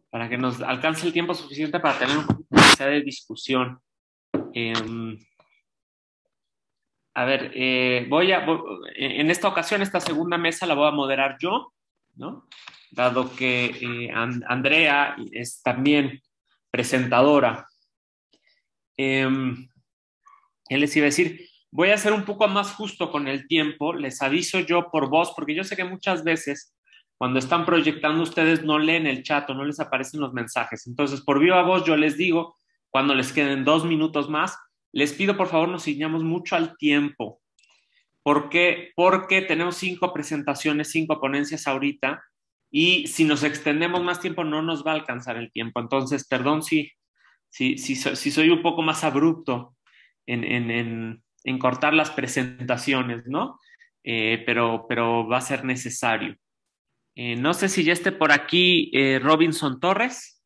para que nos alcance el tiempo suficiente para tener un poquito de discusión. A ver, en esta ocasión, esta segunda mesa la voy a moderar yo, ¿no? Dado que Andrea es también presentadora. Él les iba a decir, voy a ser un poco más justo con el tiempo, les aviso yo por voz, porque yo sé que muchas veces cuando están proyectando ustedes no leen el chat o no les aparecen los mensajes. Entonces, por viva voz yo les digo, cuando les queden 2 minutos más, les pido por favor nos ciñamos mucho al tiempo. ¿Por qué? Porque tenemos 5 presentaciones, 5 ponencias ahorita, y si nos extendemos más tiempo no nos va a alcanzar el tiempo. Entonces, perdón si soy un poco más abrupto en cortar las presentaciones, ¿no? Pero va a ser necesario. No sé si ya esté por aquí Robinson Torres.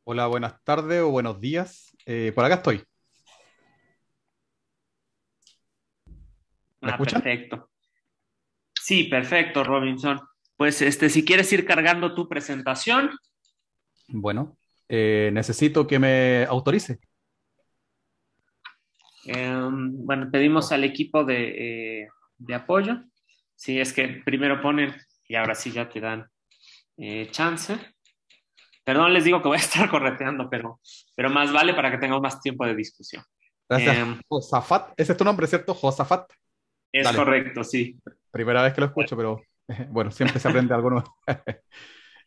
Hola, buenas tardes o buenos días. Por acá estoy. ¿Me escuchan? Perfecto. Sí, perfecto, Robinson. Pues si quieres ir cargando tu presentación. Bueno, necesito que me autorice. Bueno, pedimos al equipo de apoyo. Sí, es que primero ponen y ahora sí ya te dan chance. Perdón, les digo que voy a estar correteando, pero más vale para que tengamos más tiempo de discusión. Gracias, Eh, Josafat. Ese es tu nombre, ¿cierto? Josafat. es Dale, correcto, sí. primera vez que lo escucho, pero bueno, siempre se aprende algo nuevo.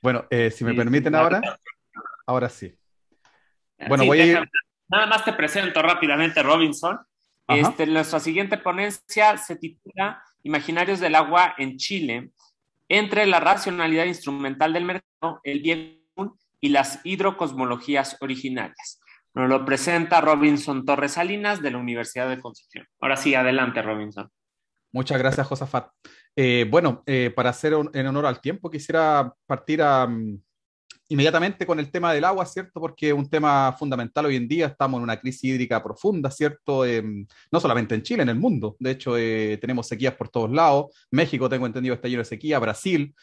Bueno, si me Sí, sí, permiten claro. ahora sí. Bueno, Sí, voy a déjame. ir. Nada más te presento rápidamente, Robinson. Ajá. Nuestra siguiente ponencia se titula Imaginarios del agua en Chile, entre la racionalidad instrumental del mercado, el bien común y las hidrocosmologías originarias. Nos lo presenta Robinson Torres Salinas de la Universidad de Concepción. Ahora sí, adelante, Robinson. Muchas gracias, Josafat. Bueno, para hacer en honor al tiempo, quisiera partir inmediatamente con el tema del agua, ¿cierto? Porque es un tema fundamental hoy en día, estamos en una crisis hídrica profunda, ¿cierto? No solamente en Chile, en el mundo. De hecho, tenemos sequías por todos lados. México, tengo entendido, está lleno de sequía. Brasil,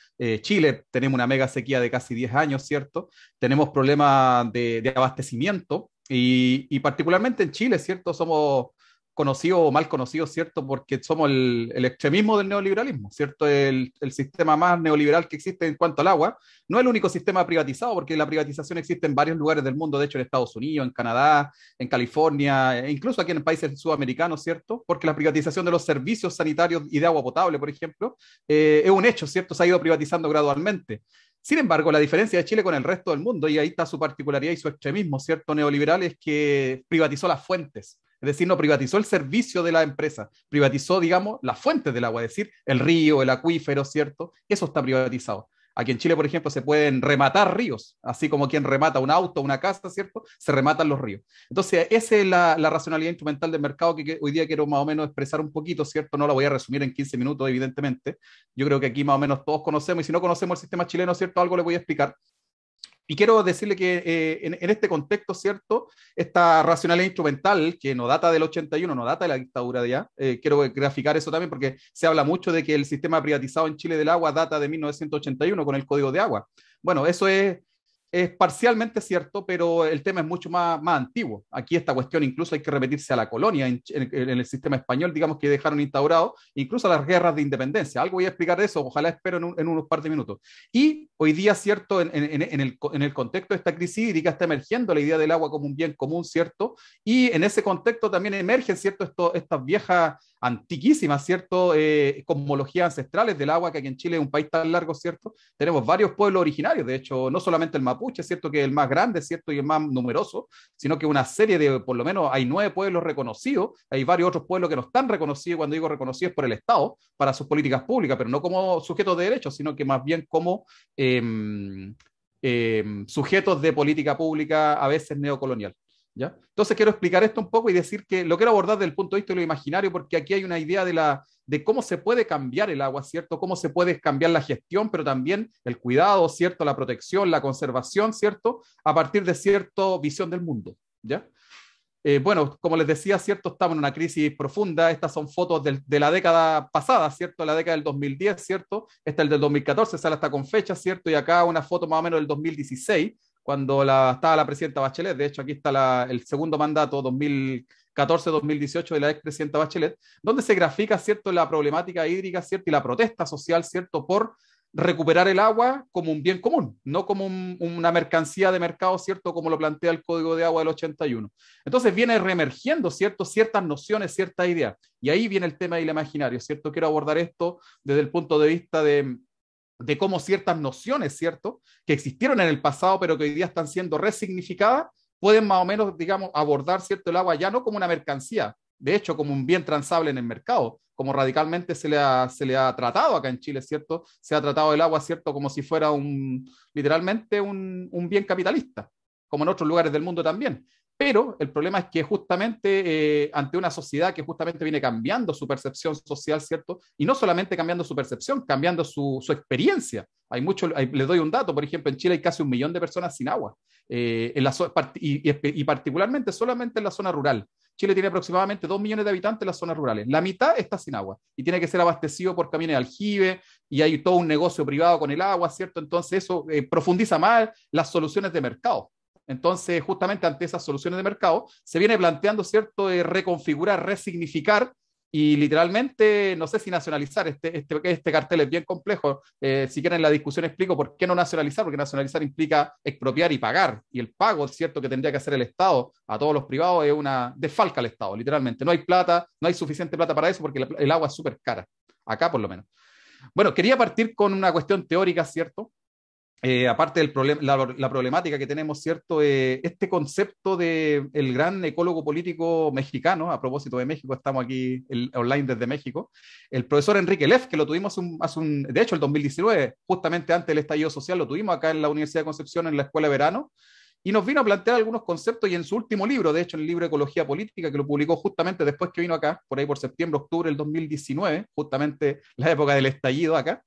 Chile, tenemos una mega sequía de casi 10 años, ¿cierto? Tenemos problemas de abastecimiento y particularmente en Chile, ¿cierto? Somos conocidos o mal conocidos, ¿cierto? Porque somos el extremismo del neoliberalismo, ¿cierto? El sistema más neoliberal que existe en cuanto al agua. No es el único sistema privatizado, porque la privatización existe en varios lugares del mundo, de hecho en Estados Unidos, en Canadá, en California, e incluso aquí en países sudamericanos, ¿cierto? Porque la privatización de los servicios sanitarios y de agua potable, por ejemplo, es un hecho, ¿cierto? Se ha ido privatizando gradualmente. Sin embargo, la diferencia de Chile con el resto del mundo, y ahí está su particularidad y su extremismo, ¿cierto? Neoliberal, es que privatizó las fuentes. Es decir, no privatizó el servicio de la empresa, privatizó, digamos, las fuentes del agua, es decir, el río, el acuífero, ¿cierto? Eso está privatizado. Aquí en Chile, por ejemplo, se pueden rematar ríos, así como quien remata un auto, una casa, ¿cierto? Se rematan los ríos. Entonces, esa es la racionalidad instrumental del mercado que hoy día quiero más o menos expresar un poquito, ¿cierto? No la voy a resumir en 15 minutos, evidentemente. Yo creo que aquí más o menos todos conocemos, y si no conocemos el sistema chileno, ¿cierto? Algo le voy a explicar. Y quiero decirle que en este contexto, ¿cierto? Esta racionalidad instrumental, que no data del 81, no data de la dictadura de allá, quiero graficar eso también porque se habla mucho de que el sistema privatizado en Chile del agua data de 1981 con el Código de Agua. Bueno, eso es parcialmente cierto, pero el tema es mucho más antiguo. Aquí esta cuestión incluso hay que repetirse a la colonia en el sistema español, digamos que dejaron instaurado, incluso a las guerras de independencia. Algo voy a explicar de eso, ojalá espero en unos par de minutos. Y hoy día, ¿cierto? En el contexto de esta crisis hídrica está emergiendo la idea del agua como un bien común, ¿cierto? Y en ese contexto también emergen, ¿cierto? Estas viejas, antiquísimas, ¿cierto? Cosmologías ancestrales del agua, que aquí en Chile es un país tan largo, ¿cierto? Tenemos varios pueblos originarios, de hecho, no solamente el mapuche, ¿cierto? Que es el más grande, ¿cierto? Y el más numeroso, sino que una serie por lo menos hay 9 pueblos reconocidos, hay varios otros pueblos que no están reconocidos, cuando digo reconocidos por el Estado, para sus políticas públicas, pero no como sujetos de derechos, sino que más bien como sujetos de política pública a veces neocolonial. ¿Ya? Entonces quiero explicar esto un poco y decir que lo quiero abordar desde el punto de vista de lo imaginario, porque aquí hay una idea de cómo se puede cambiar el agua, ¿cierto? Cómo se puede cambiar la gestión, pero también el cuidado, ¿cierto? La protección, la conservación, ¿cierto? A partir de cierta visión del mundo, ¿ya? Bueno, como les decía, ¿cierto? Estamos en una crisis profunda. Estas son fotos de la década pasada, ¿cierto? La década del 2010, ¿cierto? Esta es el del 2014, sale hasta con fecha, ¿cierto? Y acá una foto más o menos del 2016, cuando estaba la presidenta Bachelet. De hecho, aquí está el segundo mandato, 2014-2018, de la expresidenta Bachelet, donde se grafica, ¿cierto?, la problemática hídrica, ¿cierto?, y la protesta social, ¿cierto?, por recuperar el agua como un bien común, no como una mercancía de mercado, ¿cierto?, como lo plantea el Código de Agua del 81. Entonces viene reemergiendo, ¿cierto?, ciertas nociones, ciertas ideas. Y ahí viene el tema del imaginario, ¿cierto? Quiero abordar esto desde el punto de vista de cómo ciertas nociones, ¿cierto?, que existieron en el pasado, pero que hoy día están siendo resignificadas, pueden más o menos, digamos, abordar, ¿cierto?, el agua ya no como una mercancía, de hecho, como un bien transable en el mercado, como radicalmente se le ha tratado acá en Chile, ¿cierto? Se ha tratado el agua, ¿cierto?, como si fuera literalmente un bien capitalista, como en otros lugares del mundo también. Pero el problema es que justamente ante una sociedad que justamente viene cambiando su percepción social, ¿cierto? Y no solamente cambiando su percepción, cambiando su experiencia. Les doy un dato, por ejemplo, en Chile hay casi 1 millón de personas sin agua, y particularmente solamente en la zona rural. Chile tiene aproximadamente 2 millones de habitantes en las zonas rurales. La mitad está sin agua y tiene que ser abastecido por camiones de aljibe y hay todo un negocio privado con el agua, ¿cierto? Entonces eso profundiza más las soluciones de mercado. Entonces, justamente ante esas soluciones de mercado, se viene planteando, ¿cierto?, reconfigurar, resignificar y literalmente, no sé si nacionalizar, este cartel es bien complejo. Si quieren la discusión explico por qué no nacionalizar, porque nacionalizar implica expropiar y pagar, y el pago, es cierto, que tendría que hacer el Estado a todos los privados, desfalca al Estado, literalmente. No hay plata, no hay suficiente plata para eso porque el agua es súper cara, acá por lo menos. Bueno, quería partir con una cuestión teórica, ¿cierto? Aparte del la problemática que tenemos, ¿cierto? Este concepto del gran ecólogo político mexicano, a propósito de México, estamos aquí online desde México, el profesor Enrique Leff, que lo tuvimos de hecho, el 2019, justamente antes del estallido social, lo tuvimos acá en la Universidad de Concepción, en la Escuela de Verano, y nos vino a plantear algunos conceptos, y en su último libro, de hecho, en el libro Ecología Política, que lo publicó justamente después que vino acá, por ahí por septiembre, octubre del 2019, justamente la época del estallido acá,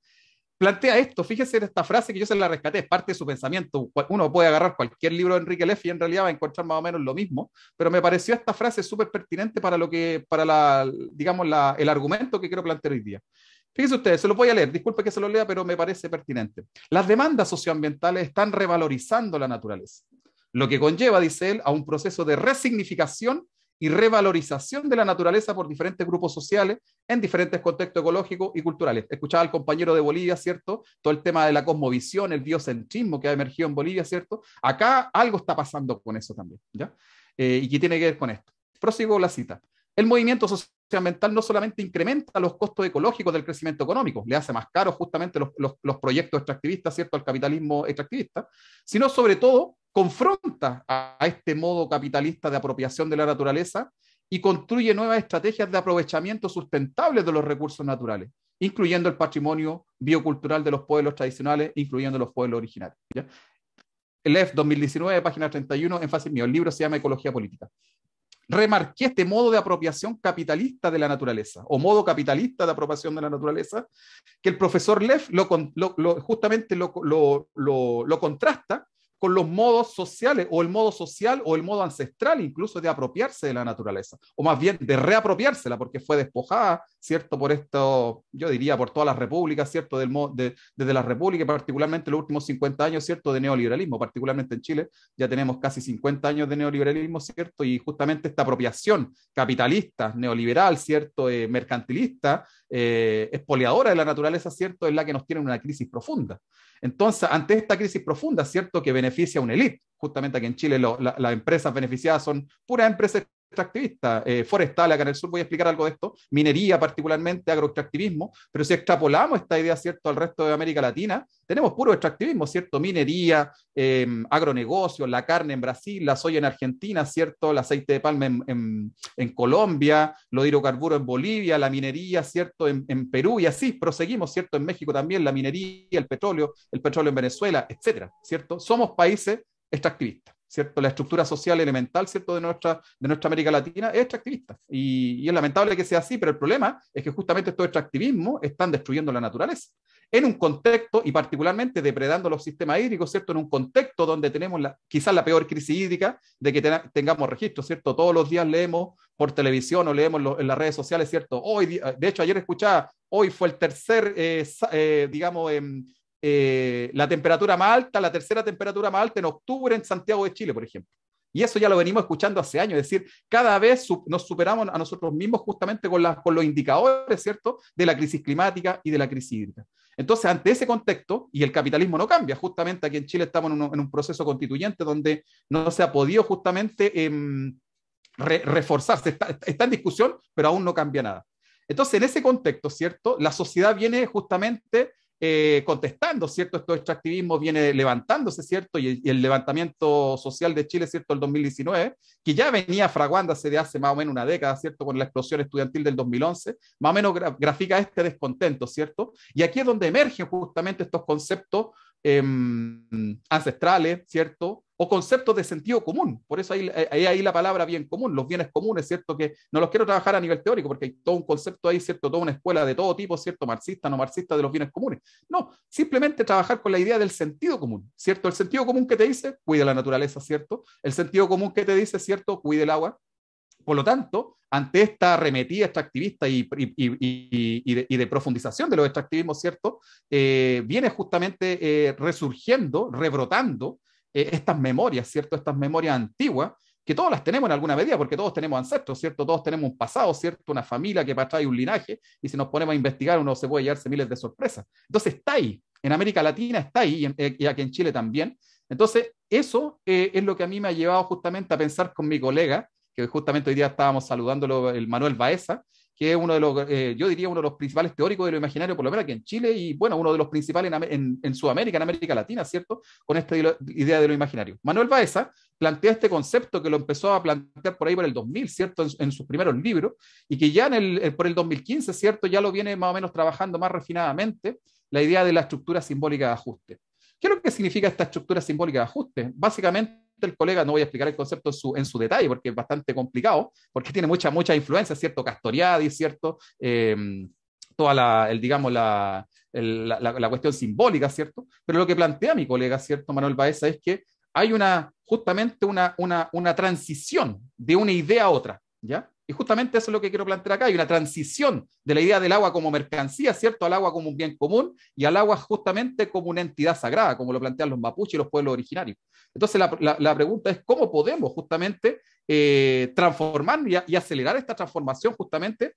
plantea esto. Fíjese en esta frase que yo se la rescaté, es parte de su pensamiento. Uno puede agarrar cualquier libro de Enrique Leff y en realidad va a encontrar más o menos lo mismo, pero me pareció esta frase súper pertinente digamos, el argumento que quiero plantear hoy día. Fíjense ustedes, se lo voy a leer, disculpe que se lo lea, pero me parece pertinente. Las demandas socioambientales están revalorizando la naturaleza, lo que conlleva, dice él, a un proceso de resignificación y revalorización de la naturaleza por diferentes grupos sociales en diferentes contextos ecológicos y culturales. Escuchaba al compañero de Bolivia, ¿cierto? Todo el tema de la cosmovisión, el biocentrismo que ha emergido en Bolivia, ¿cierto? Acá algo está pasando con eso también, ¿ya? Y que tiene que ver con esto. Prosigo la cita. El movimiento socioambiental no solamente incrementa los costos ecológicos del crecimiento económico, le hace más caros justamente los proyectos extractivistas, ¿cierto?, al capitalismo extractivista, sino sobre todo confronta a este modo capitalista de apropiación de la naturaleza y construye nuevas estrategias de aprovechamiento sustentable de los recursos naturales, incluyendo el patrimonio biocultural de los pueblos tradicionales, incluyendo los pueblos originarios, ¿ya? El EF 2019, página 31, énfasis mío. El libro se llama Ecología Política. Remarqué este modo de apropiación capitalista de la naturaleza, o modo capitalista de apropiación de la naturaleza, que el profesor Leff justamente lo contrasta con los modos sociales, o el modo social, o el modo ancestral, incluso de apropiarse de la naturaleza, o más bien de reapropiársela, porque fue despojada, ¿cierto?, por esto, yo diría, por todas las repúblicas, ¿cierto?, desde las repúblicas, particularmente los últimos 50 años, ¿cierto?, de neoliberalismo, particularmente en Chile, ya tenemos casi 50 años de neoliberalismo, ¿cierto?, y justamente esta apropiación capitalista, neoliberal, ¿cierto?, mercantilista, expoliadora de la naturaleza, ¿cierto?, es la que nos tiene en una crisis profunda. Entonces, ante esta crisis profunda, ¿cierto?, que beneficia a una élite, justamente aquí en Chile las empresas beneficiadas son puras empresas extractivistas, forestales, acá en el sur voy a explicar algo de esto, minería particularmente, agroextractivismo, pero si extrapolamos esta idea, ¿cierto?, al resto de América Latina, tenemos puro extractivismo, ¿cierto?, minería, agronegocios, la carne en Brasil, la soya en Argentina, ¿cierto?, el aceite de palma en Colombia, los hidrocarburos en Bolivia, la minería, ¿cierto?, en Perú, y así proseguimos, ¿cierto?, en México también, la minería, el petróleo en Venezuela, etcétera, ¿cierto? Somos países extractivistas, ¿cierto? La estructura social elemental, ¿cierto?, de nuestra América Latina es extractivista, y es lamentable que sea así, pero el problema es que justamente estos extractivismos están destruyendo la naturaleza. en un contexto, y particularmente depredando los sistemas hídricos, ¿cierto? En un contexto donde tenemos quizás la peor crisis hídrica de que tengamos registro, ¿cierto? Todos los días leemos por televisión o leemos en las redes sociales, ¿cierto? Hoy, de hecho, ayer escuchaba, hoy fue el tercer, digamos, la temperatura más alta, la tercera temperatura más alta en octubre en Santiago de Chile, por ejemplo. Y eso ya lo venimos escuchando hace años, es decir, cada vez nos superamos a nosotros mismos justamente con los indicadores, ¿cierto?, de la crisis climática y de la crisis hídrica. Entonces, ante ese contexto, y el capitalismo no cambia, justamente aquí en Chile estamos en un proceso constituyente donde no se ha podido justamente reforzarse, está en discusión, pero aún no cambia nada. Entonces, en ese contexto, ¿cierto?, la sociedad viene justamente contestando, ¿cierto? Estos extractivismos viene levantándose, ¿cierto? Y el levantamiento social de Chile, ¿cierto? El 2019, que ya venía fraguándose de hace más o menos una década, ¿cierto? Con la explosión estudiantil del 2011, más o menos grafica este descontento, ¿cierto? Y aquí es donde emergen justamente estos conceptos ancestrales, ¿cierto? O conceptos de sentido común. Por eso ahí la palabra bien común, los bienes comunes, ¿cierto? Que no los quiero trabajar a nivel teórico, porque hay todo un concepto ahí, ¿cierto? Toda una escuela de todo tipo, ¿cierto? Marxista, no marxista, de los bienes comunes. No, simplemente trabajar con la idea del sentido común, ¿cierto? El sentido común que te dice, cuida la naturaleza, ¿cierto? El sentido común que te dice, ¿cierto? Cuide el agua. Por lo tanto, ante esta arremetida extractivista y de profundización de los extractivismos, ¿cierto? Viene justamente resurgiendo, rebrotando estas memorias, ¿cierto? Estas memorias antiguas, que todas las tenemos en alguna medida, porque todos tenemos ancestros, ¿cierto? Todos tenemos un pasado, ¿cierto? Una familia que trae un linaje, y si nos ponemos a investigar, uno se puede llevarse miles de sorpresas. Entonces está ahí, en América Latina está ahí, y aquí en Chile también. Entonces, eso es lo que a mí me ha llevado justamente a pensar con mi colega, que justamente hoy día estábamos saludándolo, el Manuel Baeza, que es uno de los, yo diría, uno de los principales teóricos de lo imaginario, por lo menos aquí en Chile, y bueno, uno de los principales en Sudamérica, en América Latina, ¿cierto? Con esta idea de lo imaginario. Manuel Baeza plantea este concepto que lo empezó a plantear por ahí por el 2000, ¿cierto? En sus primeros libros, y que ya por el 2015, ¿cierto? Ya lo viene más o menos trabajando más refinadamente, la idea de la estructura simbólica de ajuste. ¿Qué es lo que significa esta estructura simbólica de ajuste? Básicamente, el colega, no voy a explicar el concepto en su detalle porque es bastante complicado, porque tiene mucha influencia, ¿cierto? Castoriadis, ¿cierto? Toda digamos, la cuestión simbólica, ¿cierto? Pero lo que plantea mi colega, ¿cierto? Manuel Baeza, es que hay justamente una transición de una idea a otra, ¿ya? Y justamente eso es lo que quiero plantear acá. Hay una transición de la idea del agua como mercancía, ¿cierto? Al agua como un bien común y al agua justamente como una entidad sagrada, como lo plantean los mapuches y los pueblos originarios. Entonces la pregunta es cómo podemos justamente transformar y acelerar esta transformación justamente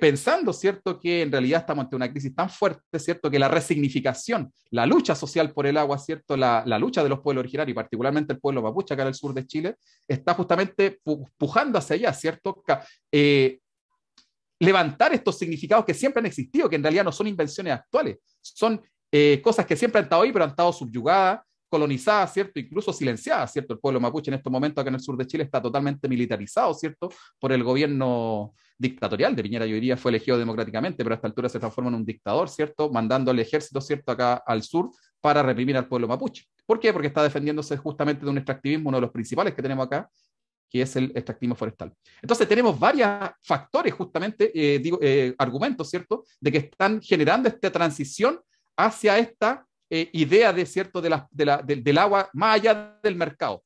pensando, ¿cierto?, que en realidad estamos ante una crisis tan fuerte, ¿cierto?, que la resignificación, la lucha social por el agua, ¿cierto?, la lucha de los pueblos originarios, y particularmente el pueblo mapuche acá en el sur de Chile, está justamente pujando hacia allá, ¿cierto? Levantar estos significados que siempre han existido, que en realidad no son invenciones actuales, son cosas que siempre han estado ahí, pero han estado subyugadas, colonizadas, ¿cierto? Incluso silenciadas, ¿cierto? El pueblo mapuche en estos momentos acá en el sur de Chile está totalmente militarizado, ¿cierto? Por el gobierno dictatorial de Piñera, yo diría, fue elegido democráticamente, pero a esta altura se transforma en un dictador, ¿cierto? Mandando al ejército, ¿cierto?, acá al sur para reprimir al pueblo mapuche. ¿Por qué? Porque está defendiéndose justamente de un extractivismo, uno de los principales que tenemos acá, que es el extractivismo forestal. Entonces tenemos varios factores, justamente, argumentos, ¿cierto?, de que están generando esta transición hacia esta idea de, ¿cierto?, del agua más allá del mercado.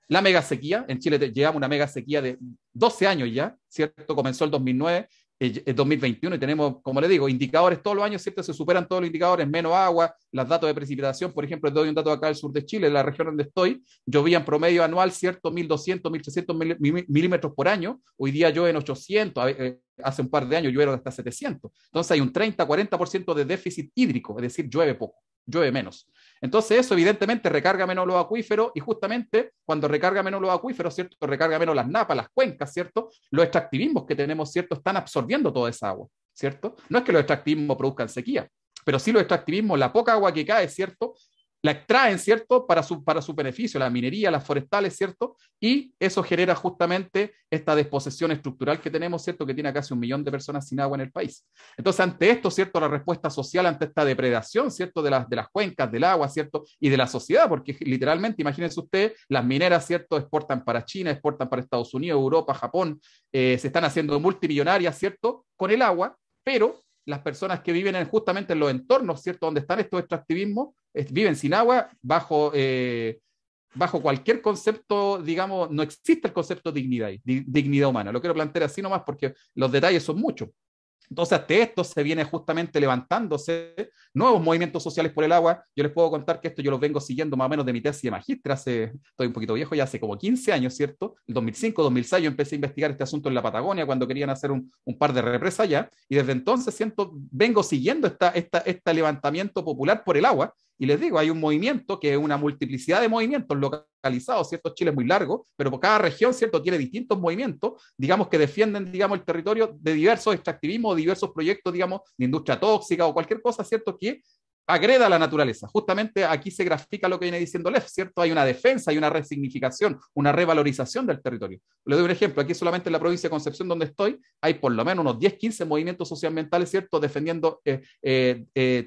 La mega sequía, en Chile llevamos una mega sequía de 12 años ya, ¿cierto? Comenzó el 2009, el 2021 y tenemos, como le digo, indicadores todos los años, ¿cierto? Se superan todos los indicadores, menos agua, los datos de precipitación, por ejemplo, les doy un dato acá del sur de Chile, en la región donde estoy, llovía en promedio anual, ¿cierto? 1.200, 1.300 milímetros por año, hoy día llueven 800, hace un par de años lluevieron hasta 700, entonces hay un 30-40% de déficit hídrico, es decir, llueve poco, llueve menos. Entonces eso evidentemente recarga menos los acuíferos y justamente cuando recarga menos los acuíferos, ¿cierto? Recarga menos las napas, las cuencas, ¿cierto? Los extractivismos que tenemos, ¿cierto? Están absorbiendo toda esa agua, ¿cierto? No es que los extractivismos produzcan sequía, pero sí los extractivismos, la poca agua que cae, ¿cierto?, la extraen, ¿cierto?, para su beneficio, la minería, las forestales, ¿cierto? Y eso genera justamente esta desposesión estructural que tenemos, ¿cierto?, que tiene casi 1 millón de personas sin agua en el país. Entonces, ante esto, ¿cierto?, la respuesta social ante esta depredación, ¿cierto?, de las cuencas, del agua, ¿cierto?, y de la sociedad, porque literalmente, imagínense ustedes, las mineras, ¿cierto?, exportan para China, exportan para Estados Unidos, Europa, Japón, se están haciendo multimillonarias, ¿cierto?, con el agua, pero las personas que viven justamente en los entornos, ¿cierto?, donde están estos extractivismos, viven sin agua, bajo cualquier concepto, digamos, no existe el concepto de dignidad, dignidad humana. Lo quiero plantear así nomás porque los detalles son muchos. Entonces, ante esto se viene justamente levantándose nuevos movimientos sociales por el agua. Yo les puedo contar que esto yo los vengo siguiendo más o menos de mi tesis de magíster, estoy un poquito viejo, ya hace como 15 años, ¿cierto? El 2005, 2006 yo empecé a investigar este asunto en la Patagonia cuando querían hacer un par de represas allá, y desde entonces vengo siguiendo este levantamiento popular por el agua. Y les digo, hay un movimiento que es una multiplicidad de movimientos localizados, ¿cierto? Chile es muy largo, pero por cada región, ¿cierto?, tiene distintos movimientos, digamos, que defienden, digamos, el territorio de diversos extractivismos, diversos proyectos, digamos, de industria tóxica o cualquier cosa, ¿cierto?, que agreda a la naturaleza. Justamente aquí se grafica lo que viene diciendo Lev, ¿cierto? Hay una defensa, hay una resignificación, una revalorización del territorio. Le doy un ejemplo, aquí solamente en la provincia de Concepción, donde estoy, hay por lo menos unos 10, 15 movimientos socioambientales, ¿cierto?, defendiendo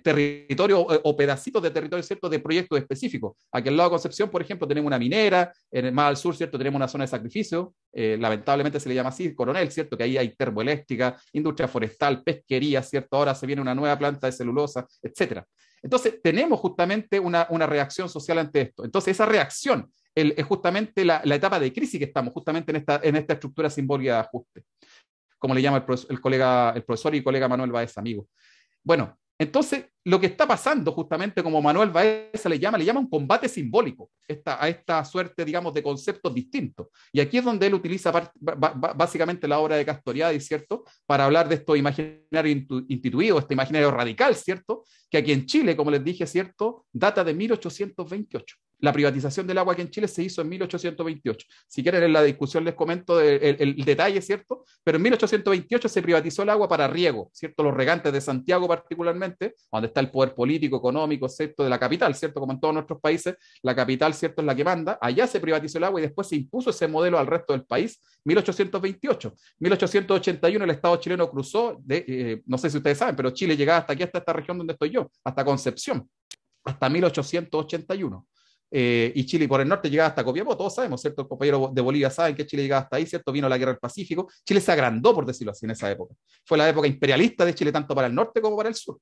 territorio o pedacitos de territorio, ¿cierto?, de proyectos específicos. Aquí al lado de Concepción, por ejemplo, tenemos una minera, más al sur, ¿cierto?, tenemos una zona de sacrificio, lamentablemente se le llama así, Coronel, ¿cierto?, que ahí hay termoeléctrica, industria forestal, pesquería, ¿cierto?, ahora se viene una nueva planta de celulosa, etcétera. Entonces, tenemos justamente una reacción social ante esto. Entonces, esa reacción es justamente la etapa de crisis que estamos, justamente en esta estructura simbólica de ajuste, como le llama el profesor y colega Manuel Baeza, amigo. Bueno, entonces, lo que está pasando, justamente como Manuel Baeza le llama un combate simbólico a esta suerte, digamos, de conceptos distintos. Y aquí es donde él utiliza básicamente la obra de Castoriadis, ¿cierto?, para hablar de esto imaginario instituido, este imaginario radical, ¿cierto?, que aquí en Chile, como les dije, ¿cierto?, data de 1828. La privatización del agua aquí en Chile se hizo en 1828. Si quieren en la discusión les comento el detalle, ¿cierto? Pero en 1828 se privatizó el agua para riego, ¿cierto? Los regantes de Santiago particularmente, donde está el poder político, económico, ¿cierto?, de la capital, ¿cierto? Como en todos nuestros países, la capital, ¿cierto?, es la que manda. Allá se privatizó el agua y después se impuso ese modelo al resto del país, 1828. 1881 el Estado chileno cruzó, no sé si ustedes saben, pero Chile llegaba hasta aquí, hasta esta región donde estoy yo, hasta Concepción, hasta 1881. Y Chile por el norte llegaba hasta Copiapó, todos sabemos, ¿cierto? El compañero de Bolivia saben que Chile llegaba hasta ahí, ¿cierto? Vino la guerra del Pacífico, Chile se agrandó, por decirlo así, en esa época. Fue la época imperialista de Chile, tanto para el norte como para el sur,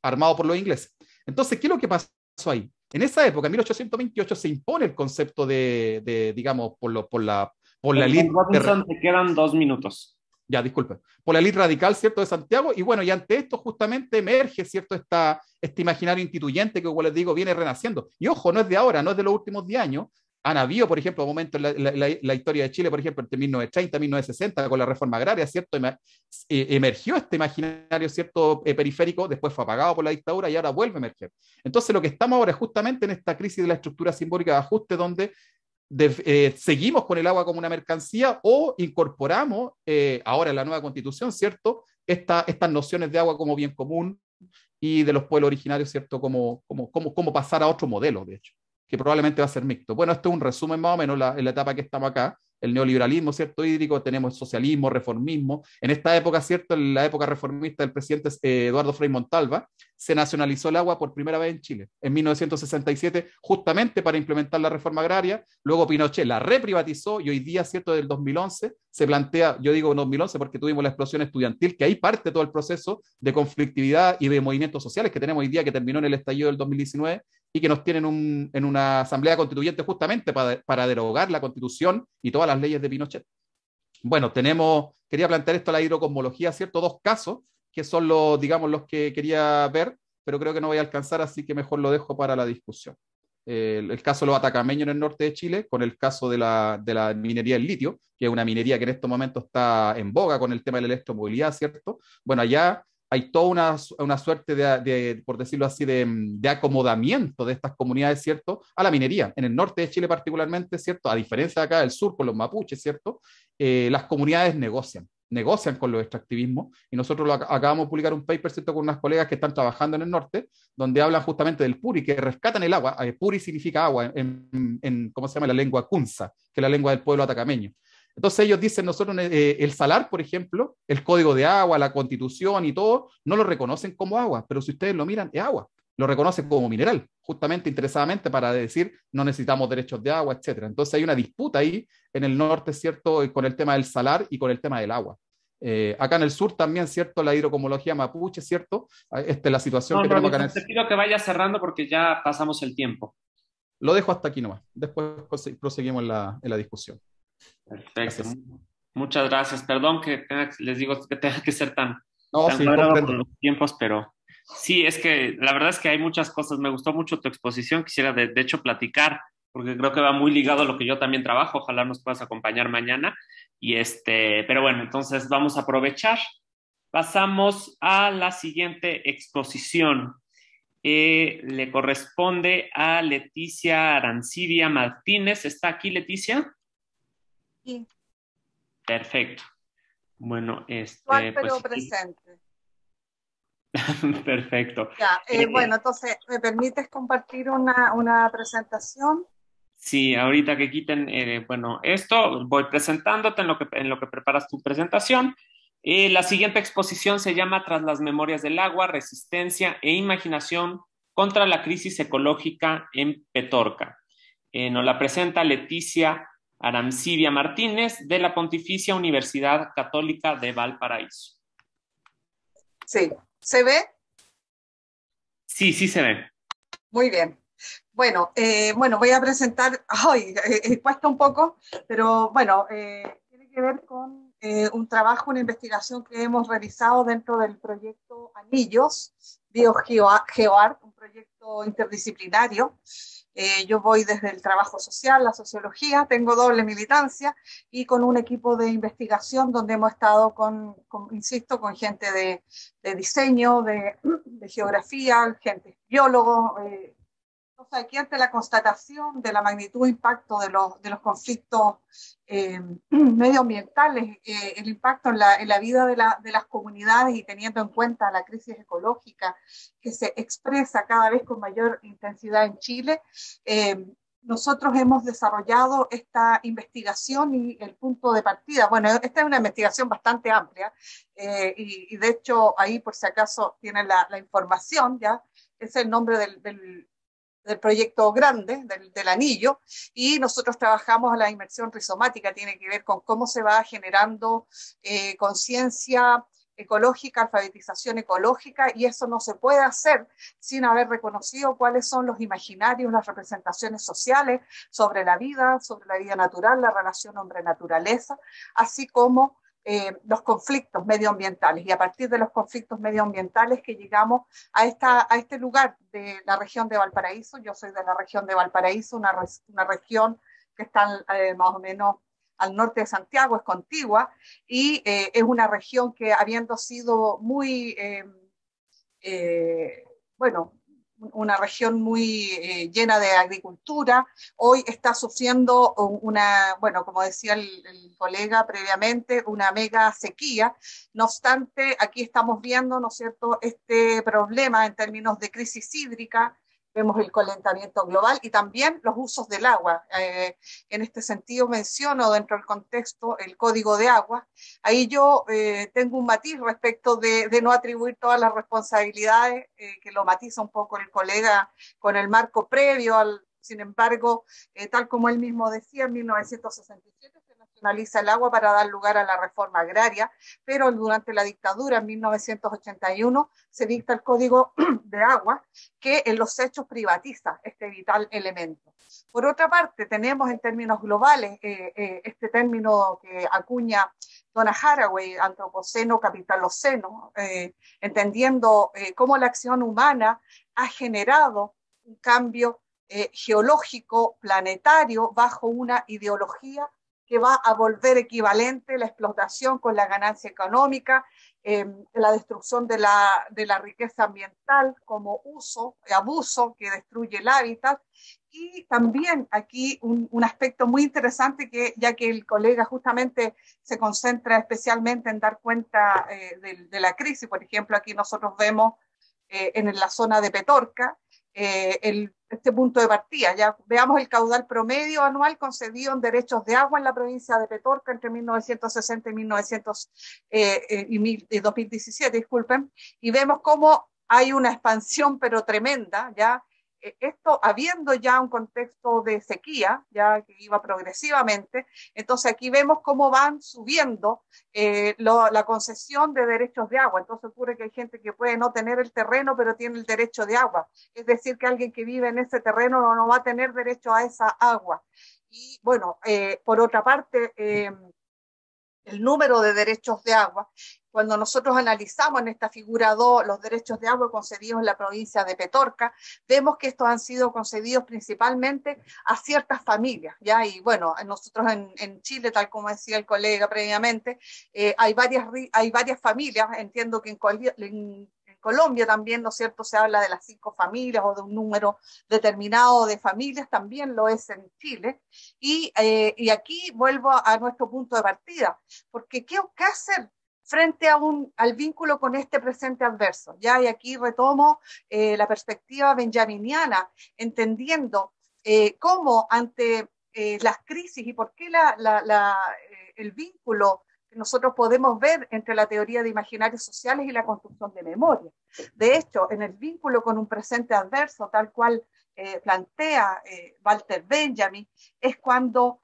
armado por los ingleses. Entonces, ¿qué es lo que pasó ahí? En esa época, en 1828, se impone el concepto digamos, por la Don ley. Robinson, te quedan 2 minutos. Ya, disculpe, por la ley radical, ¿cierto?, de Santiago, y bueno, y ante esto justamente emerge, ¿cierto?, este imaginario instituyente que, como les digo, viene renaciendo. Y ojo, no es de ahora, no es de los últimos 10 años. Han habido, por ejemplo, momentos en la historia de Chile, por ejemplo, entre 1930 y 1960, con la reforma agraria, ¿cierto?, emergió este imaginario, ¿cierto?, periférico, después fue apagado por la dictadura y ahora vuelve a emerger. Entonces, lo que estamos ahora es justamente en esta crisis de la estructura simbólica de ajuste, donde seguimos con el agua como una mercancía o incorporamos ahora en la nueva constitución, ¿cierto?, estas nociones de agua como bien común y de los pueblos originarios, ¿cierto?, como pasar a otro modelo, de hecho, que probablemente va a ser mixto. Bueno, esto es un resumen más o menos en la etapa que estamos acá. El neoliberalismo, ¿cierto?, hídrico, tenemos el socialismo, reformismo. En esta época, ¿cierto?, en la época reformista del presidente Eduardo Frei Montalva, se nacionalizó el agua por primera vez en Chile, en 1967, justamente para implementar la reforma agraria. Luego Pinochet la reprivatizó y hoy día, ¿cierto?, del 2011, se plantea, yo digo 2011 porque tuvimos la explosión estudiantil, que ahí parte todo el proceso de conflictividad y de movimientos sociales que tenemos hoy día, que terminó en el estallido del 2019 y que nos tienen en una asamblea constituyente justamente para derogar la constitución y todas las leyes de Pinochet. Bueno, quería plantear esto a la hidrocosmología, ¿cierto? Dos casos que son digamos, los que quería ver, pero creo que no voy a alcanzar, así que mejor lo dejo para la discusión. El caso de los atacameños en el norte de Chile, con el caso de la minería del litio, que es una minería que en estos momentos está en boga con el tema de la electromovilidad, ¿cierto? Bueno, allá hay toda una suerte por decirlo así, de acomodamiento de estas comunidades, ¿cierto?, a la minería. En el norte de Chile particularmente, ¿cierto?, a diferencia de acá del sur con los mapuches, ¿cierto?, las comunidades negocian con los extractivismos, y nosotros acabamos de publicar un paper, ¿cierto?, con unas colegas que están trabajando en el norte, donde hablan justamente del puri, que rescatan el agua. Puri significa agua ¿cómo se llama?, la lengua kunza, que es la lengua del pueblo atacameño. Entonces ellos dicen, nosotros el salar, por ejemplo, el código de agua, la constitución y todo, no lo reconocen como agua, pero si ustedes lo miran, es agua. Lo reconocen como mineral, justamente interesadamente para decir no necesitamos derechos de agua, etcétera. Entonces hay una disputa ahí en el norte, ¿cierto?, con el tema del salar y con el tema del agua. Acá en el sur también, ¿cierto? La hidrocomología mapuche, ¿cierto? Esta es la situación No, que no, tenemos acá en te pido que vayas cerrando porque ya pasamos el tiempo. Lo dejo hasta aquí nomás. Después proseguimos en la discusión. Perfecto. Gracias. Muchas gracias. Perdón que les digo que tenga que ser No, tan sí, cuadrado con comprendo. los tiempos, pero sí, es que la verdad es que hay muchas cosas. Me gustó mucho tu exposición. Quisiera de hecho platicar, porque creo que va muy ligado a lo que yo también trabajo. Ojalá nos puedas acompañar mañana. Pero bueno, entonces vamos a aprovechar. Pasamos a la siguiente exposición. Le corresponde a Leticia Arancibia Martínez. ¿Está aquí, Leticia? Sí, Perfecto. Bueno, actual pues pero presente. perfecto. Ya, bueno, entonces, ¿me permites compartir una presentación? Sí, ahorita que quiten, bueno, esto voy presentándote en lo que preparas tu presentación. La siguiente exposición se llama Tras las memorias del agua, resistencia e imaginación contra la crisis ecológica en Petorca. Nos la presenta Leticia Arancibia Martínez de la Pontificia Universidad Católica de Valparaíso. Sí, ¿se ve? Sí, sí se ve. Muy bien. Bueno, voy a presentar, ay, cuesta un poco, pero bueno, tiene que ver con un trabajo, una investigación que hemos realizado dentro del proyecto Anillos, BioGeoArt, un proyecto interdisciplinario. Yo voy desde el trabajo social, la sociología, tengo doble militancia y con un equipo de investigación donde hemos estado insisto, con gente de diseño, de geografía, gente biólogos, entonces, aquí ante la constatación de la magnitud de impacto de los conflictos medioambientales, el impacto en la vida de las comunidades y teniendo en cuenta la crisis ecológica que se expresa cada vez con mayor intensidad en Chile, nosotros hemos desarrollado esta investigación y el punto de partida. Bueno, esta es una investigación bastante amplia y de hecho ahí por si acaso tienen la información, ya es el nombre del proyecto grande, del anillo, y nosotros trabajamos a la inmersión rizomática, tiene que ver con cómo se va generando conciencia ecológica, alfabetización ecológica, y eso no se puede hacer sin haber reconocido cuáles son los imaginarios, las representaciones sociales sobre la vida natural, la relación hombre-naturaleza, así como los conflictos medioambientales, y a partir de los conflictos medioambientales que llegamos a este lugar de la región de Valparaíso. Yo soy de la región de Valparaíso, una región que está más o menos al norte de Santiago, es contigua, y es una región que habiendo sido muy, bueno, una región muy llena de agricultura, hoy está sufriendo bueno, como decía el colega previamente, una mega sequía. No obstante, aquí estamos viendo, ¿no es cierto?, este problema en términos de crisis hídrica, vemos el calentamiento global y también los usos del agua. En este sentido menciono dentro del contexto el Código de Agua. Ahí yo tengo un matiz respecto de no atribuir todas las responsabilidades, que lo matiza un poco el colega con el marco previo sin embargo, tal como él mismo decía, en 1967 se nacionaliza el agua para dar lugar a la reforma agraria, pero durante la dictadura en 1981 se dicta el Código de Agua que en los hechos privatiza este vital elemento. Por otra parte, tenemos en términos globales este término que acuña Donna Haraway, antropoceno, capitaloceno, entendiendo cómo la acción humana ha generado un cambio geológico, planetario, bajo una ideología que va a volver equivalente la explotación con la ganancia económica, la destrucción de la riqueza ambiental como uso, abuso que destruye el hábitat. Y también aquí un aspecto muy interesante, que ya que el colega justamente se concentra especialmente en dar cuenta de la crisis. Por ejemplo, aquí nosotros vemos en la zona de Petorca este punto de partida. Ya veamos el caudal promedio anual concedido en derechos de agua en la provincia de Petorca entre 1960 y 2017, disculpen, y vemos cómo hay una expansión pero tremenda, ya esto habiendo ya un contexto de sequía, ya que iba progresivamente, entonces aquí vemos cómo van subiendo la concesión de derechos de agua. Entonces ocurre que hay gente que puede no tener el terreno, pero tiene el derecho de agua. Es decir, que alguien que vive en ese terreno no va a tener derecho a esa agua. Y bueno, por otra parte, el número de derechos de agua. Cuando nosotros analizamos en esta figura 2 los derechos de agua concedidos en la provincia de Petorca, vemos que estos han sido concedidos principalmente a ciertas familias, ¿ya? Y bueno, nosotros en Chile, tal como decía el colega previamente, hay varias familias, entiendo que en Colombia también, ¿no es cierto?, se habla de las 5 familias o de un número determinado de familias, también lo es en Chile. Y aquí vuelvo a nuestro punto de partida, porque ¿qué hacer frente al vínculo con este presente adverso? ¿Ya? Y aquí retomo la perspectiva benjaminiana, entendiendo cómo ante las crisis y por qué el vínculo que nosotros podemos ver entre la teoría de imaginarios sociales y la construcción de memoria. De hecho, en el vínculo con un presente adverso, tal cual plantea Walter Benjamin, es cuando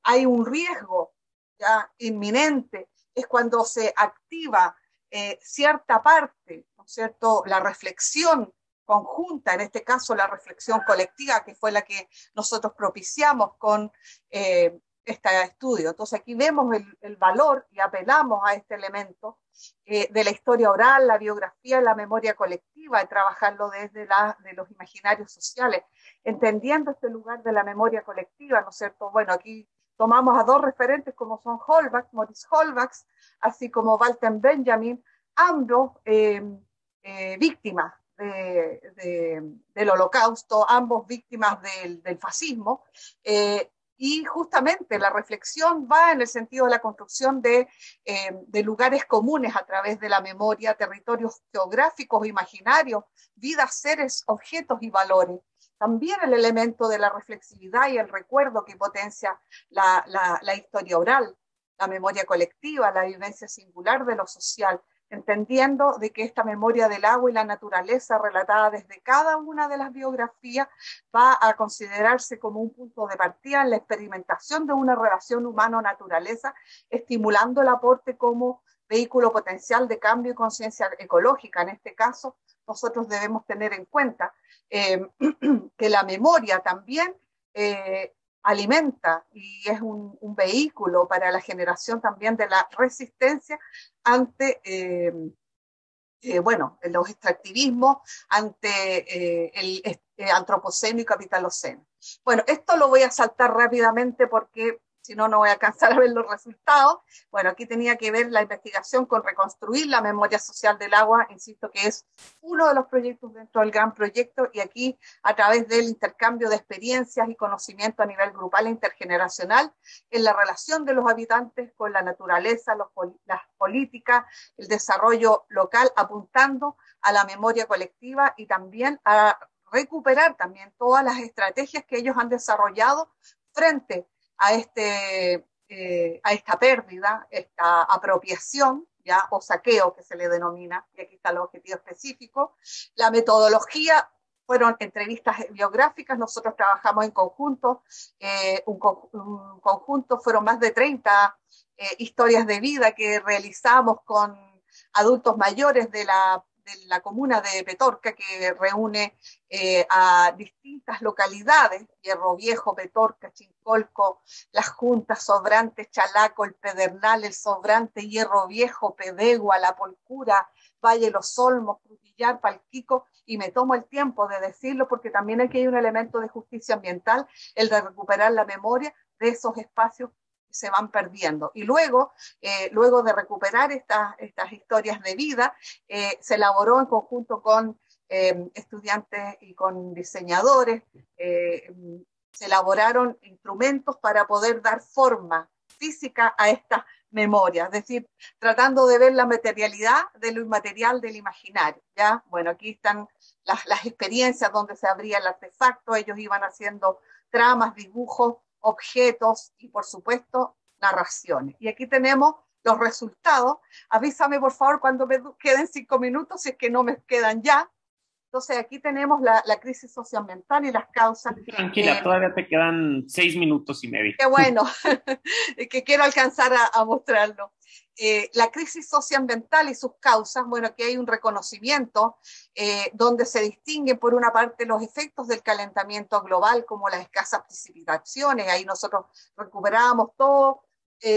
hay un riesgo ya inminente, es cuando se activa cierta parte, ¿no es cierto?, la reflexión conjunta, en este caso la reflexión colectiva, que fue la que nosotros propiciamos con este estudio. Entonces aquí vemos el valor y apelamos a este elemento de la historia oral, la biografía, la memoria colectiva, y trabajarlo desde de los imaginarios sociales, entendiendo este lugar de la memoria colectiva, ¿no es cierto? Bueno, aquí tomamos a 2 referentes como son Maurice Holbach, así como Walter Benjamin, ambos víctimas del Holocausto, ambos víctimas del fascismo, y justamente la reflexión va en el sentido de la construcción de lugares comunes a través de la memoria, territorios geográficos, imaginarios, vidas, seres, objetos y valores. También el elemento de la reflexividad y el recuerdo que potencia la historia oral, la memoria colectiva, la vivencia singular de lo social, entendiendo de que esta memoria del agua y la naturaleza relatada desde cada una de las biografías va a considerarse como un punto de partida en la experimentación de una relación humano-naturaleza, estimulando el aporte como vehículo potencial de cambio y conciencia ecológica. En este caso, nosotros debemos tener en cuenta que la memoria también alimenta y es un vehículo para la generación también de la resistencia ante los extractivismos, ante el antropoceno y capitaloceno. Bueno, esto lo voy a saltar rápidamente porque si no, no voy a alcanzar a ver los resultados. Bueno, aquí tenía que ver la investigación con reconstruir la memoria social del agua, insisto que es uno de los proyectos dentro del gran proyecto, y aquí a través del intercambio de experiencias y conocimiento a nivel grupal e intergeneracional en la relación de los habitantes con la naturaleza, las políticas, el desarrollo local, apuntando a la memoria colectiva y también a recuperar también todas las estrategias que ellos han desarrollado frente a esta pérdida, esta apropiación, ¿ya? O saqueo que se le denomina, y aquí está el objetivo específico. La metodología fueron entrevistas biográficas, nosotros trabajamos en conjunto, un conjunto, fueron más de 30 historias de vida que realizamos con adultos mayores de la comuna de Petorca, que reúne a distintas localidades: Hierro Viejo, Petorca, Chincolco, Las Juntas, Sobrantes, Chalaco, El Pedernal, El Sobrante, Hierro Viejo, Pedegua, La Polcura, Valle Los Olmos, Frutillar, Palquico, y me tomo el tiempo de decirlo porque también aquí hay un elemento de justicia ambiental, el de recuperar la memoria de esos espacios que se van perdiendo. Y luego de recuperar estas historias de vida, se elaboró en conjunto con estudiantes y con diseñadores, se elaboraron instrumentos para poder dar forma física a estas memorias, es decir, tratando de ver la materialidad de lo inmaterial del imaginario, ¿ya? Bueno, aquí están las experiencias donde se abría el artefacto, ellos iban haciendo tramas, dibujos, objetos y, por supuesto, narraciones. Y aquí tenemos los resultados. Avísame, por favor, cuando me queden 5 minutos, si es que no me quedan ya. Entonces aquí tenemos la crisis socioambiental y las causas. Tranquila, todavía te quedan 6 minutos y medio. Qué bueno, que quiero alcanzar a mostrarlo. La crisis socioambiental y sus causas, bueno, aquí hay un reconocimiento donde se distinguen por una parte los efectos del calentamiento global, como las escasas precipitaciones, ahí nosotros recuperábamos todo,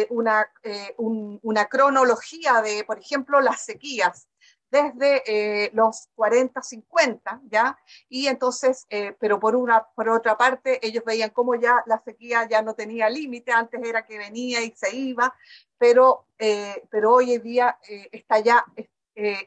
una cronología de, por ejemplo, las sequías, desde los 40, 50, ¿ya? Y entonces, pero por otra parte, ellos veían cómo ya la sequía ya no tenía límite, antes era que venía y se iba, pero hoy en día está ya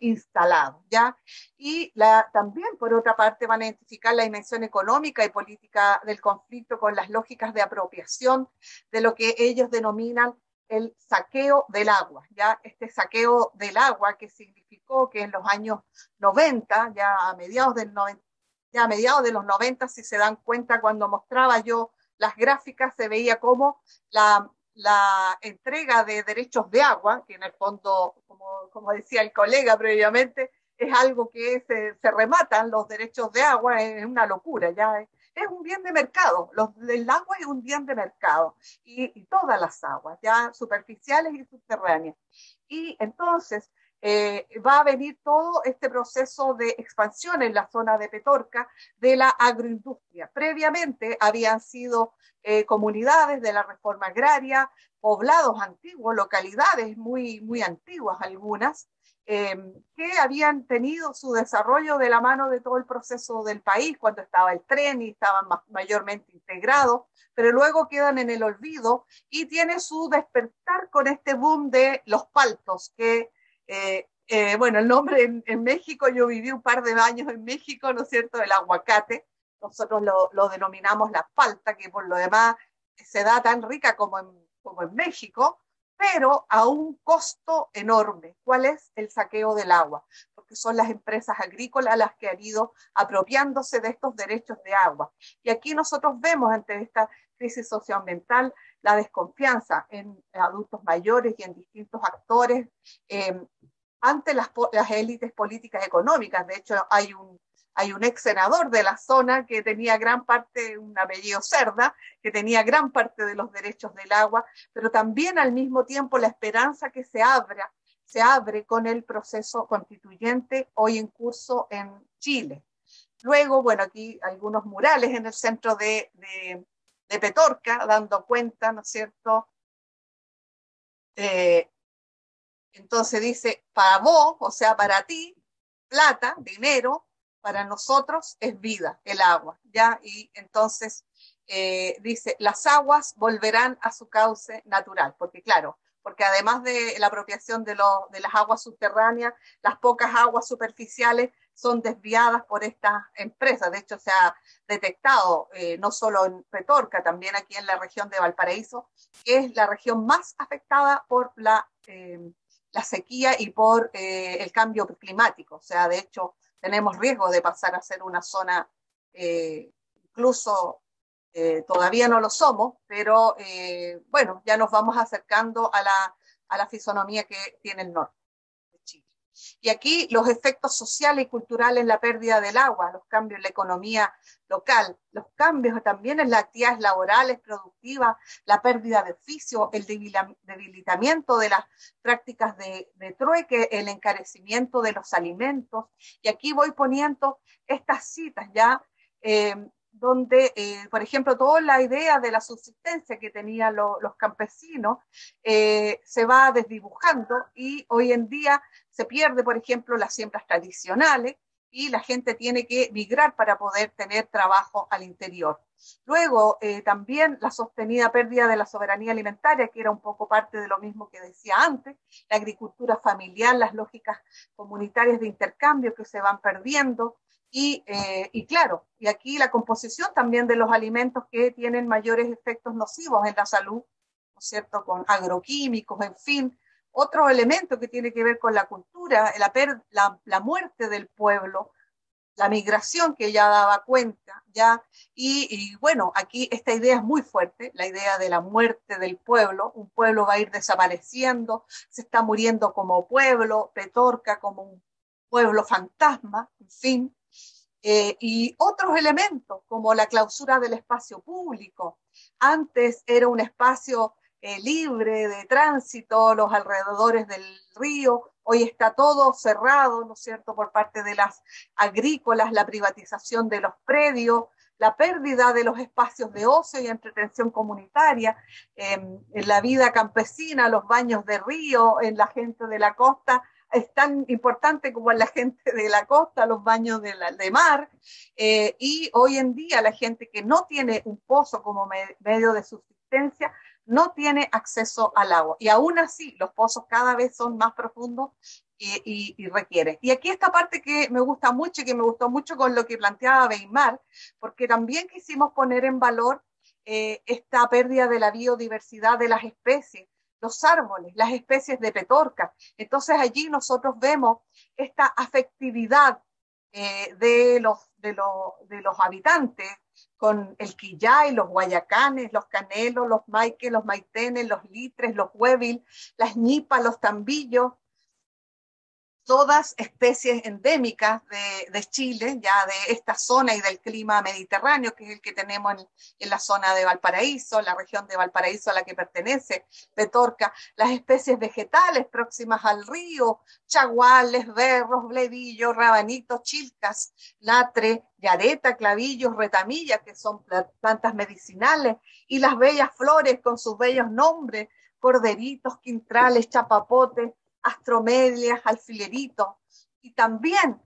instalado, ¿ya? Y también, por otra parte, van a identificar la dimensión económica y política del conflicto con las lógicas de apropiación de lo que ellos denominan el saqueo del agua, ¿ya? Este saqueo del agua que significó que en los años 90, ya a mediados de los 90, si se dan cuenta, cuando mostraba yo las gráficas, se veía como la entrega de derechos de agua, que en el fondo, como decía el colega previamente, es algo que se rematan los derechos de agua, es una locura, ya es un bien de mercado, el agua es un bien de mercado, y todas las aguas, ya superficiales y subterráneas. Y entonces va a venir todo este proceso de expansión en la zona de Petorca de la agroindustria. Previamente habían sido comunidades de la reforma agraria, poblados antiguos, localidades muy, muy antiguas algunas, que habían tenido su desarrollo de la mano de todo el proceso del país, cuando estaba el tren y estaban mayormente integrados, pero luego quedan en el olvido y tiene su despertar con este boom de los paltos, que bueno, el nombre en México, yo viví un par de años en México, ¿no es cierto?, el aguacate, nosotros lo denominamos la palta, que por lo demás se da tan rica como en México, pero a un costo enorme. ¿Cuál es? El saqueo del agua, porque son las empresas agrícolas las que han ido apropiándose de estos derechos de agua. Y aquí nosotros vemos ante esta crisis socioambiental la desconfianza en adultos mayores y en distintos actores ante las élites políticas económicas. De hecho, hay un ex senador de la zona que tenía gran parte, un apellido Cerda, que tenía gran parte de los derechos del agua, pero también al mismo tiempo la esperanza que se abre con el proceso constituyente hoy en curso en Chile. Luego, bueno, aquí algunos murales en el centro de Petorca, dando cuenta, ¿no es cierto? Entonces dice, para vos, o sea, para ti, plata, dinero, para nosotros es vida, el agua, ¿ya? Y entonces dice, las aguas volverán a su cauce natural, porque claro, porque además de la apropiación de las aguas subterráneas, las pocas aguas superficiales son desviadas por estas empresas. De hecho, se ha detectado, no solo en Petorca, también aquí en la región de Valparaíso, que es la región más afectada por la sequía y por el cambio climático. O sea, de hecho, tenemos riesgo de pasar a ser una zona, incluso todavía no lo somos, pero bueno, ya nos vamos acercando a la fisonomía que tiene el norte de Chile. Y aquí los efectos sociales y culturales en la pérdida del agua, los cambios en la economía local, los cambios también en las actividades laborales, productivas, la pérdida de oficio, el debilitamiento de las prácticas de trueque, el encarecimiento de los alimentos. Y aquí voy poniendo estas citas ya, donde, por ejemplo, toda la idea de la subsistencia que tenían los campesinos se va desdibujando y hoy en día se pierde, por ejemplo, las siembras tradicionales y la gente tiene que migrar para poder tener trabajo al interior. Luego, también la sostenida pérdida de la soberanía alimentaria, que era un poco parte de lo mismo que decía antes, la agricultura familiar, las lógicas comunitarias de intercambio que se van perdiendo, y claro, y aquí la composición también de los alimentos que tienen mayores efectos nocivos en la salud, ¿no es cierto?, con agroquímicos, en fin. Otro elemento que tiene que ver con la cultura, la muerte del pueblo, la migración que ya daba cuenta, ya, y bueno, aquí esta idea es muy fuerte, la idea de la muerte del pueblo, un pueblo va a ir desapareciendo, se está muriendo como pueblo, Petorca como un pueblo fantasma, en fin. y otros elementos como la clausura del espacio público. Antes era un espacio libre de tránsito, los alrededores del río, hoy está todo cerrado, ¿no es cierto?, por parte de las agrícolas, la privatización de los predios, la pérdida de los espacios de ocio y entretención comunitaria, en la vida campesina, los baños de río, en la gente de la costa, es tan importante como en la gente de la costa, los baños de mar, y hoy en día la gente que no tiene un pozo como medio de subsistencia, no tiene acceso al agua. Y aún así, los pozos cada vez son más profundos y requieren. Y aquí esta parte que me gusta mucho y que me gustó mucho con lo que planteaba Weimar, porque también quisimos poner en valor esta pérdida de la biodiversidad de las especies, los árboles, las especies de petorca. Entonces allí nosotros vemos esta afectividad de los habitantes con el quillay, los guayacanes, los canelos, los maiques, los maitenes, los litres, los huevil, las ñipas, los tambillos, todas especies endémicas de Chile, ya de esta zona y del clima mediterráneo, que es el que tenemos en la zona de Valparaíso, la región de Valparaíso a la que pertenece Petorca, las especies vegetales próximas al río, chaguales, berros, blebillos, rabanitos, chilcas, natre, yareta, clavillos, retamillas, que son plantas medicinales, y las bellas flores con sus bellos nombres, corderitos, quintrales, chapapotes, astromedias, alfileritos, y también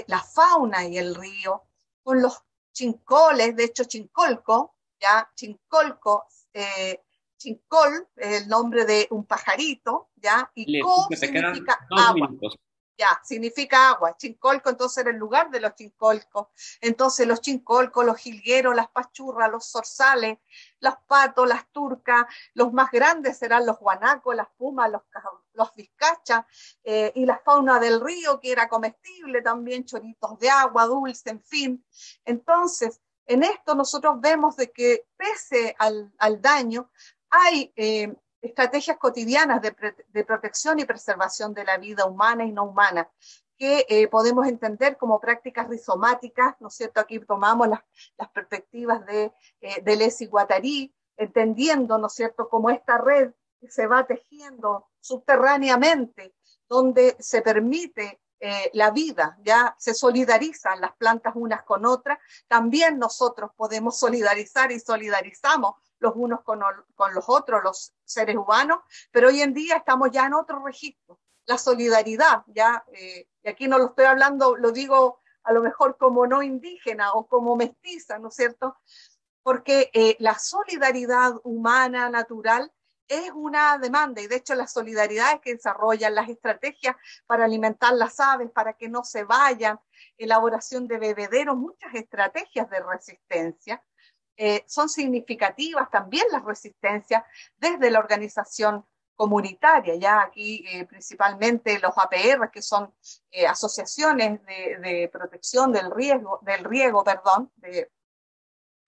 la fauna y el río, con los chincoles, de hecho chincolco, ya, chincolco, chincol, el nombre de un pajarito, ya, y co significa agua. Ya, significa agua. Chincolco, entonces era el lugar de los chincolcos. Entonces los chincolcos, los jilgueros, las pachurras, los zorzales, los patos, las turcas, los más grandes serán los guanacos, las pumas, los vizcachas, y la fauna del río, que era comestible también, choritos de agua dulce, en fin. Entonces, en esto nosotros vemos de que pese al daño, hay estrategias cotidianas de protección y preservación de la vida humana y no humana, que podemos entender como prácticas rizomáticas, ¿no es cierto? Aquí tomamos las perspectivas de Deleuze y Guattari, entendiendo, ¿no es cierto?, como esta red que se va tejiendo subterráneamente, donde se permite la vida, ya se solidarizan las plantas unas con otras, también nosotros podemos solidarizar y solidarizamos los unos con los otros, los seres humanos, pero hoy en día estamos ya en otro registro, la solidaridad, ya, y aquí no lo estoy hablando, lo digo a lo mejor como no indígena o como mestiza, ¿no es cierto? Porque la solidaridad humana, natural, es una demanda, y de hecho las solidaridades que desarrollan, las estrategias para alimentar las aves, para que no se vayan, elaboración de bebederos, muchas estrategias de resistencia, son significativas también las resistencias desde la organización comunitaria, ya aquí principalmente los APR, que son asociaciones de protección del riego, perdón,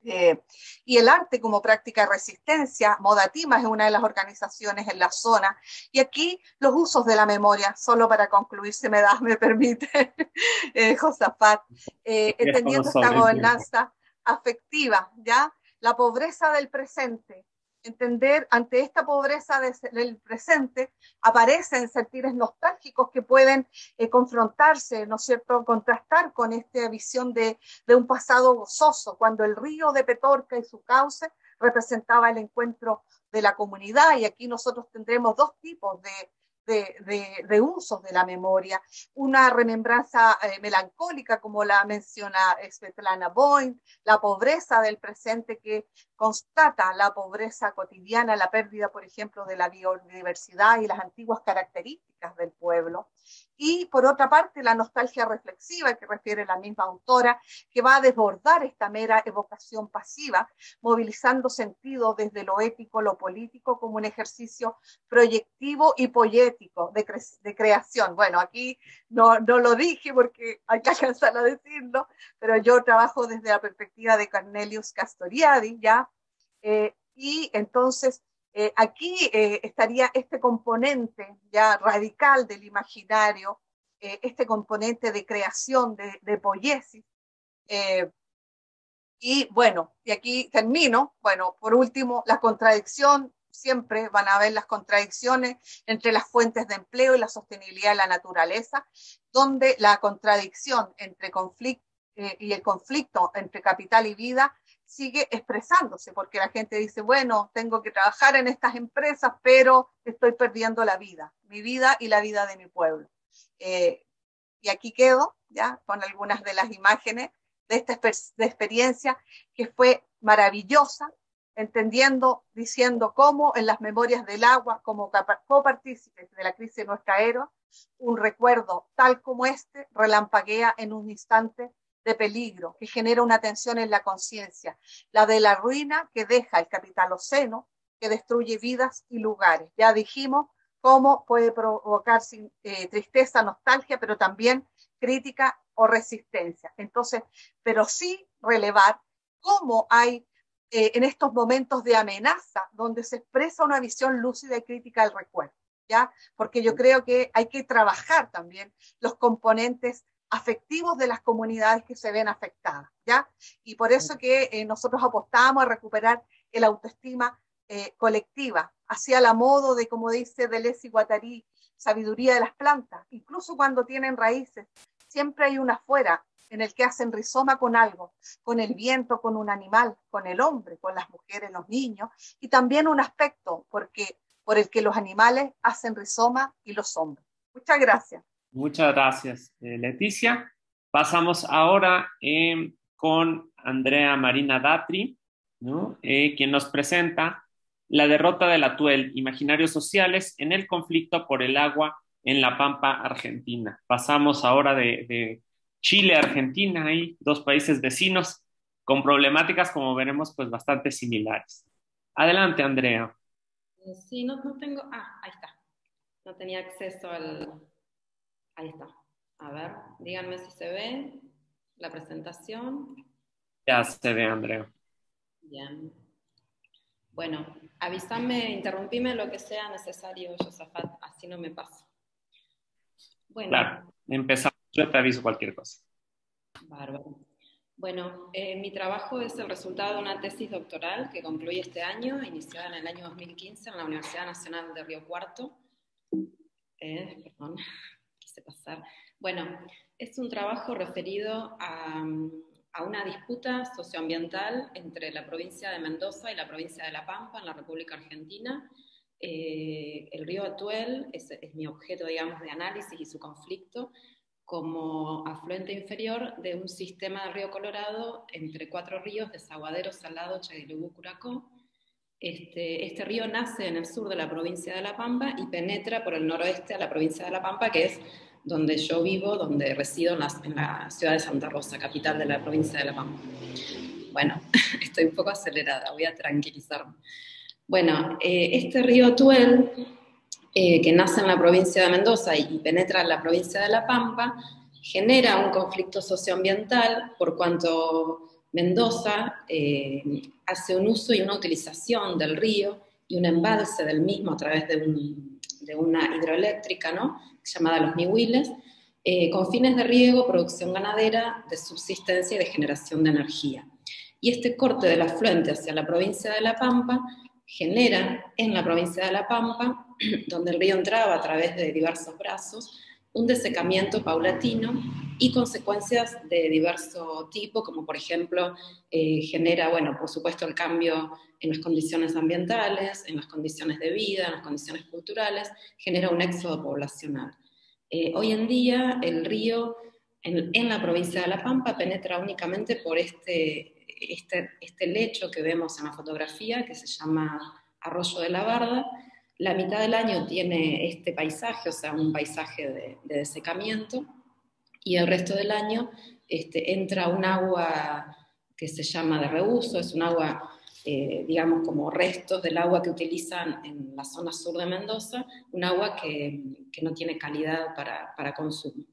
y el arte como práctica de resistencia. Modatima es una de las organizaciones en la zona, y aquí los usos de la memoria, solo para concluir, si me permite, Josafat, entendiendo esta gobernanza afectiva, ¿ya? La pobreza del presente. Entender ante esta pobreza del presente aparecen sentires nostálgicos que pueden confrontarse, ¿no es cierto?, contrastar con esta visión de un pasado gozoso, cuando el río de Petorca y su cauce representaba el encuentro de la comunidad, y aquí nosotros tendremos dos tipos de usos de la memoria, una remembranza melancólica, como la menciona Svetlana Boym, la pobreza del presente que constata la pobreza cotidiana, la pérdida, por ejemplo, de la biodiversidad y las antiguas características del pueblo. Y por otra parte, la nostalgia reflexiva, que refiere la misma autora, que va a desbordar esta mera evocación pasiva, movilizando sentido desde lo ético, lo político, como un ejercicio proyectivo y poético de creación. Bueno, aquí no lo dije porque hay que alcanzar a decirlo, pero yo trabajo desde la perspectiva de Cornelius Castoriadis, ¿ya? Y entonces aquí estaría este componente ya radical del imaginario, este componente de creación, de poiesis, Y bueno, y aquí termino. Bueno, por último, la contradicción, siempre van a haber las contradicciones entre las fuentes de empleo y la sostenibilidad de la naturaleza, donde la contradicción entre conflicto y el conflicto entre capital y vida sigue expresándose, porque la gente dice, bueno, tengo que trabajar en estas empresas, pero estoy perdiendo la vida, mi vida y la vida de mi pueblo. Y aquí quedo, ya, con algunas de las imágenes de esta experiencia que fue maravillosa, entendiendo, diciendo cómo en las memorias del agua, como copartícipes de la crisis de nuestra era, un recuerdo tal como este relampaguea en un instante de peligro, que genera una tensión en la conciencia, la de la ruina que deja el capitaloceno, que destruye vidas y lugares. Ya dijimos cómo puede provocar tristeza, nostalgia, pero también crítica o resistencia. Entonces, pero sí relevar cómo hay en estos momentos de amenaza, donde se expresa una visión lúcida y crítica del recuerdo, ¿ya? Porque yo creo que hay que trabajar también los componentes afectivos de las comunidades que se ven afectadas, ¿ya? Y por eso que nosotros apostamos a recuperar el autoestima colectiva, hacia la modo de, como dice Deleuze y Guattari, sabiduría de las plantas, incluso cuando tienen raíces, siempre hay una afuera en el que hacen rizoma con algo, con el viento, con un animal, con el hombre, con las mujeres, los niños, y también un aspecto por el que los animales hacen rizoma y los hombres. Muchas gracias. Muchas gracias, Leticia. Pasamos ahora con Andrea Marina Datri, ¿no? Quien nos presenta la derrota del Atuel, imaginarios sociales en el conflicto por el agua en la Pampa Argentina. Pasamos ahora de Chile a Argentina, hay dos países vecinos con problemáticas, como veremos, pues bastante similares. Adelante, Andrea. Sí, no tengo... Ah, ahí está. No tenía acceso al... Ahí está. A ver, díganme si se ve la presentación. Ya se ve, Andrea. Bien. Bueno, avísame, interrumpime lo que sea necesario, Josafat, así no me paso. Bueno. Claro, empezamos. Yo te aviso cualquier cosa. Bárbaro. Bueno, mi trabajo es el resultado de una tesis doctoral que concluí este año, iniciada en el año 2015 en la Universidad Nacional de Río Cuarto. Perdón, quise pasar. Bueno, es un trabajo referido a una disputa socioambiental entre la provincia de Mendoza y la provincia de La Pampa en la República Argentina. El río Atuel es mi objeto, digamos, de análisis y su conflicto como afluente inferior de un sistema del río Colorado entre 4 ríos, Desaguadero, Salado, Chaguilubú, Curacó. Este río nace en el sur de la provincia de La Pampa y penetra por el noroeste a la provincia de La Pampa, que es donde yo vivo, donde resido en la ciudad de Santa Rosa, capital de la provincia de La Pampa. Bueno, estoy un poco acelerada, voy a tranquilizarme. Bueno, este río Atuel, que nace en la provincia de Mendoza y penetra en la provincia de La Pampa, genera un conflicto socioambiental por cuanto Mendoza hace un uso y una utilización del río y un embalse del mismo a través de una hidroeléctrica, ¿no?, llamada Los Mihuiles, con fines de riego, producción ganadera, de subsistencia y de generación de energía. Y este corte del afluente hacia la provincia de La Pampa genera en la provincia de La Pampa, donde el río entraba a través de diversos brazos, un desecamiento paulatino y consecuencias de diverso tipo, como por ejemplo genera, bueno, por supuesto el cambio en las condiciones ambientales, en las condiciones de vida, en las condiciones culturales, genera un éxodo poblacional. Hoy en día el río en la provincia de La Pampa penetra únicamente por este lecho que vemos en la fotografía, que se llama Arroyo de la Barda. La mitad del año tiene este paisaje, o sea, un paisaje de desecamiento, y el resto del año entra un agua que se llama de reuso, es un agua, digamos, como restos del agua que utilizan en la zona sur de Mendoza, un agua que no tiene calidad para consumo.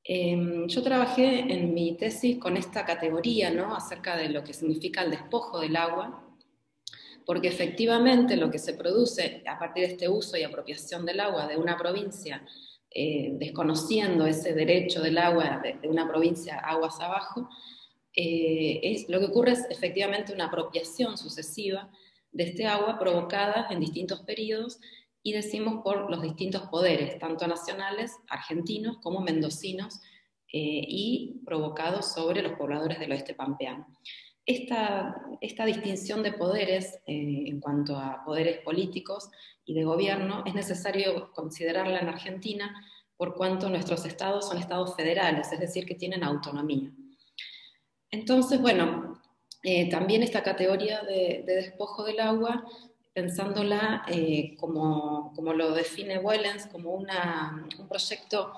Yo trabajé en mi tesis con esta categoría, ¿no?, acerca de lo que significa el despojo del agua, porque efectivamente lo que se produce a partir de este uso y apropiación del agua de una provincia desconociendo ese derecho del agua de una provincia aguas abajo, lo que ocurre es efectivamente una apropiación sucesiva de este agua provocada en distintos periodos, y decimos por los distintos poderes, tanto nacionales, argentinos, como mendocinos, y provocados sobre los pobladores del oeste pampeano. Esta distinción de poderes en cuanto a poderes políticos y de gobierno es necesario considerarla en Argentina por cuanto nuestros estados son estados federales, es decir, que tienen autonomía. Entonces, bueno, también esta categoría de despojo del agua, pensándola como lo define Wellens, como un proyecto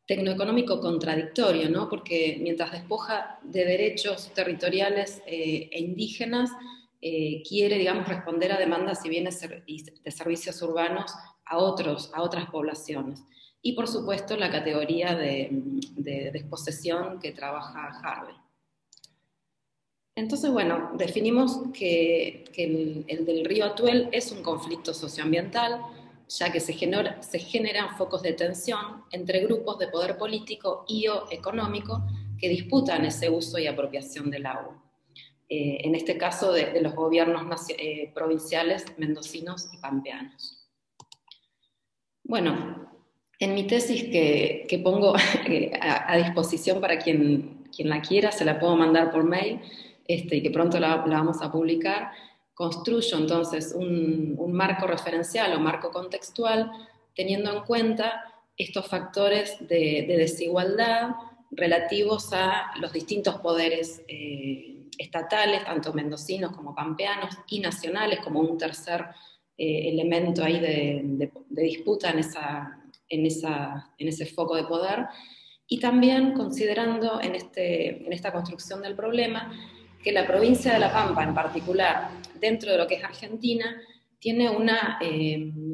tecnoeconómico contradictorio, ¿no? Porque mientras despoja de derechos territoriales e indígenas, quiere, digamos, responder a demandas y bienes de servicios urbanos a otras poblaciones. Y por supuesto la categoría de desposesión que trabaja Harvey. Entonces, bueno, definimos que el del río Atuel es un conflicto socioambiental, ya que se generan focos de tensión entre grupos de poder político y o económico que disputan ese uso y apropiación del agua. En este caso de los gobiernos provinciales mendocinos y pampeanos. Bueno, en mi tesis que pongo a disposición para quien la quiera, se la puedo mandar por mail, y que pronto la vamos a publicar, construyo entonces un marco referencial o marco contextual teniendo en cuenta estos factores de desigualdad relativos a los distintos poderes estatales, tanto mendocinos como pampeanos, y nacionales como un tercer elemento ahí de disputa en ese foco de poder, y también considerando en esta construcción del problema que la provincia de La Pampa en particular, dentro de lo que es Argentina, tiene una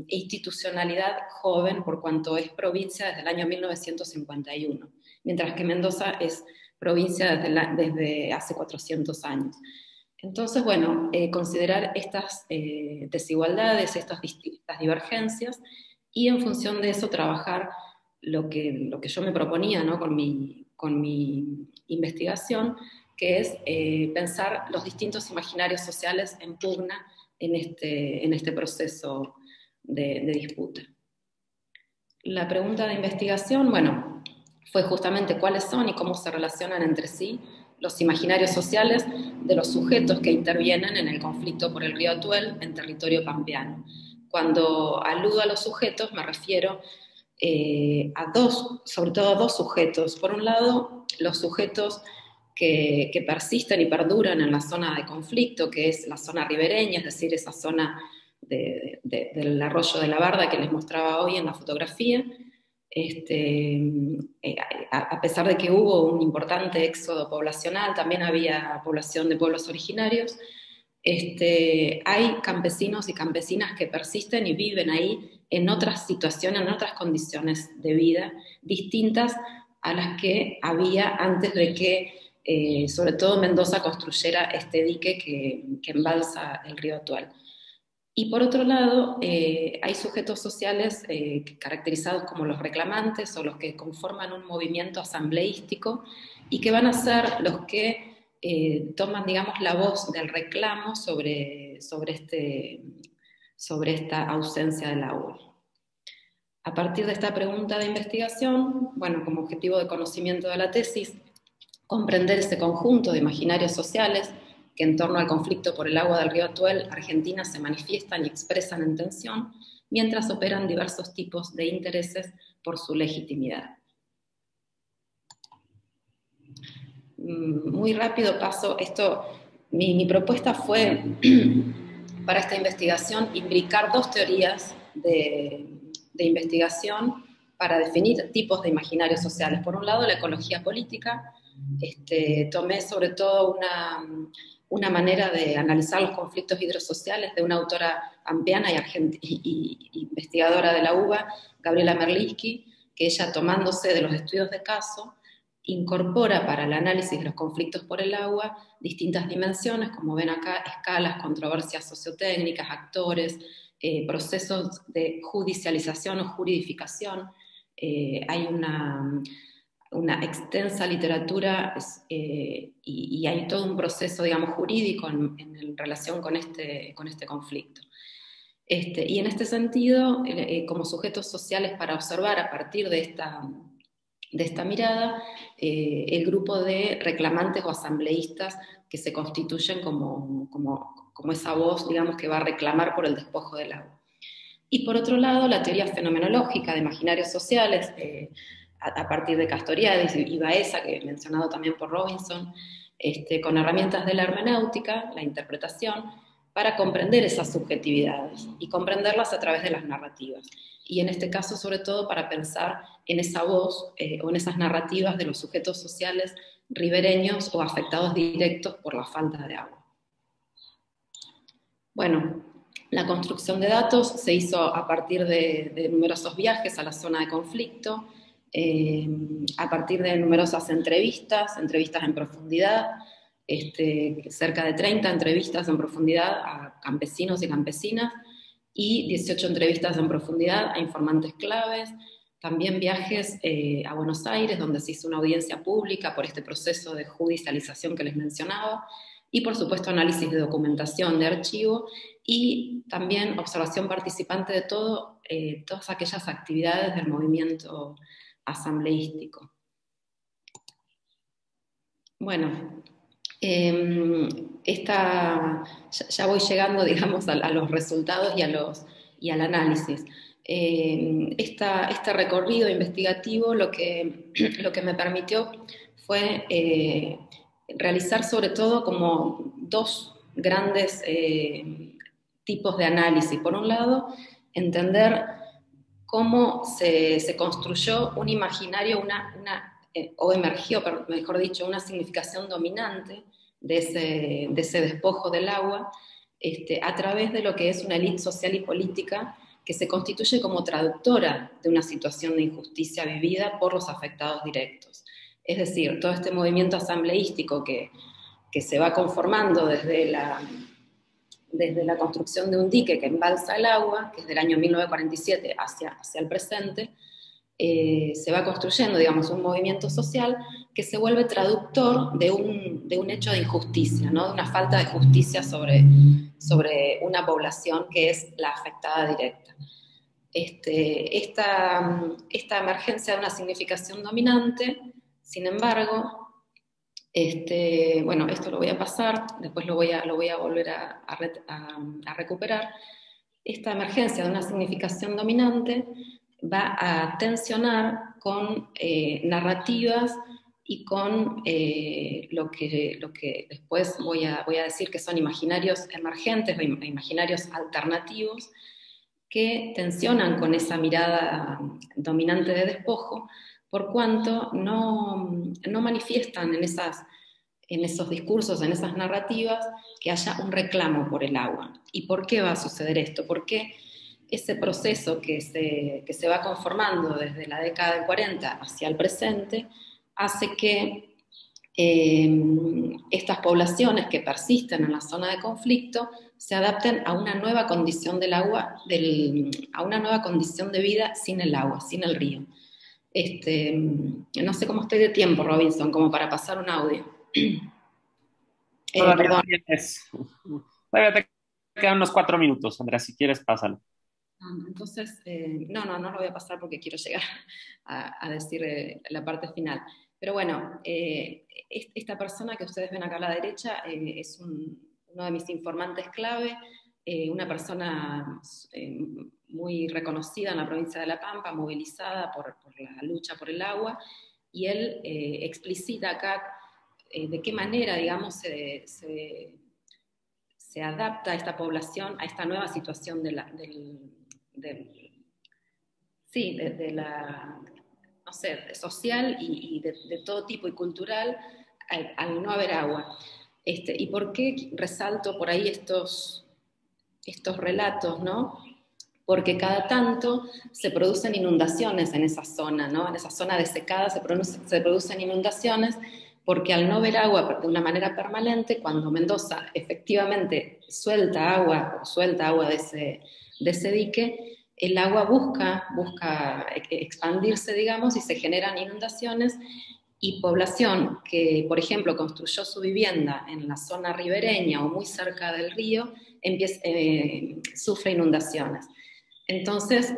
institucionalidad joven por cuanto es provincia desde el año 1951, mientras que Mendoza es provincia desde hace 400 años. Entonces, bueno, considerar estas desigualdades, estas divergencias, y en función de eso trabajar lo que yo me proponía, ¿no? con mi investigación, que es pensar los distintos imaginarios sociales en pugna en este proceso de disputa. La pregunta de investigación, bueno, fue justamente cuáles son y cómo se relacionan entre sí los imaginarios sociales de los sujetos que intervienen en el conflicto por el río Atuel en territorio pampeano. Cuando aludo a los sujetos me refiero sobre todo a dos sujetos. Por un lado, los sujetos que persisten y perduran en la zona de conflicto, que es la zona ribereña, es decir, esa zona del arroyo de la Barda que les mostraba hoy en la fotografía. A pesar de que hubo un importante éxodo poblacional, también había población de pueblos originarios. Hay campesinos y campesinas que persisten y viven ahí en otras situaciones, en otras condiciones de vida distintas a las que había antes de que, sobre todo Mendoza, construyera este dique que embalsa el río Atuel. Y por otro lado, hay sujetos sociales caracterizados como los reclamantes o los que conforman un movimiento asambleístico y que van a ser los que toman, digamos, la voz del reclamo sobre esta ausencia del agua. A partir de esta pregunta de investigación, bueno, como objetivo de conocimiento de la tesis, comprender ese conjunto de imaginarios sociales que en torno al conflicto por el agua del río Atuel, Argentina, se manifiestan y expresan en tensión, mientras operan diversos tipos de intereses por su legitimidad. Muy rápido paso esto. Mi propuesta fue, para esta investigación, imbricar dos teorías de investigación para definir tipos de imaginarios sociales. Por un lado, la ecología política. Tomé sobre todo una manera de analizar los conflictos hidrosociales de una autora pampeana y investigadora de la UBA, Gabriela Merlisky, que ella, tomándose de los estudios de caso, incorpora para el análisis de los conflictos por el agua distintas dimensiones, como ven acá, escalas, controversias sociotécnicas, actores, procesos de judicialización o juridificación, hay una extensa literatura y hay todo un proceso, digamos, jurídico en relación con este conflicto. Y en este sentido, como sujetos sociales para observar a partir de esta mirada, el grupo de reclamantes o asambleístas que se constituyen como esa voz, digamos, que va a reclamar por el despojo del agua. Y por otro lado, la teoría fenomenológica de imaginarios sociales, a partir de Castoriadis y Baeza, que he mencionado también por Robinson, con herramientas de la hermenéutica, la interpretación, para comprender esas subjetividades y comprenderlas a través de las narrativas. Y en este caso, sobre todo, para pensar en esa voz o en esas narrativas de los sujetos sociales ribereños o afectados directos por la falta de agua. Bueno, la construcción de datos se hizo a partir de numerosos viajes a la zona de conflicto, a partir de numerosas entrevistas en profundidad, cerca de 30 entrevistas en profundidad a campesinos y campesinas y 18 entrevistas en profundidad a informantes claves, también viajes a Buenos Aires, donde se hizo una audiencia pública por este proceso de judicialización que les mencionaba, y por supuesto análisis de documentación, de archivo, y también observación participante de todas aquellas actividades del movimiento asambleístico. Bueno, ya voy llegando, digamos, a los resultados y al análisis. Este recorrido investigativo lo que me permitió fue realizar sobre todo como dos grandes tipos de análisis. Por un lado, entender cómo se construyó un imaginario, o emergió, mejor dicho, una significación dominante de ese despojo del agua, a través de lo que es una élite social y política que se constituye como traductora de una situación de injusticia vivida por los afectados directos. Es decir, todo este movimiento asambleístico que se va conformando desde la construcción de un dique que embalsa el agua, que es del año 1947 hacia el presente, se va construyendo, digamos, un movimiento social que se vuelve traductor de un hecho de injusticia, ¿no? De una falta de justicia sobre una población que es la afectada directa. Esta emergencia de una significación dominante, sin embargo, bueno, esto lo voy a pasar, después lo voy a volver a recuperar. Esta emergencia de una significación dominante va a tensionar con narrativas y con lo que después voy a decir que son imaginarios emergentes o imaginarios alternativos que tensionan con esa mirada dominante de despojo, por cuanto no manifiestan en esos discursos, en esas narrativas, que haya un reclamo por el agua. ¿Y por qué va a suceder esto? Porque ese proceso que se va conformando desde la década del 40 hacia el presente hace que estas poblaciones que persisten en la zona de conflicto se adapten a una nueva condición del agua, a una nueva condición de vida sin el agua, sin el río. No sé cómo estoy de tiempo, Robinson, como para pasar un audio. Perdón. Todavía te quedan unos 4 minutos, Andrea, si quieres, pásalo. Entonces, no lo voy a pasar porque quiero llegar a decir la parte final. Pero bueno, esta persona que ustedes ven acá a la derecha es uno de mis informantes clave, una persona muy reconocida en la provincia de La Pampa, movilizada por la lucha por el agua, y él explicita acá de qué manera, digamos, se adapta a esta población a esta nueva situación de la social y de todo tipo y cultural al no haber agua. ¿Y por qué resalto por ahí estos relatos, no? Porque cada tanto se producen inundaciones en esa zona, ¿no? En esa zona desecada se producen inundaciones porque al no ver agua de una manera permanente, cuando Mendoza efectivamente suelta agua de ese dique, el agua busca expandirse, digamos, y se generan inundaciones, y población que, por ejemplo, construyó su vivienda en la zona ribereña o muy cerca del río, sufre inundaciones. Entonces,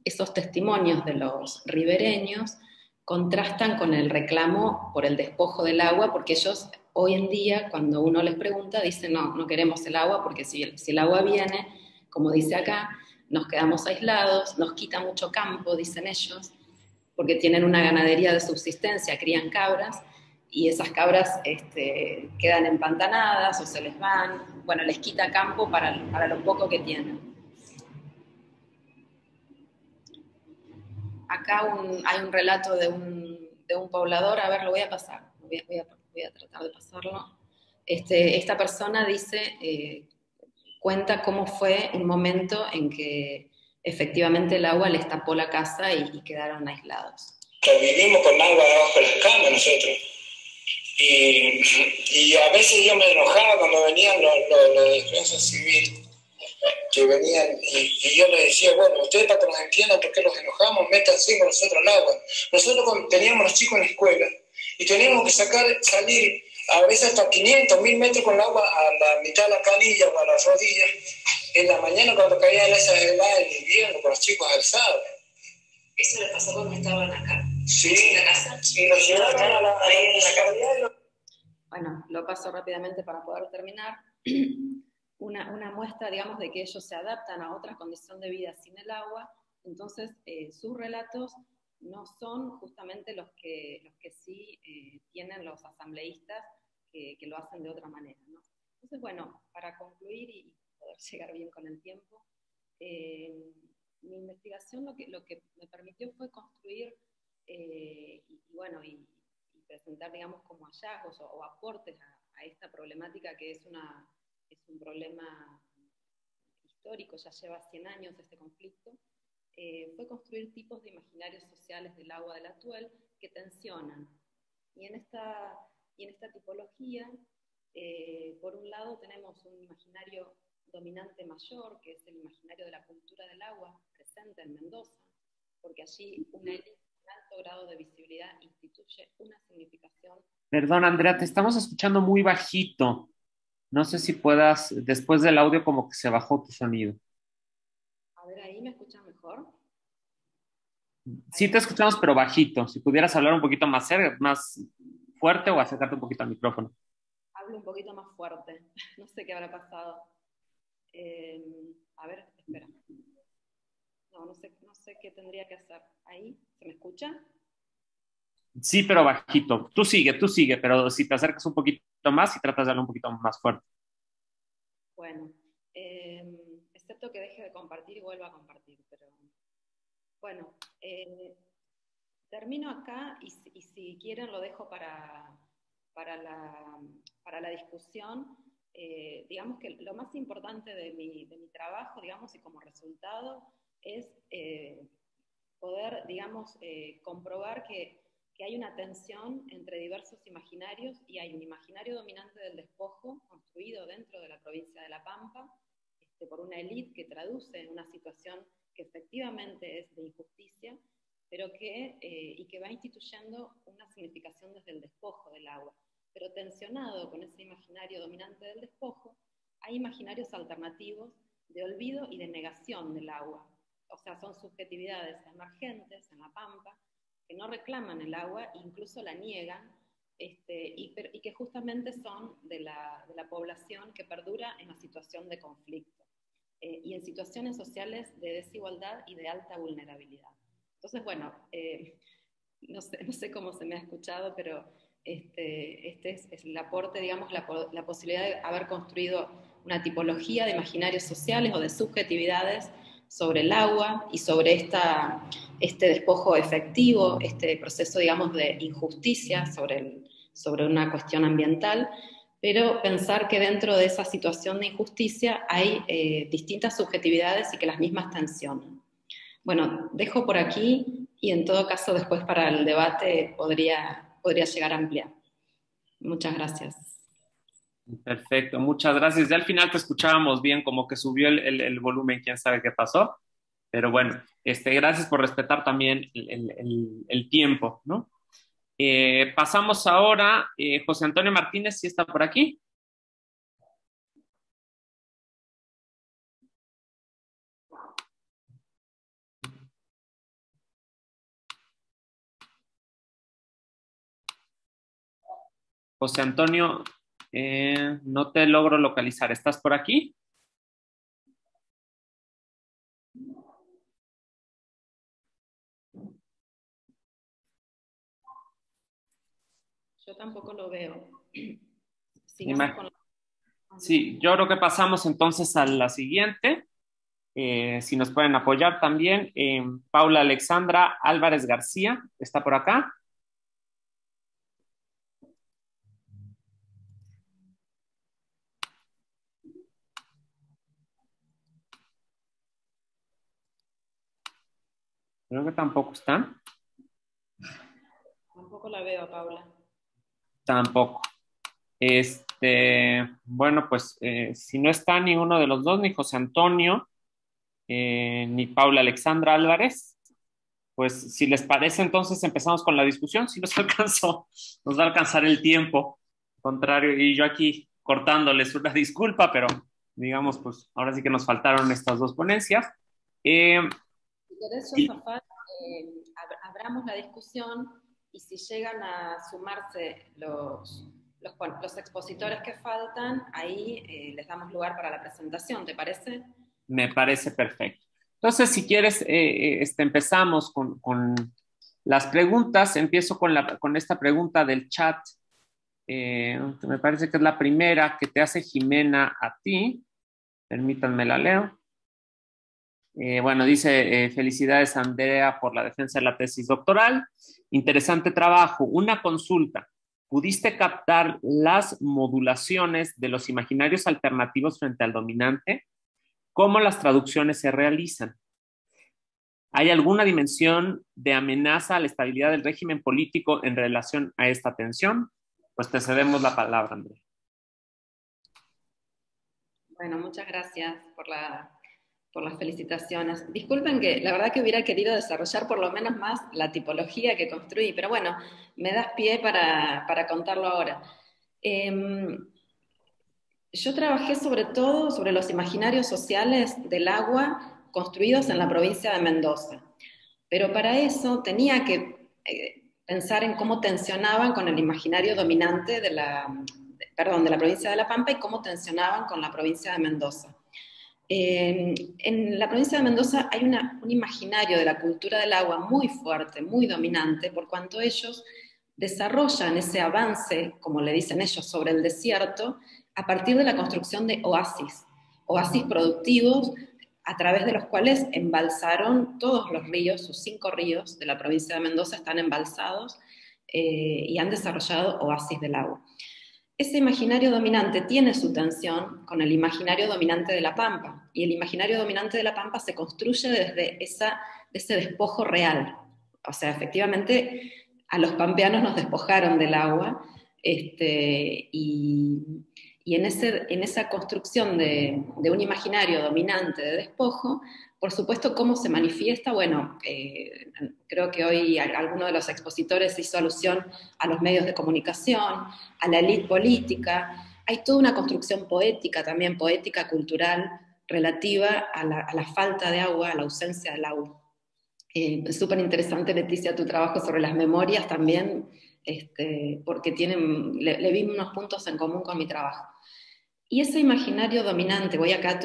esos testimonios de los ribereños contrastan con el reclamo por el despojo del agua, porque ellos hoy en día, cuando uno les pregunta, dicen, no, no queremos el agua, porque si el agua viene, como dice acá, nos quedamos aislados, nos quita mucho campo, dicen ellos, porque tienen una ganadería de subsistencia, crían cabras, y esas cabras quedan empantanadas o se les van, bueno, les quita campo para lo poco que tienen. Acá hay un relato de un poblador, a ver, lo voy a pasar, voy a tratar de pasarlo. Esta persona dice, cuenta cómo fue un momento en que efectivamente el agua les tapó la casa y quedaron aislados. Vivimos con agua debajo de las camas nosotros. Y a veces yo me enojaba cuando venían los de defensa civil, que venían, y yo les decía, bueno, ustedes para que nos entiendan por qué los enojamos, métanse con nosotros al agua. Nosotros teníamos los chicos en la escuela y teníamos que salir a veces hasta 500, 1000 metros con el agua a la mitad de la canilla o a las rodillas, en la mañana cuando caía esa helada del invierno, con los chicos alzados. ¿Eso les pasó cuando estaban acá? Sí, ¿En la casa? Y nos llevaron ahí en la casa. Bueno, lo paso rápidamente para poder terminar. Una muestra, digamos, de que ellos se adaptan a otra condición de vida sin el agua. Entonces, sus relatos no son justamente los que sí tienen los asambleístas que lo hacen de otra manera, ¿no? Entonces, bueno, para concluir y poder llegar bien con el tiempo, mi investigación lo que me permitió fue construir y presentar, digamos, como hallazgos o aportes a esta problemática que es un problema histórico, ya lleva 100 años este conflicto, fue construir tipos de imaginarios sociales del agua del Atuel que tensionan. Y en esta tipología, por un lado tenemos un imaginario dominante mayor, que es el imaginario de la cultura del agua, presente en Mendoza, porque allí una élite con alto grado de visibilidad instituye una significación. Perdón, Andrea, te estamos escuchando muy bajito. No sé si puedas, después del audio como que se bajó tu sonido. A ver, ahí me escuchan mejor. Sí te escuchamos, pero bajito. Si pudieras hablar un poquito más cerca, más fuerte o acercarte un poquito al micrófono. Hablo un poquito más fuerte. No sé qué habrá pasado. A ver, espera. No sé qué tendría que hacer. ¿Ahí? ¿Se me escucha? Sí, pero bajito. Tú sigue, pero si te acercas un poquito más y tratas de hablar un poquito más fuerte. Bueno, excepto que deje de compartir y vuelva a compartir, pero bueno, termino acá y si quieren lo dejo para la discusión. Digamos que lo más importante de mi trabajo, digamos, y como resultado, es poder, digamos, comprobar que hay una tensión entre diversos imaginarios y hay un imaginario dominante del despojo construido dentro de la provincia de La Pampa por una élite que traduce una situación que efectivamente es de injusticia, pero que va instituyendo una significación desde el despojo del agua. Pero tensionado con ese imaginario dominante del despojo, hay imaginarios alternativos de olvido y de negación del agua. O sea, son subjetividades emergentes en La Pampa que no reclaman el agua, incluso la niegan, y que justamente son de la población que perdura en la situación de conflicto y en situaciones sociales de desigualdad y de alta vulnerabilidad. Entonces, bueno, no sé cómo se me ha escuchado, pero este es el aporte, digamos, la posibilidad de haber construido una tipología de imaginarios sociales o de subjetividades sobre el agua y sobre este despojo efectivo, este proceso, digamos, de injusticia sobre una cuestión ambiental, pero pensar que dentro de esa situación de injusticia hay distintas subjetividades y que las mismas tensionan. Bueno, dejo por aquí y en todo caso después para el debate podría llegar a ampliar. Muchas gracias. Perfecto, muchas gracias. Ya al final te escuchábamos bien, como que subió el volumen, quién sabe qué pasó. Pero bueno, gracias por respetar también el tiempo, ¿no? Pasamos ahora, José Antonio Martínez, ¿sí está por aquí? José Antonio, no te logro localizar. ¿Estás por aquí? Yo tampoco lo veo. Sí, yo creo que pasamos entonces a la siguiente. Si nos pueden apoyar también. Paula Alexandra Álvarez García, ¿está por acá? Creo que tampoco está. Tampoco la veo, Paula. Tampoco. Bueno, pues si no está ninguno de los dos, ni José Antonio, ni Paula Alexandra Álvarez, pues si les parece, entonces empezamos con la discusión. Si nos alcanzó, nos va a alcanzar el tiempo. Contrario, y yo aquí cortándoles una disculpa, pero digamos, pues ahora sí que nos faltaron estas dos ponencias. Si querés, Josafat, abramos la discusión y si llegan a sumarse los expositores que faltan, ahí les damos lugar para la presentación, ¿te parece? Me parece perfecto. Entonces, si quieres, empezamos con las preguntas. Empiezo con esta pregunta del chat. Me parece que es la primera que te hace Jimena a ti. Permítanme la leo. Bueno, dice, felicidades Andrea por la defensa de la tesis doctoral. Interesante trabajo. Una consulta. ¿Pudiste captar las modulaciones de los imaginarios alternativos frente al dominante? ¿Cómo las traducciones se realizan? ¿Hay alguna dimensión de amenaza a la estabilidad del régimen político en relación a esta tensión? Pues te cedemos la palabra, Andrea. Bueno, muchas gracias por las felicitaciones. Disculpen que la verdad que hubiera querido desarrollar por lo menos más la tipología que construí, pero bueno, me das pie para contarlo ahora. Yo trabajé sobre todo sobre los imaginarios sociales del agua construidos en la provincia de Mendoza, pero para eso tenía que pensar en cómo tensionaban con el imaginario dominante de la provincia de La Pampa y cómo tensionaban con la provincia de Mendoza. En la provincia de Mendoza hay un imaginario de la cultura del agua muy fuerte, muy dominante, por cuanto ellos desarrollan ese avance, como le dicen ellos, sobre el desierto, a partir de la construcción de oasis productivos, a través de los cuales embalsaron todos los ríos, sus 5 ríos de la provincia de Mendoza están embalsados y han desarrollado oasis del agua. Ese imaginario dominante tiene su tensión con el imaginario dominante de La Pampa, y el imaginario dominante de La Pampa se construye desde ese despojo real. O sea, efectivamente, a los pampeanos nos despojaron del agua, y en esa construcción de un imaginario dominante de despojo, por supuesto, ¿cómo se manifiesta? Bueno, creo que hoy alguno de los expositores hizo alusión a los medios de comunicación, a la élite política. Hay toda una construcción poética también, poética, cultural, relativa a la falta de agua, a la ausencia del agua. Es súper interesante, Leticia, tu trabajo sobre las memorias también, porque le vi unos puntos en común con mi trabajo. Y ese imaginario dominante, voy acá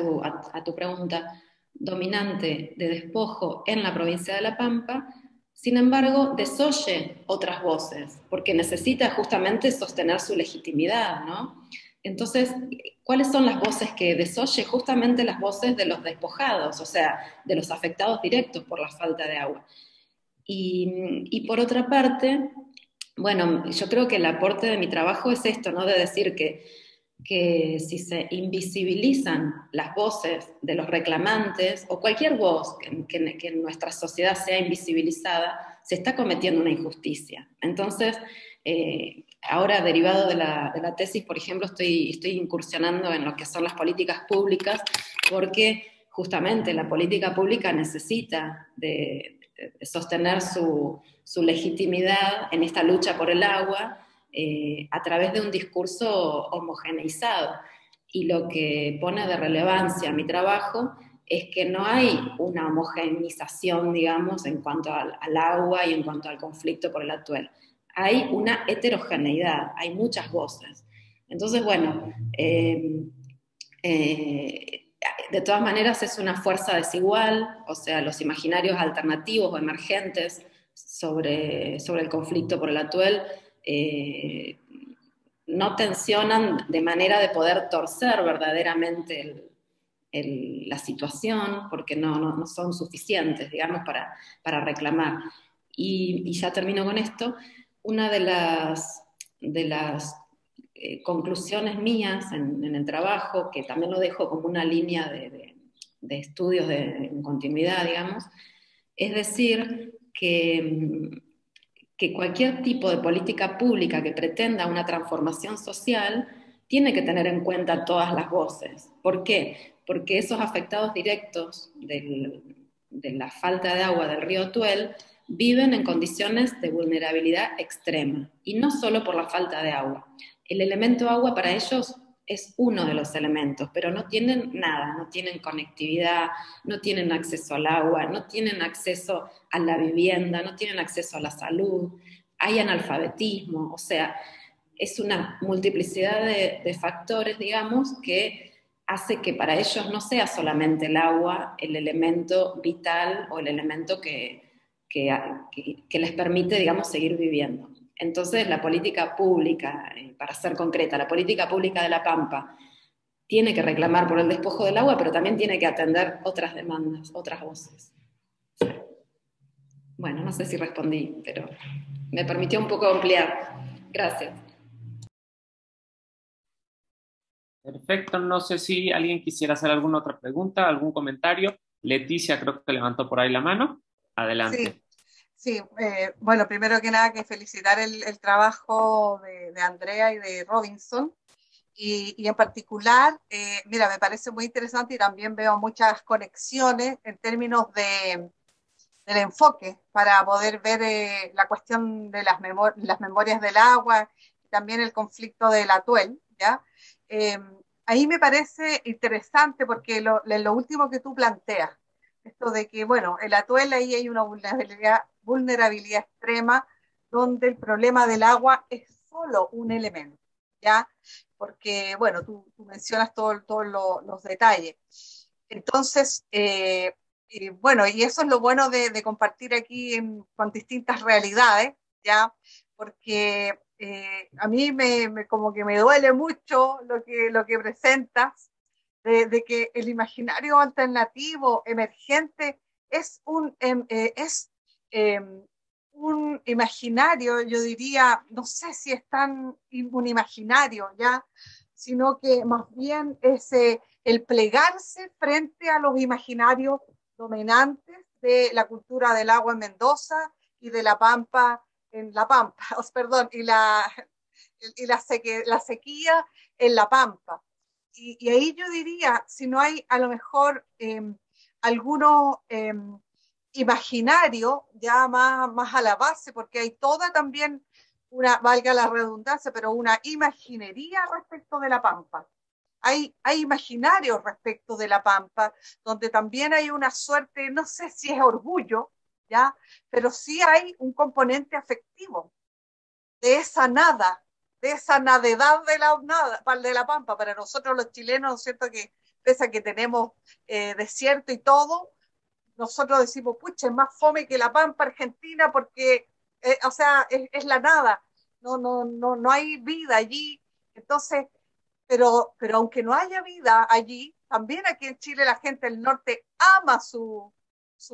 a tu pregunta, dominante de despojo en la provincia de La Pampa, sin embargo, desoye otras voces, porque necesita justamente sostener su legitimidad, ¿no? Entonces, ¿cuáles son las voces que desoye? Justamente las voces de los despojados, o sea, de los afectados directos por la falta de agua. Y por otra parte, bueno, yo creo que el aporte de mi trabajo es esto, ¿no? De decir que si se invisibilizan las voces de los reclamantes, o cualquier voz que en nuestra sociedad sea invisibilizada, se está cometiendo una injusticia. Entonces, ahora derivado de la tesis, por ejemplo, estoy incursionando en lo que son las políticas públicas, porque justamente la política pública necesita de sostener su legitimidad en esta lucha por el agua a través de un discurso homogeneizado. Y lo que pone de relevancia mi trabajo es que no hay una homogeneización, digamos, en cuanto al agua y en cuanto al conflicto por el Atuel. Hay una heterogeneidad, hay muchas voces. Entonces, bueno, de todas maneras es una fuerza desigual, o sea, los imaginarios alternativos o emergentes sobre el conflicto por el Atuel no tensionan de manera de poder torcer verdaderamente la situación, porque no son suficientes, digamos, para reclamar. Y ya termino con esto. Una de las conclusiones mías en el trabajo, que también lo dejo como una línea de estudios en continuidad, digamos, es decir, que cualquier tipo de política pública que pretenda una transformación social tiene que tener en cuenta todas las voces. ¿Por qué? Porque esos afectados directos de la falta de agua del río Tuel viven en condiciones de vulnerabilidad extrema, y no solo por la falta de agua. El elemento agua para ellos es uno de los elementos, pero no tienen nada, no tienen conectividad, no tienen acceso al agua, no tienen acceso a la vivienda, no tienen acceso a la salud, hay analfabetismo, o sea, es una multiplicidad de factores, digamos, que hace que para ellos no sea solamente el agua el elemento vital o el elemento que les permite, digamos, seguir viviendo. Entonces, la política pública, para ser concreta, la política pública de La Pampa tiene que reclamar por el despojo del agua, pero también tiene que atender otras demandas, otras voces. Bueno, no sé si respondí, pero me permitió un poco ampliar. Gracias. Perfecto, no sé si alguien quisiera hacer alguna otra pregunta, algún comentario. Leticia creo que levantó por ahí la mano. Adelante. Sí, bueno, primero que nada que felicitar el trabajo de Andrea y de Robinson, y en particular, mira, me parece muy interesante y también veo muchas conexiones en términos del enfoque para poder ver la cuestión de las memorias del agua, y también el conflicto del Atuel, ¿ya? Ahí me parece interesante porque lo último que tú planteas, esto de que, bueno, el Atuel ahí hay una vulnerabilidad extrema donde el problema del agua es solo un elemento, ¿ya? Porque, bueno, tú mencionas todos los detalles. Entonces, y bueno, y eso es lo bueno de compartir aquí con distintas realidades, ¿ya? Porque a mí como que me duele mucho lo que presentas, de que el imaginario alternativo emergente es un imaginario, yo diría, no sé si es tan un imaginario, ¿ya? Sino que más bien es el plegarse frente a los imaginarios dominantes de la cultura del agua en Mendoza y de la Pampa en La Pampa, perdón, y la sequía en La Pampa. Y ahí yo diría, si no hay a lo mejor algunos imaginarios ya más a la base, porque hay toda también una, valga la redundancia, pero una imaginería respecto de La Pampa. Hay imaginarios respecto de La Pampa, donde también hay una suerte, no sé si es orgullo, ¿ya? Pero sí hay un componente afectivo de esa nada, de esa nadedad de la Pampa. Para nosotros los chilenos, ¿no es cierto?, que pese a que tenemos desierto y todo, nosotros decimos, pucha, es más fome que la Pampa Argentina porque, o sea, es la nada, no hay vida allí. Entonces, pero aunque no haya vida allí, también aquí en Chile la gente del norte ama su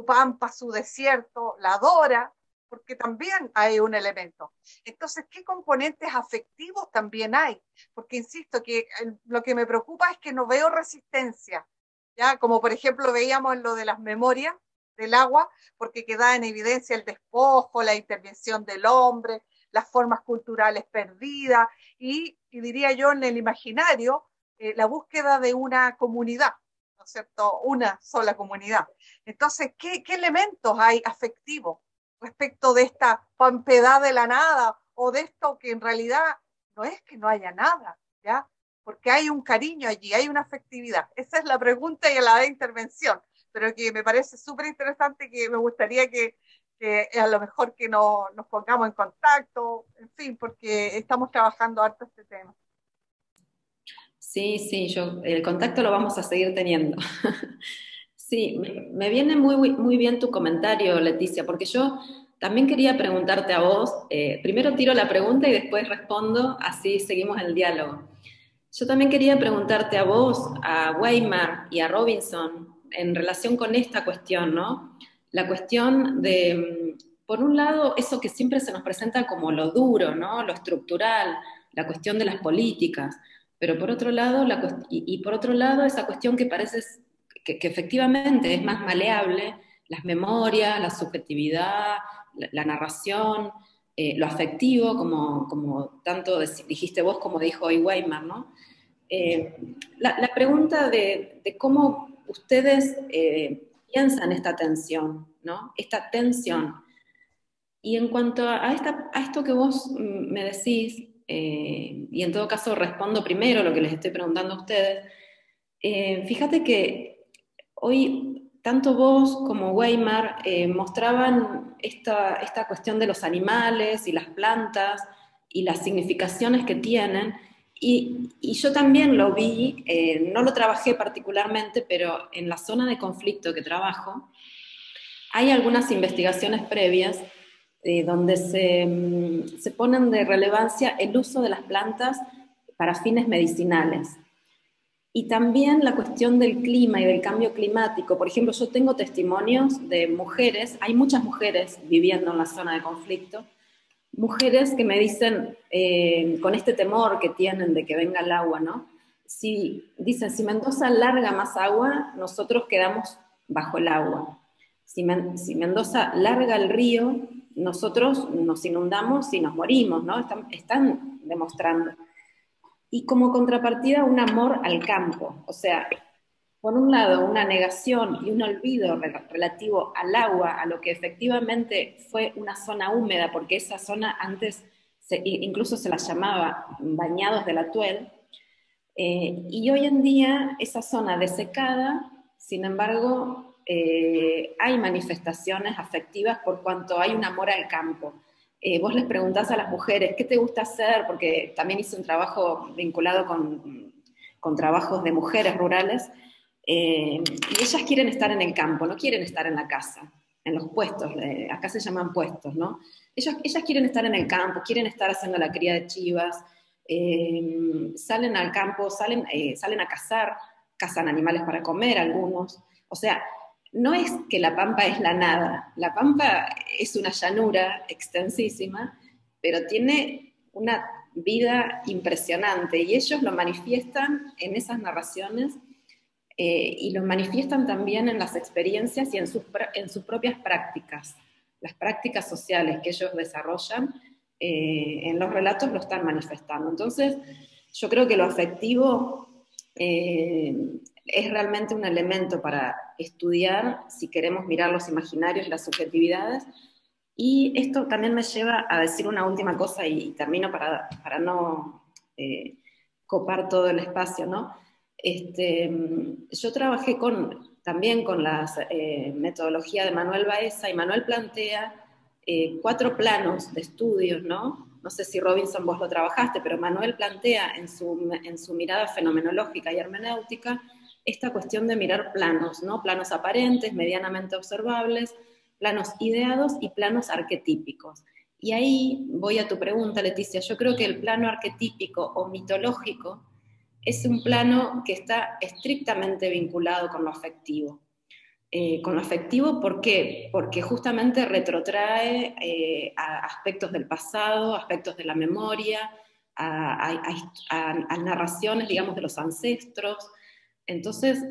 Pampa, su desierto, la adora, porque también hay un elemento. Entonces, ¿qué componentes afectivos también hay? Porque insisto que lo que me preocupa es que no veo resistencia, ¿ya? Como por ejemplo veíamos en lo de las memorias del agua, porque queda en evidencia el despojo, la intervención del hombre, las formas culturales perdidas, y diría yo en el imaginario, la búsqueda de una comunidad, ¿no ¿no es cierto?, una sola comunidad. Entonces, ¿qué elementos hay afectivos respecto de esta pampedad de la nada o de esto que en realidad no es que no haya nada, ¿ya? Porque hay un cariño allí, hay una afectividad? Esa es la pregunta y la de intervención, pero que me parece súper interesante, que me gustaría que a lo mejor que nos pongamos en contacto, en fin, porque estamos trabajando harto este tema. Sí, sí, el contacto lo vamos a seguir teniendo. Sí, me viene muy bien tu comentario, Leticia, porque yo también quería preguntarte a vos, primero tiro la pregunta y después respondo, así seguimos el diálogo. Yo también quería preguntarte a vos, a Weimar y a Robinson, en relación con esta cuestión, ¿no? La cuestión de, por un lado, eso que siempre se nos presenta como lo duro, ¿no? Lo estructural, la cuestión de las políticas, pero por otro lado, por otro lado, esa cuestión que parece que efectivamente es más maleable, las memorias, la subjetividad, la narración, lo afectivo, como tanto dijiste vos como dijo hoy Weimar, ¿no? La pregunta de cómo ustedes piensan esta tensión, ¿no? Esta tensión. Y en cuanto a esto que vos me decís, y en todo caso respondo primero lo que les estoy preguntando a ustedes, fíjate que hoy tanto vos como Weimar mostraban esta cuestión de los animales y las plantas y las significaciones que tienen, y yo también lo vi, no lo trabajé particularmente, pero en la zona de conflicto que trabajo, hay algunas investigaciones previas donde se ponen de relevancia el uso de las plantas para fines medicinales. Y también la cuestión del clima y del cambio climático. Por ejemplo, yo tengo testimonios de mujeres, hay muchas mujeres viviendo en la zona de conflicto, mujeres que me dicen, con este temor que tienen de que venga el agua, ¿no? Dicen, si Mendoza larga más agua, nosotros quedamos bajo el agua. Si Mendoza larga el río, nosotros nos inundamos y nos morimos, ¿no? Están demostrando. Y como contrapartida, un amor al campo. O sea, por un lado, una negación y un olvido relativo al agua, a lo que efectivamente fue una zona húmeda, porque esa zona antes incluso se la llamaba Bañados del Atuel, y hoy en día esa zona desecada, sin embargo, hay manifestaciones afectivas por cuanto hay un amor al campo. Vos les preguntás a las mujeres, ¿qué te gusta hacer? Porque también hice un trabajo vinculado con trabajos de mujeres rurales, y ellas quieren estar en el campo, no quieren estar en la casa, en los puestos, acá se llaman puestos, ¿no? Ellas quieren estar en el campo, quieren estar haciendo la cría de chivas, salen al campo, salen a cazar, cazan animales para comer algunos, o sea, no es que la Pampa es la nada, la Pampa es una llanura extensísima, pero tiene una vida impresionante y ellos lo manifiestan en esas narraciones, y lo manifiestan también en las experiencias y en sus propias prácticas. Las prácticas sociales que ellos desarrollan en los relatos lo están manifestando. Entonces, yo creo que lo afectivo es realmente un elemento para estudiar si queremos mirar los imaginarios y las subjetividades. Y esto también me lleva a decir una última cosa y termino para no copar todo el espacio, ¿no? Yo trabajé también con la metodología de Manuel Baeza, y Manuel plantea 4 planos de estudios, ¿no? No sé si Robinson vos lo trabajaste, pero Manuel plantea en su mirada fenomenológica y hermenéutica esta cuestión de mirar planos, ¿no? Planos aparentes, medianamente observables, planos ideados y planos arquetípicos. Y ahí voy a tu pregunta, Leticia. Yo creo que el plano arquetípico o mitológico es un plano que está estrictamente vinculado con lo afectivo. Con lo afectivo, ¿por qué? Porque justamente retrotrae a aspectos del pasado, aspectos de la memoria, a narraciones, digamos, de los ancestros. Entonces,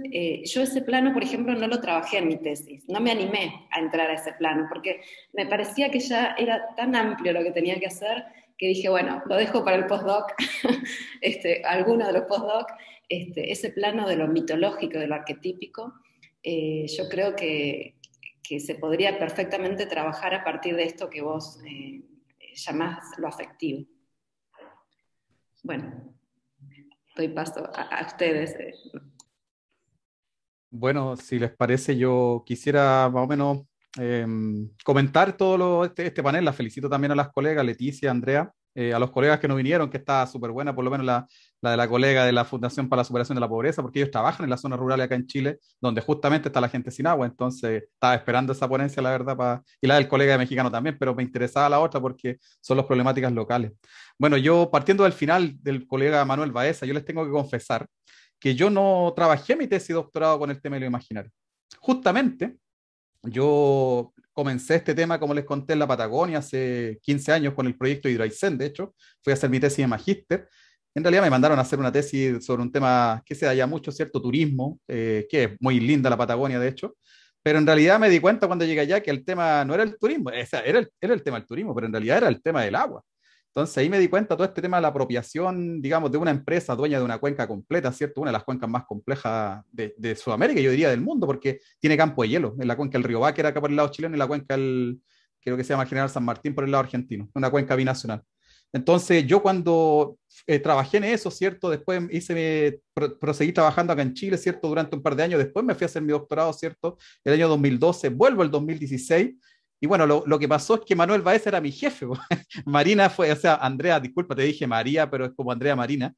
yo ese plano, por ejemplo, no lo trabajé en mi tesis, no me animé a entrar a ese plano, porque me parecía que ya era tan amplio lo que tenía que hacer, que dije, bueno, lo dejo para el postdoc, alguno de los postdoc, ese plano de lo mitológico, de lo arquetípico, yo creo que se podría perfectamente trabajar a partir de esto que vos llamás lo afectivo. Bueno, doy paso a ustedes. Bueno, si les parece, yo quisiera más o menos comentar todo este panel. La felicito también a las colegas, Leticia, Andrea, a los colegas que no vinieron, que está súper buena, por lo menos la de la colega de la Fundación para la Superación de la Pobreza, porque ellos trabajan en la zona rural acá en Chile, donde justamente está la gente sin agua. Entonces, estaba esperando esa ponencia, la verdad, y la del colega mexicano también, pero me interesaba la otra porque son las problemáticas locales. Bueno, yo partiendo del final del colega Manuel Baeza, yo les tengo que confesar que yo no trabajé mi tesis de doctorado con el tema de lo imaginario. Justamente, yo comencé este tema, como les conté, en la Patagonia hace 15 años con el proyecto Hidroaicén, de hecho, fui a hacer mi tesis de magíster. En realidad me mandaron a hacer una tesis sobre un tema que se da ya mucho, ¿cierto? Turismo, que es muy linda la Patagonia, de hecho, pero en realidad me di cuenta cuando llegué allá que el tema no era el turismo, o sea, era el tema del turismo, pero en realidad era el tema del agua. Entonces ahí me di cuenta todo este tema de la apropiación, digamos, de una empresa dueña de una cuenca completa, ¿cierto? Una de las cuencas más complejas de Sudamérica, yo diría del mundo, porque tiene campo de hielo. En la cuenca del río Báquer acá por el lado chileno y la cuenca creo que se llama General San Martín por el lado argentino, una cuenca binacional. Entonces yo cuando trabajé en eso, ¿cierto? Después proseguí trabajando acá en Chile, ¿cierto? Durante un par de años, después me fui a hacer mi doctorado, ¿cierto? El año 2012, vuelvo el 2016. Y bueno, lo que pasó es que Manuel Baeza era mi jefe. Marina fue, o sea, Andrea, disculpa, te dije María, pero es como Andrea Marina.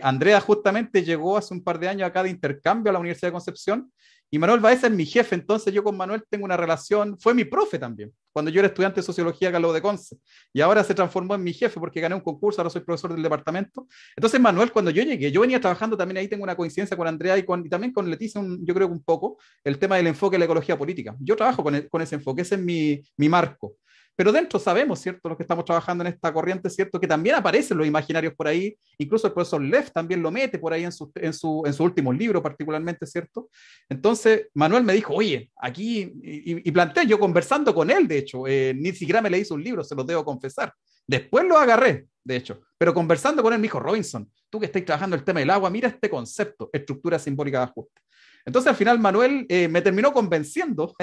Andrea justamente llegó hace un par de años acá de intercambio a la Universidad de Concepción y Manuel Baeza es mi jefe, entonces yo con Manuel tengo una relación, fue mi profe también, cuando yo era estudiante de Sociología acá en la U de Conce, y ahora se transformó en mi jefe porque gané un concurso, ahora soy profesor del departamento. Entonces Manuel, cuando yo llegué, yo venía trabajando también ahí, tengo una coincidencia con Andrea y también con Leticia, yo creo que un poco, el tema del enfoque de la ecología política. Yo trabajo con ese enfoque, ese es mi marco. Pero dentro sabemos, ¿cierto? Los que estamos trabajando en esta corriente, ¿cierto? Que también aparecen los imaginarios por ahí, incluso el profesor Leff también lo mete por ahí en su último libro particularmente, ¿cierto? Entonces Manuel me dijo, oye, aquí, y planteé, yo conversando con él, de hecho, ni siquiera me le hice un libro, se los debo confesar. Después lo agarré, de hecho, pero conversando con él me dijo, Robinson, tú que estás trabajando el tema del agua, mira este concepto, estructura simbólica de ajuste. Entonces al final Manuel me terminó convenciendo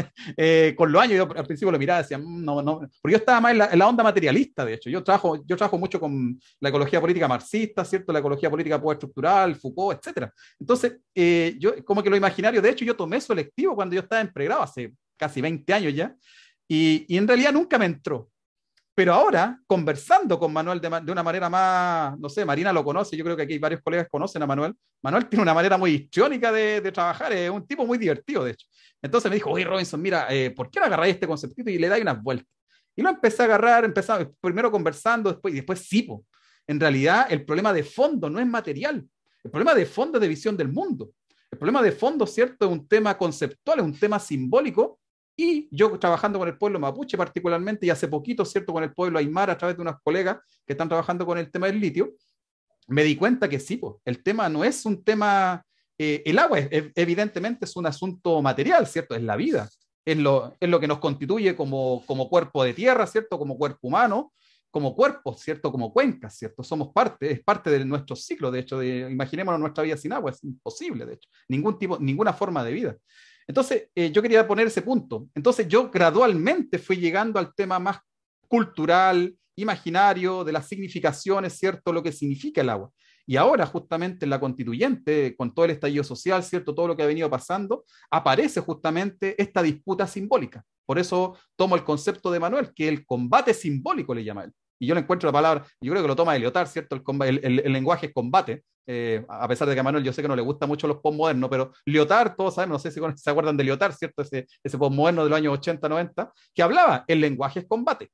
con los años. Yo al principio lo miraba y decía, no, porque yo estaba más en la onda materialista, de hecho. Yo trabajo mucho con la ecología política marxista, ¿cierto? La ecología política postestructural, Foucault, etc. Entonces, yo como que lo imaginario, de hecho, yo tomé su electivo cuando yo estaba en pregrado, hace casi 20 años ya, y en realidad nunca me entró. Pero ahora, conversando con Manuel de una manera más, no sé, Marina lo conoce, yo creo que aquí varios colegas conocen a Manuel. Manuel tiene una manera muy histriónica de trabajar, es un tipo muy divertido, de hecho. Entonces me dijo, oye, Robinson, mira, ¿por qué no agarráis este conceptito y le dais unas vueltas? Y lo empecé a agarrar, empezamos primero conversando, después sí, po. En realidad, el problema de fondo no es material, el problema de fondo es de visión del mundo. El problema de fondo, ¿cierto? Es un tema conceptual, es un tema simbólico. Y yo trabajando con el pueblo mapuche particularmente, y hace poquito, ¿cierto?, con el pueblo aymara a través de unos colegas que están trabajando con el tema del litio, me di cuenta que sí, pues, el tema no es un tema, el agua evidentemente es un asunto material, ¿cierto? Es la vida, es lo que nos constituye como cuerpo de tierra, ¿cierto? Como cuerpo humano, como cuerpos, ¿cierto? Como cuencas, ¿cierto? Somos parte, es parte de nuestro ciclo, de hecho, imaginémonos nuestra vida sin agua, es imposible, de hecho, ninguna forma de vida. Entonces, yo quería poner ese punto. Entonces, yo gradualmente fui llegando al tema más cultural, imaginario, de las significaciones, ¿cierto? Lo que significa el agua. Y ahora, justamente en la constituyente, con todo el estallido social, ¿cierto? Todo lo que ha venido pasando, aparece justamente esta disputa simbólica. Por eso tomo el concepto de Manuel, que el combate simbólico le llama él. Y yo le encuentro la palabra, yo creo que lo toma de Lyotard, ¿cierto? El lenguaje es combate. A pesar de que a Manuel yo sé que no le gustan mucho los postmodernos, pero Lyotard, todos sabemos, no sé si se acuerdan de Lyotard, ¿cierto? Ese postmoderno de los años 80, 90, que hablaba, el lenguaje es combate.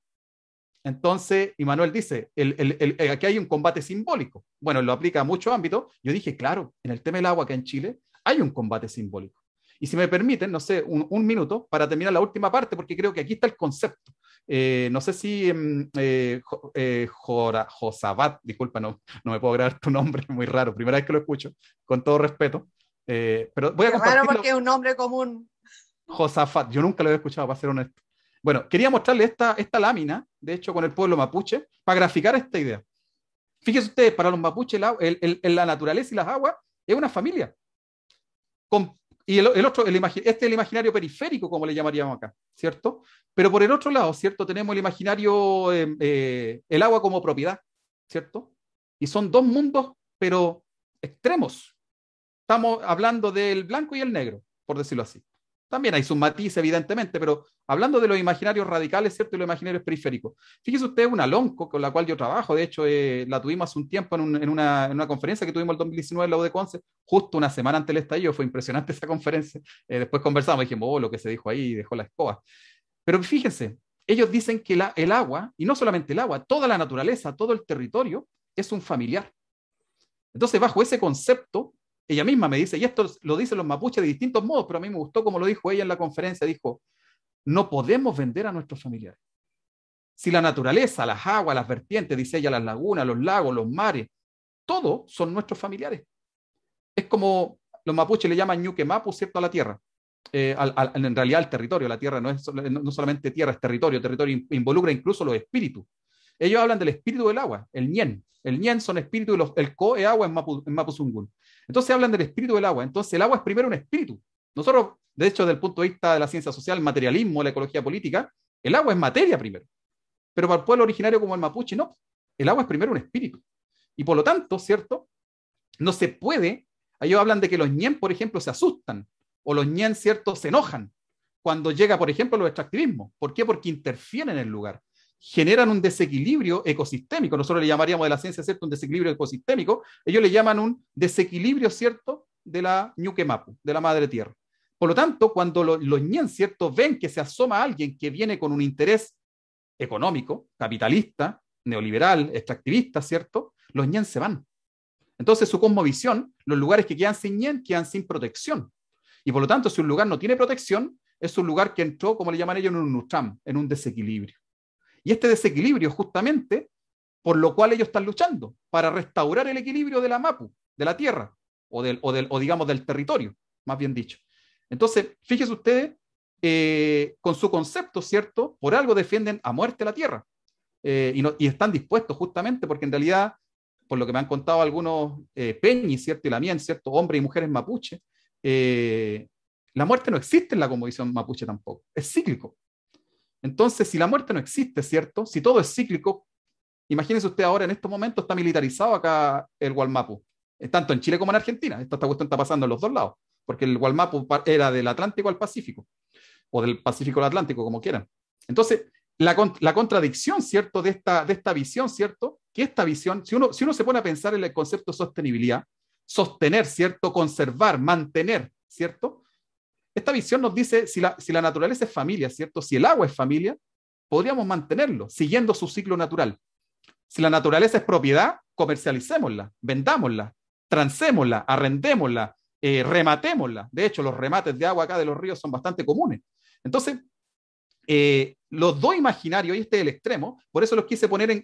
Entonces, y Manuel dice, aquí hay un combate simbólico. Bueno, lo aplica a muchos ámbitos. Yo dije, claro, en el tema del agua acá en Chile hay un combate simbólico. Y si me permiten, no sé, un minuto para terminar la última parte, porque creo que aquí está el concepto. No sé si Josabat, disculpa, no me puedo grabar tu nombre, muy raro, primera vez que lo escucho, con todo respeto. Pero voy a compartirlo. Raro porque es un nombre común. Josafat, yo nunca lo había escuchado, para ser honesto. Bueno, quería mostrarle esta lámina, de hecho, con el pueblo mapuche, para graficar esta idea. Fíjense ustedes, para los mapuches, la naturaleza y las aguas es una familia. Y el otro, este es el imaginario periférico, como le llamaríamos acá, ¿cierto? Pero por el otro lado, ¿cierto? Tenemos el imaginario, el agua como propiedad, ¿cierto? Y son dos mundos, pero extremos. Estamos hablando del blanco y el negro, por decirlo así. También hay sus matices, evidentemente, pero hablando de los imaginarios radicales, ¿cierto? Y los imaginarios periféricos. Fíjese usted, una LONCO con la cual yo trabajo, de hecho, la tuvimos hace un tiempo en una conferencia que tuvimos el 2019 en la U de Conce, justo una semana antes del estallido, fue impresionante esa conferencia. Después conversamos y dijimos, oh, lo que se dijo ahí, dejó la escoba. Pero fíjense, ellos dicen que el agua, y no solamente el agua, toda la naturaleza, todo el territorio, es un familiar. Entonces, bajo ese concepto, ella misma me dice, y esto lo dicen los mapuches de distintos modos, pero a mí me gustó como lo dijo ella en la conferencia, dijo, no podemos vender a nuestros familiares. Si la naturaleza, las aguas, las vertientes, dice ella, las lagunas, los lagos, los mares, todos son nuestros familiares. Es como los mapuches le llaman ñuque mapu, ¿cierto? A la tierra. En realidad el territorio, la tierra no solamente tierra, es territorio, territorio involucra incluso los espíritus. Ellos hablan del espíritu del agua, el ñen. El ñen son espíritus, el ko es agua en Mapuzungún. Entonces hablan del espíritu del agua. Entonces el agua es primero un espíritu. Nosotros, de hecho, desde el punto de vista de la ciencia social, el materialismo, la ecología política, el agua es materia primero. Pero para el pueblo originario como el mapuche, no. El agua es primero un espíritu. Y por lo tanto, ¿cierto? No se puede, ellos hablan de que los ñen, por ejemplo, se asustan, o los ñen, ¿cierto?, se enojan cuando llega, por ejemplo, los extractivismos. ¿Por qué? Porque interfieren en el lugar. Generan un desequilibrio ecosistémico. Nosotros le llamaríamos de la ciencia, ¿cierto?, un desequilibrio ecosistémico. Ellos le llaman un desequilibrio, ¿cierto?, de la ñuque mapu, de la madre tierra. Por lo tanto, cuando los ñen, ¿cierto?, ven que se asoma alguien que viene con un interés económico, capitalista, neoliberal, extractivista, ¿cierto?, los ñen se van. Entonces, su cosmovisión, los lugares que quedan sin ñen, quedan sin protección. Y por lo tanto, si un lugar no tiene protección, es un lugar que entró, como le llaman ellos, en un nutram, en un desequilibrio. Y este desequilibrio, justamente, por lo cual ellos están luchando, para restaurar el equilibrio de la mapu, de la tierra, o digamos del territorio, más bien dicho. Entonces, fíjense ustedes, con su concepto, ¿cierto? Por algo defienden a muerte la tierra. Y están dispuestos justamente porque en realidad, por lo que me han contado algunos peñis, ¿cierto? Y la mien, ¿cierto? Hombres y mujeres mapuche, la muerte no existe en la cosmovisión mapuche tampoco, es cíclico. Entonces, si la muerte no existe, ¿cierto? Si todo es cíclico, imagínense usted ahora en estos momentos está militarizado acá el Gualmapu, tanto en Chile como en Argentina. Esta cuestión está pasando en los dos lados, porque el Gualmapu era del Atlántico al Pacífico, o del Pacífico al Atlántico, como quieran. Entonces, la contradicción, ¿cierto?, de esta visión, ¿cierto? Que esta visión, si uno se pone a pensar en el concepto de sostenibilidad, sostener, ¿cierto?, conservar, mantener, ¿cierto? Esta visión nos dice, si la naturaleza es familia, ¿cierto? Si el agua es familia, podríamos mantenerlo, siguiendo su ciclo natural. Si la naturaleza es propiedad, comercialicémosla, vendámosla, transémosla, arrendémosla, rematémosla. De hecho, los remates de agua acá de los ríos son bastante comunes. Entonces, los dos imaginarios, y este es el extremo, por eso los quise poner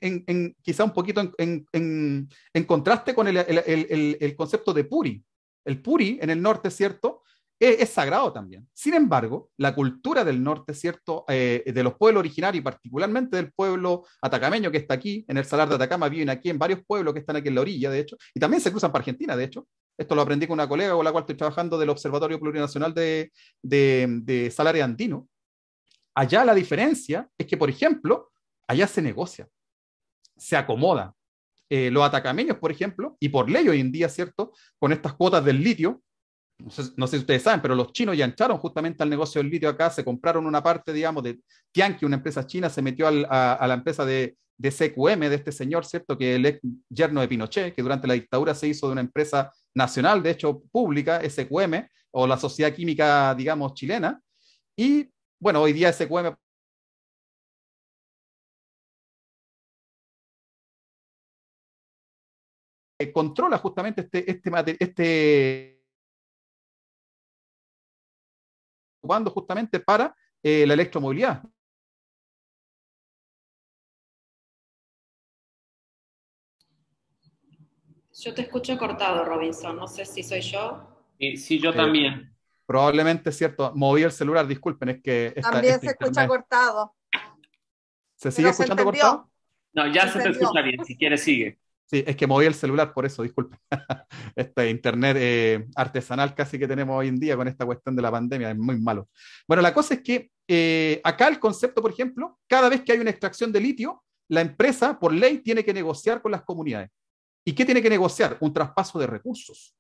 quizá un poquito en contraste con el concepto de Puri. El Puri en el norte, ¿cierto?, es sagrado también. Sin embargo, la cultura del norte, ¿cierto?, de los pueblos originarios, y particularmente del pueblo atacameño que está aquí, en el Salar de Atacama, viven aquí en varios pueblos que están aquí en la orilla, de hecho, y también se cruzan para Argentina, de hecho. Esto lo aprendí con una colega con la cual estoy trabajando del Observatorio Plurinacional de Salares Andino. Allá la diferencia es que, por ejemplo, allá se negocia, se acomoda. Los atacameños, por ejemplo, y por ley hoy en día, ¿cierto?, con estas cuotas del litio, no sé si ustedes saben, pero los chinos ya entraron justamente al negocio del litio acá, se compraron una parte, digamos, de Tianqi, una empresa china, se metió a la empresa de CQM, de este señor, ¿cierto?, que es el ex yerno de Pinochet, que durante la dictadura se hizo de una empresa nacional, de hecho pública, SQM, o la Sociedad Química, digamos, chilena, y bueno, hoy día SQM controla justamente ocupando justamente para la electromovilidad. Yo te escucho cortado, Robinson. No sé si soy yo. Sí, yo también. Probablemente es cierto. Moví el celular, disculpen, es que también se escucha cortado. ¿Se sigue escuchando cortado? No, ya se te escucha bien. Si quieres, sigue. Sí, es que moví el celular, por eso, disculpe. Este internet artesanal casi que tenemos hoy en día con esta cuestión de la pandemia es muy malo. Bueno, la cosa es que acá el concepto, por ejemplo, cada vez que hay una extracción de litio, la empresa, por ley, tiene que negociar con las comunidades. ¿Y qué tiene que negociar? Un traspaso de recursos.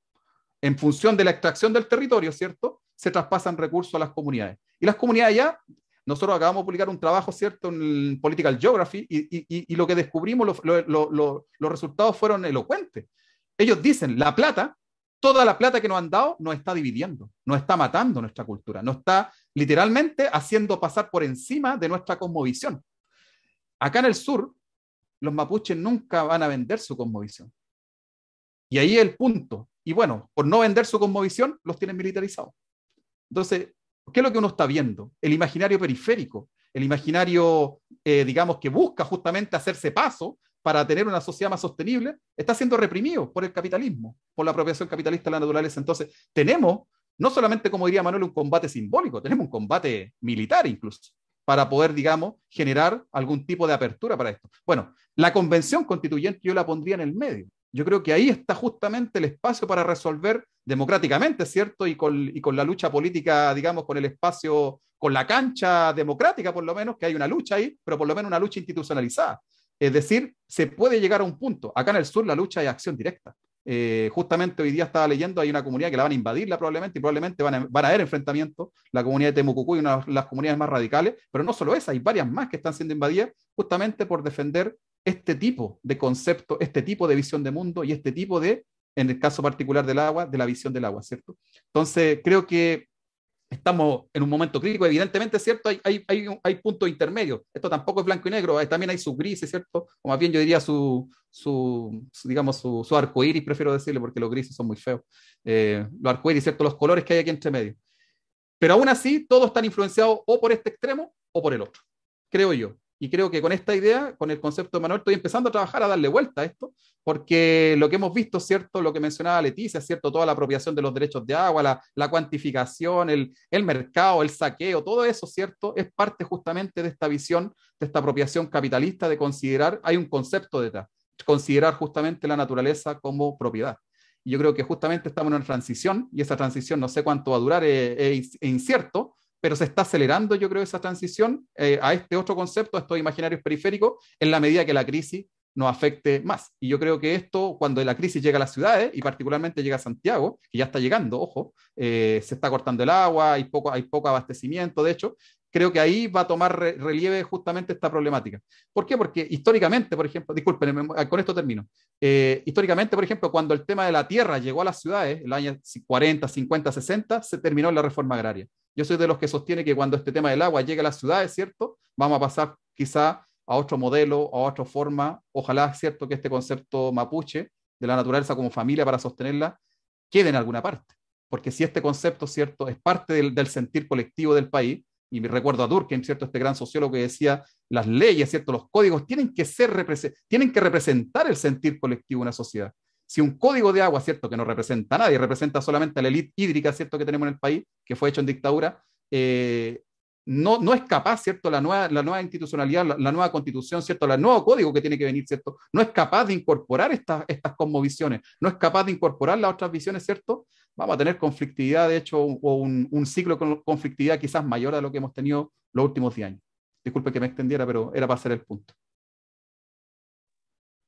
En función de la extracción del territorio, ¿cierto? Se traspasan recursos a las comunidades. Y las comunidades ya, nosotros acabamos de publicar un trabajo, ¿cierto?, en Political Geography, y lo que descubrimos, los resultados fueron elocuentes. Ellos dicen, la plata, toda la plata que nos han dado, nos está dividiendo, nos está matando nuestra cultura, nos está literalmente haciendo pasar por encima de nuestra cosmovisión. Acá en el sur, los mapuches nunca van a vender su cosmovisión. Y ahí es el punto. Y bueno, por no vender su cosmovisión, los tienen militarizados. Entonces, ¿qué es lo que uno está viendo? El imaginario periférico, el imaginario, digamos, que busca justamente hacerse paso para tener una sociedad más sostenible, está siendo reprimido por el capitalismo, por la apropiación capitalista de la naturaleza. Entonces, tenemos, no solamente, como diría Manuel, un combate simbólico, tenemos un combate militar incluso, para poder, digamos, generar algún tipo de apertura para esto. Bueno, la convención constituyente yo la pondría en el medio. Yo creo que ahí está justamente el espacio para resolver democráticamente, ¿cierto? Y con la lucha política, digamos, con el espacio, con la cancha democrática, por lo menos, que hay una lucha ahí, pero por lo menos una lucha institucionalizada. Es decir, se puede llegar a un punto. Acá en el sur la lucha es acción directa. Justamente hoy día estaba leyendo, hay una comunidad que la van a invadirla probablemente, y probablemente van a haber enfrentamientos, la comunidad de Temucucú y una de las comunidades más radicales, pero no solo esa, hay varias más que están siendo invadidas justamente por defender este tipo de concepto, este tipo de visión de mundo y este tipo de, en el caso particular del agua, de la visión del agua, ¿cierto? Entonces, creo que estamos en un momento crítico, evidentemente, ¿cierto? Hay puntos intermedios. Esto tampoco es blanco y negro, también hay sus grises, ¿cierto? O más bien yo diría digamos, su arcoíris, prefiero decirle, porque los grises son muy feos. Los arcoíris, ¿cierto? Los colores que hay aquí entre medio. Pero aún así, todos están influenciados o por este extremo o por el otro, creo yo. Y creo que con esta idea, con el concepto de Manuel, estoy empezando a trabajar, a darle vuelta a esto, porque lo que hemos visto, ¿cierto? Lo que mencionaba Leticia, ¿cierto? Toda la apropiación de los derechos de agua, la cuantificación, el mercado, el saqueo, todo eso, ¿cierto? Es parte justamente de esta visión, de esta apropiación capitalista de considerar, hay un concepto detrás, considerar justamente la naturaleza como propiedad. Y yo creo que justamente estamos en una transición, y esa transición no sé cuánto va a durar, es incierto, pero se está acelerando, yo creo, esa transición a este otro concepto, a estos imaginarios periféricos, en la medida que la crisis nos afecte más. Y yo creo que esto, cuando la crisis llega a las ciudades, y particularmente llega a Santiago, que ya está llegando, ojo, se está cortando el agua, hay poco abastecimiento, de hecho, creo que ahí va a tomar relieve justamente esta problemática. ¿Por qué? Porque históricamente, por ejemplo, disculpen, con esto termino, históricamente, por ejemplo, cuando el tema de la tierra llegó a las ciudades, en los años 40, 50, 60, se terminó la reforma agraria. Yo soy de los que sostiene que cuando este tema del agua llegue a las ciudades, ¿cierto? Vamos a pasar quizá a otro modelo, a otra forma. Ojalá, ¿cierto?, que este concepto mapuche de la naturaleza como familia para sostenerla quede en alguna parte. Porque si este concepto, ¿cierto?, es parte del sentir colectivo del país, y me recuerdo a Durkheim, ¿cierto?, este gran sociólogo que decía, las leyes, ¿cierto?, los códigos tienen que representar el sentir colectivo de una sociedad. Si un código de agua, ¿cierto?, que no representa a nadie, representa solamente a la élite hídrica, ¿cierto?, que tenemos en el país, que fue hecho en dictadura, no es capaz, ¿cierto?, la nueva institucionalidad, la nueva constitución, ¿cierto?, el nuevo código que tiene que venir, ¿cierto?, no es capaz de incorporar estas cosmovisiones, no es capaz de incorporar las otras visiones, ¿cierto? Vamos a tener conflictividad, de hecho, o un ciclo de conflictividad quizás mayor a lo que hemos tenido los últimos 10 años. Disculpe que me extendiera, pero era para hacer el punto.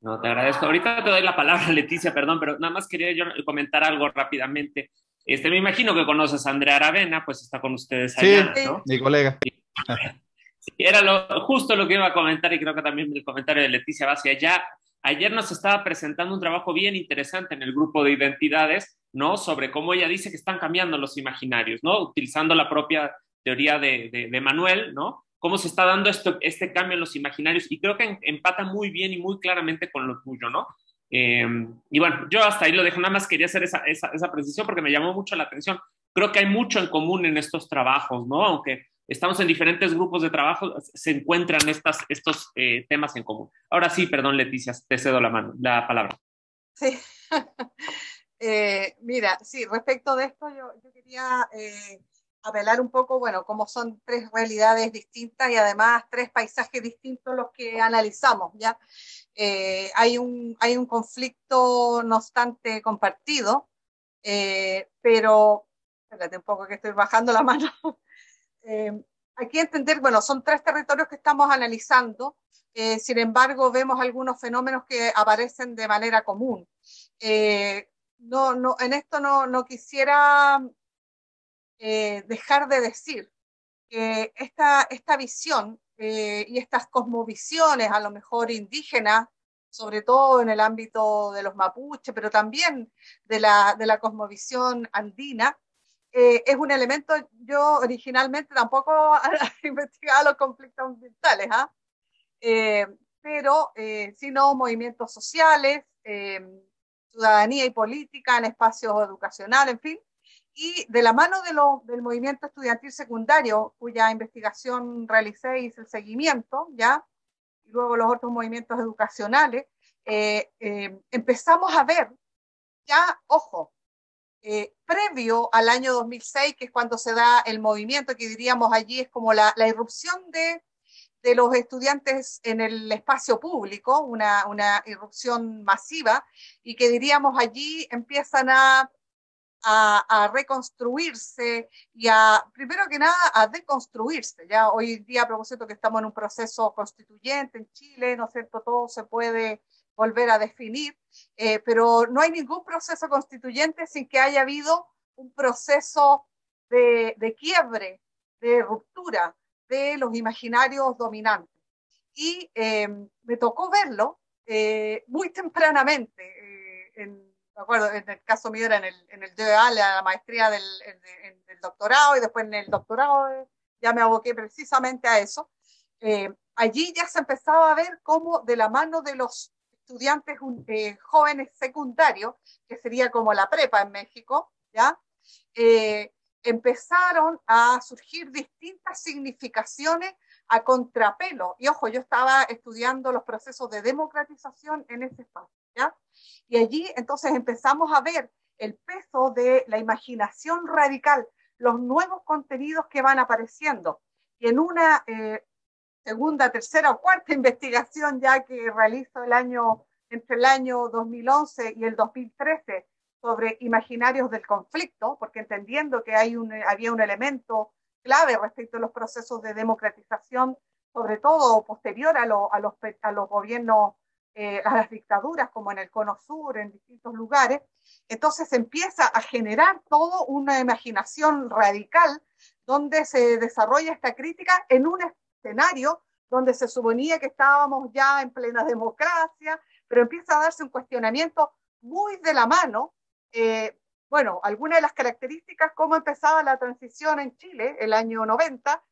No, te agradezco. Ahorita te doy la palabra, Leticia, perdón, pero nada más quería yo comentar algo rápidamente. Me imagino que conoces a Andrea Aravena, pues está con ustedes allá, sí, ¿no? Mi colega. Sí, era justo lo que iba a comentar, y creo que también el comentario de Leticia va hacia allá. Ayer nos estaba presentando un trabajo bien interesante en el grupo de identidades, ¿no? Sobre cómo ella dice que están cambiando los imaginarios, ¿no? Utilizando la propia teoría de Manuel, ¿no? Cómo se está dando este cambio en los imaginarios, y creo que empata muy bien y muy claramente con lo tuyo, ¿no? Y bueno, yo hasta ahí lo dejo, nada más quería hacer esa precisión porque me llamó mucho la atención. Creo que hay mucho en común en estos trabajos, ¿no? Aunque estamos en diferentes grupos de trabajo, se encuentran estos temas en común. Ahora sí, perdón, Leticia, te cedo la palabra. Sí. Mira, sí, respecto de esto, yo quería apelar un poco, bueno, como son tres realidades distintas y además tres paisajes distintos los que analizamos, ¿ya? Hay un conflicto, no obstante, compartido, pero, espérate un poco que estoy bajando la mano. Hay que entender, bueno, son 3 territorios que estamos analizando, sin embargo, vemos algunos fenómenos que aparecen de manera común. En esto no quisiera dejar de decir que esta visión y estas cosmovisiones, a lo mejor indígenas, sobre todo en el ámbito de los mapuches, pero también de la cosmovisión andina, es un elemento. Yo originalmente tampoco investigaba los conflictos ambientales, eh, pero sino movimientos sociales, ciudadanía y política en espacios educacionales, en fin, y de la mano del movimiento estudiantil secundario, cuya investigación realicé y hice el seguimiento, ¿ya? Y luego los otros movimientos educacionales, empezamos a ver, ya, ojo, previo al año 2006, que es cuando se da el movimiento, que diríamos allí es como la irrupción de los estudiantes en el espacio público, una irrupción masiva, y que diríamos allí empiezan a reconstruirse y primero que nada, a deconstruirse. Ya hoy día, a propósito que estamos en un proceso constituyente en Chile, ¿no es cierto? Todo se puede volver a definir, pero no hay ningún proceso constituyente sin que haya habido un proceso de quiebre, de ruptura de los imaginarios dominantes. Y me tocó verlo muy tempranamente, me acuerdo, en el caso mío era en el DEA, la maestría del doctorado, y después en el doctorado ya me aboqué precisamente a eso. Allí ya se empezaba a ver cómo de la mano de los estudiantes jóvenes secundarios, que sería como la prepa en México, ¿ya? Empezaron a surgir distintas significaciones a contrapelo. Y ojo, yo estaba estudiando los procesos de democratización en ese espacio, ¿ya? Y allí entonces empezamos a ver el peso de la imaginación radical, los nuevos contenidos que van apareciendo. Y en una segunda, tercera o cuarta investigación ya que realizo entre el año 2011 y el 2013 sobre imaginarios del conflicto, porque entendiendo que había un elemento clave respecto a los procesos de democratización, sobre todo posterior a los gobiernos, a las dictaduras, como en el Cono Sur, en distintos lugares. Entonces empieza a generar toda una imaginación radical donde se desarrolla esta crítica en un escenario donde se suponía que estábamos ya en plena democracia, pero empieza a darse un cuestionamiento muy de la mano. Bueno, algunas de las características, cómo empezaba la transición en Chile, el año 90,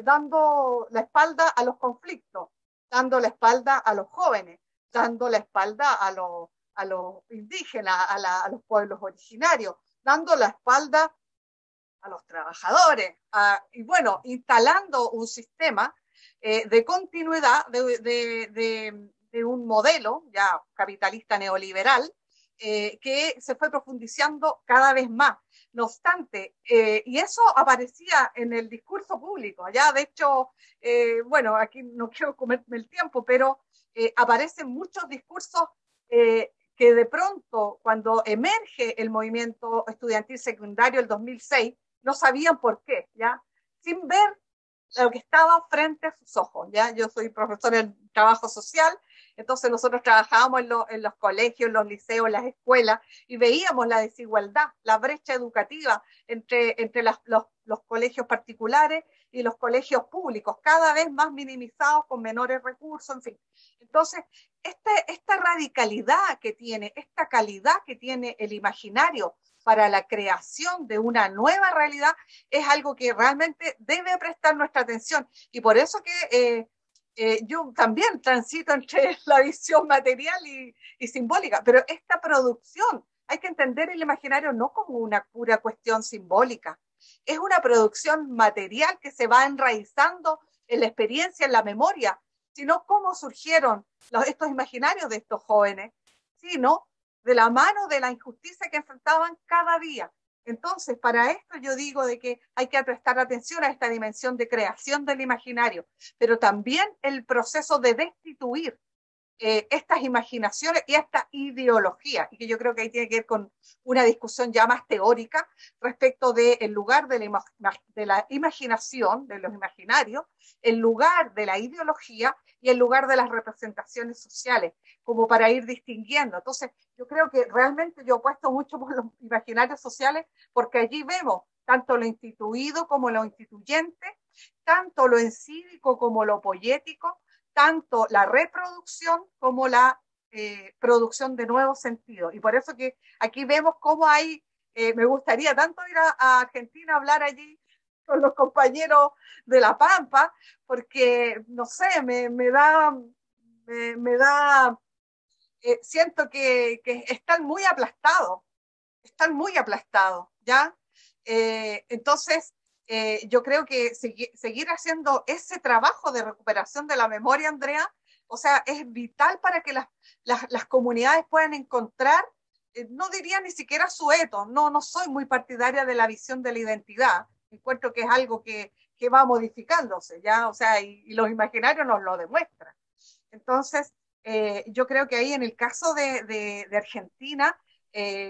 dando la espalda a los conflictos, dando la espalda a los jóvenes, dando la espalda a los indígenas, a los pueblos originarios, dando la espalda a los trabajadores, y bueno, instalando un sistema de continuidad de un modelo ya capitalista neoliberal, que se fue profundizando cada vez más. No obstante, y eso aparecía en el discurso público, ya de hecho, bueno, aquí no quiero comerme el tiempo, pero aparecen muchos discursos que de pronto, cuando emerge el movimiento estudiantil secundario el 2006, no sabían por qué, ¿ya? Sin ver lo que estaba frente a sus ojos, ¿ya? Yo soy profesora en trabajo social, entonces nosotros trabajábamos en los colegios, en los liceos, en las escuelas, y veíamos la desigualdad, la brecha educativa entre los colegios particulares y los colegios públicos, cada vez más minimizados, con menores recursos, en fin. Entonces, esta radicalidad que tiene, esta calidad que tiene el imaginario para la creación de una nueva realidad es algo que realmente debe prestar nuestra atención. Y por eso que yo también transito entre la visión material y simbólica, pero esta producción, hay que entender el imaginario no como una pura cuestión simbólica, es una producción material que se va enraizando en la experiencia, en la memoria, sino cómo surgieron estos imaginarios de estos jóvenes, sino de la mano de la injusticia que enfrentaban cada día. Entonces, para esto yo digo de que hay que prestar atención a esta dimensión de creación del imaginario, pero también el proceso de destituir estas imaginaciones y esta ideología, y que yo creo que ahí tiene que ver con una discusión ya más teórica respecto del lugar de la imaginación, de los imaginarios, el lugar de la ideología y el lugar de las representaciones sociales, como para ir distinguiendo. Entonces, yo creo que realmente yo apuesto mucho por los imaginarios sociales, porque allí vemos tanto lo instituido como lo instituyente, tanto lo encívico como lo poético, tanto la reproducción como la producción de nuevos sentidos. Y por eso que aquí vemos cómo hay, me gustaría tanto ir a Argentina a hablar allí con los compañeros de La Pampa, porque, no sé, siento que están muy aplastados, ¿ya? Entonces, yo creo que seguir haciendo ese trabajo de recuperación de la memoria, Andrea, o sea, es vital para que las comunidades puedan encontrar, no diría ni siquiera su etos, no soy muy partidaria de la visión de la identidad, encuentro que es algo que va modificándose, ¿ya? O sea, y los imaginarios nos lo demuestran. Entonces, yo creo que ahí en el caso de Argentina,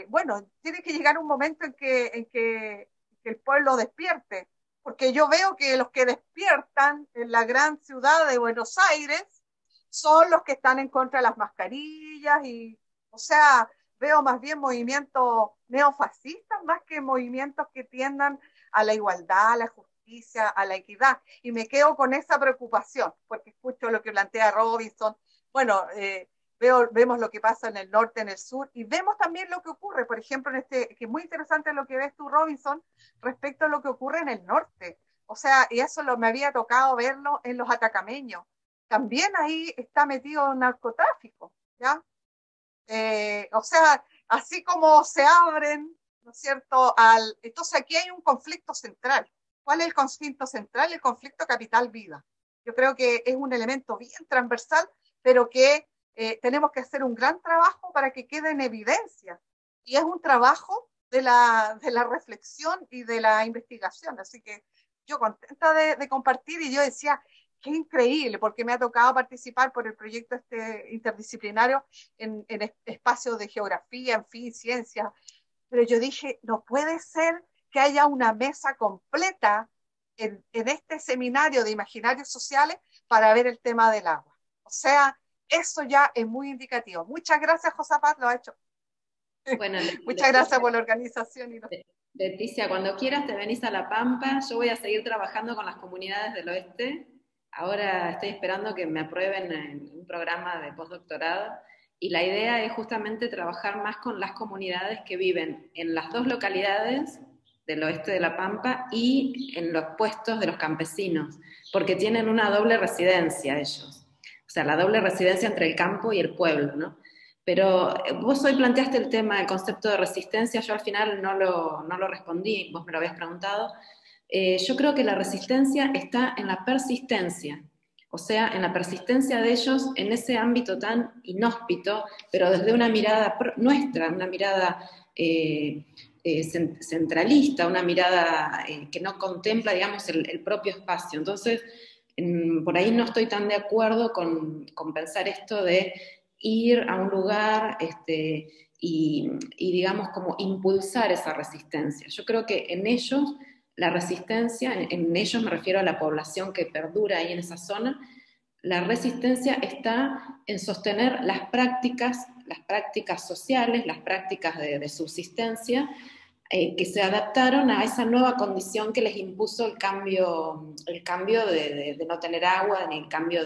bueno, tiene que llegar un momento en que el pueblo despierte, porque yo veo que los que despiertan en la gran ciudad de Buenos Aires son los que están en contra de las mascarillas y, o sea, veo más bien movimientos neofascistas más que movimientos que tiendan a la igualdad, a la justicia, a la equidad. Y me quedo con esa preocupación, porque escucho lo que plantea Robinson. Bueno, vemos lo que pasa en el norte, en el sur, y vemos también lo que ocurre, por ejemplo, que es muy interesante lo que ves tú, Robinson, respecto a lo que ocurre en el norte. O sea, y eso me había tocado verlo en los atacameños. También ahí está metido el narcotráfico, ¿ya? O sea, así como se abren, ¿no es cierto? Entonces aquí hay un conflicto central. ¿Cuál es el conflicto central? El conflicto capital-vida. Yo creo que es un elemento bien transversal, pero que tenemos que hacer un gran trabajo para que quede en evidencia. Y es un trabajo de la reflexión y de la investigación. Así que yo contenta de compartir, y yo decía, qué increíble, porque me ha tocado participar por el proyecto interdisciplinario en espacios de geografía, en fin, ciencia. Pero yo dije, no puede ser que haya una mesa completa en este seminario de imaginarios sociales para ver el tema del agua. O sea, eso ya es muy indicativo. Muchas gracias, Josafat, lo ha hecho. Bueno, muchas gracias por la organización. Leticia, cuando quieras te venís a La Pampa, yo voy a seguir trabajando con las comunidades del oeste. Ahora estoy esperando que me aprueben en un programa de postdoctorado, y la idea es justamente trabajar más con las comunidades que viven en las dos localidades del oeste de La Pampa y en los puestos de los campesinos, porque tienen una doble residencia ellos, o sea, la doble residencia entre el campo y el pueblo, ¿no? Pero vos hoy planteaste el tema del concepto de resistencia, yo al final no lo respondí, vos me lo habías preguntado. Yo creo que la resistencia está en la persistencia, o sea, en la persistencia de ellos en ese ámbito tan inhóspito, pero desde una mirada nuestra, una mirada centralista, una mirada que no contempla, digamos, el propio espacio. Entonces, por ahí no estoy tan de acuerdo con pensar esto de ir a un lugar y, digamos, como impulsar esa resistencia. Yo creo que en ellos la resistencia, en ellos me refiero a la población que perdura ahí en esa zona, la resistencia está en sostener las prácticas sociales, las prácticas de subsistencia, que se adaptaron a esa nueva condición que les impuso el cambio de no tener agua, ni el cambio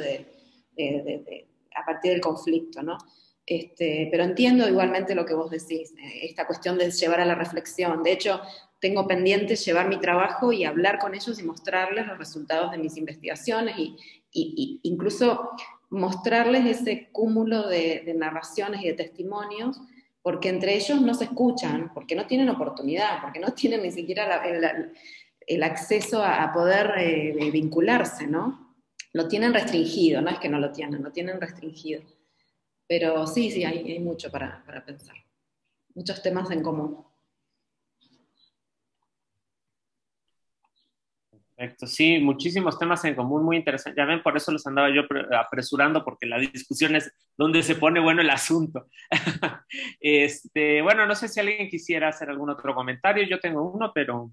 a partir del conflicto, ¿no? Pero entiendo igualmente lo que vos decís, esta cuestión de llevar a la reflexión. De hecho, tengo pendiente llevar mi trabajo y hablar con ellos y mostrarles los resultados de mis investigaciones y incluso mostrarles ese cúmulo de narraciones y de testimonios, porque entre ellos no se escuchan, porque no tienen oportunidad, porque no tienen ni siquiera el acceso a poder vincularse, ¿no? Lo tienen restringido, no es que no lo tienen restringido. Pero sí, hay mucho para pensar. Muchos temas en común. Perfecto. Sí, muchísimos temas en común, muy interesantes. Ya ven, por eso los andaba yo apresurando, porque la discusión es donde se pone bueno el asunto. Bueno, no sé si alguien quisiera hacer algún otro comentario. Yo tengo uno, pero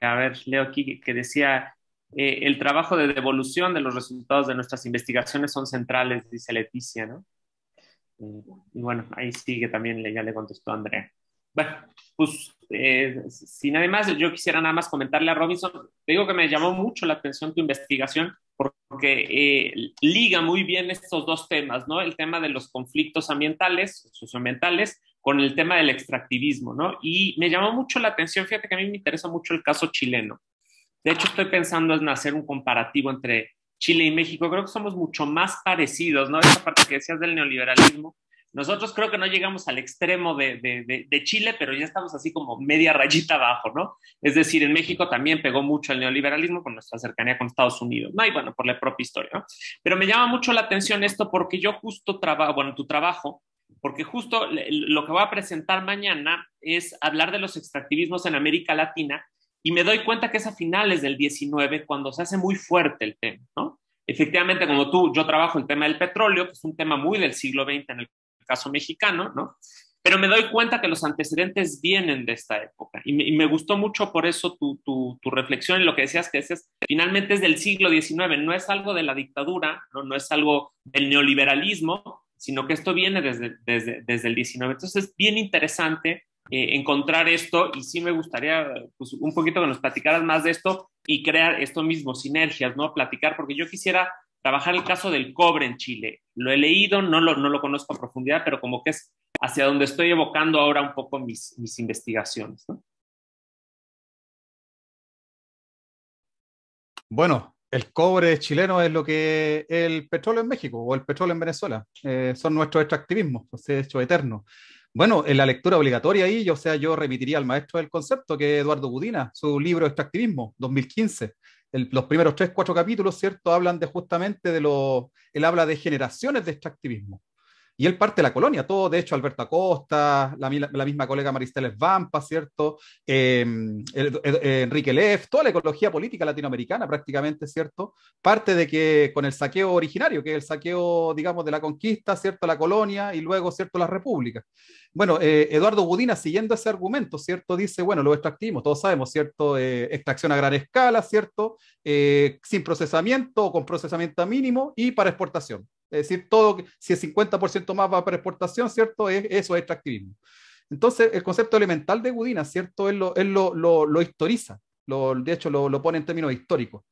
a ver, leo aquí que decía, el trabajo de devolución de los resultados de nuestras investigaciones son centrales, dice Leticia, ¿no? Y bueno, ahí sigue también, ya le contestó Andrea. Bueno, pues sin nada más, yo quisiera nada más comentarle a Robinson, te digo que me llamó mucho la atención tu investigación porque liga muy bien estos dos temas, ¿no? El tema de los conflictos ambientales, socioambientales, con el tema del extractivismo, ¿no? Y me llamó mucho la atención, fíjate que a mí me interesa mucho el caso chileno. De hecho, estoy pensando en hacer un comparativo entre Chile y México. Creo que somos mucho más parecidos, ¿no? Esa parte que decías del neoliberalismo. Nosotros creo que no llegamos al extremo de Chile, pero ya estamos así como media rayita abajo, ¿no? Es decir, en México también pegó mucho el neoliberalismo con nuestra cercanía con Estados Unidos, ¿no? Y bueno, por la propia historia, ¿no? Pero me llama mucho la atención esto porque yo justo trabajo, bueno, tu trabajo, porque justo lo que voy a presentar mañana es hablar de los extractivismos en América Latina y me doy cuenta que es a finales del 19 cuando se hace muy fuerte el tema, ¿no? Efectivamente, como tú, yo trabajo el tema del petróleo, que es un tema muy del siglo XX en el caso mexicano, ¿no? Pero me doy cuenta que los antecedentes vienen de esta época y me gustó mucho por eso tu reflexión en lo que decías, que finalmente es del siglo XIX, no es algo de la dictadura, no es algo del neoliberalismo, sino que esto viene desde el 19. Entonces es bien interesante encontrar esto y sí me gustaría pues, un poquito que nos platicaras más de esto y crear esto mismo, sinergias, ¿no? Platicar, porque yo quisiera trabajar el caso del cobre en Chile. Lo he leído, no lo conozco a profundidad, pero como que es hacia donde estoy evocando ahora un poco mis investigaciones, ¿no? Bueno, el cobre chileno es lo que el petróleo en México o el petróleo en Venezuela. Son nuestros extractivismos, pues, hecho eterno. Bueno, en la lectura obligatoria ahí, o sea, yo remitiría al maestro del concepto, que es Eduardo Budina, su libro Extractivismo, 2015. Los primeros 3, 4 capítulos, ¿cierto? Hablan de justamente él habla de generaciones de extractivismo. Y él parte de la colonia, todo, de hecho, Alberto Acosta, la misma colega Maristeles Vampa, ¿cierto? Enrique Leff, toda la ecología política latinoamericana prácticamente, ¿cierto? Parte de que con el saqueo originario, que es el saqueo, digamos, de la conquista, ¿cierto? La colonia y luego, ¿cierto? La república. Bueno, Eduardo Budina, siguiendo ese argumento, ¿cierto? Dice, bueno, lo extractivismo, todos sabemos, ¿cierto? Extracción a gran escala, ¿cierto? Sin procesamiento o con procesamiento mínimo y para exportación. Es decir, todo, si el 50% más va para exportación, ¿cierto? Eso es extractivismo. Entonces, el concepto elemental de Budina, ¿cierto? Él lo historiza, de hecho lo pone en términos históricos.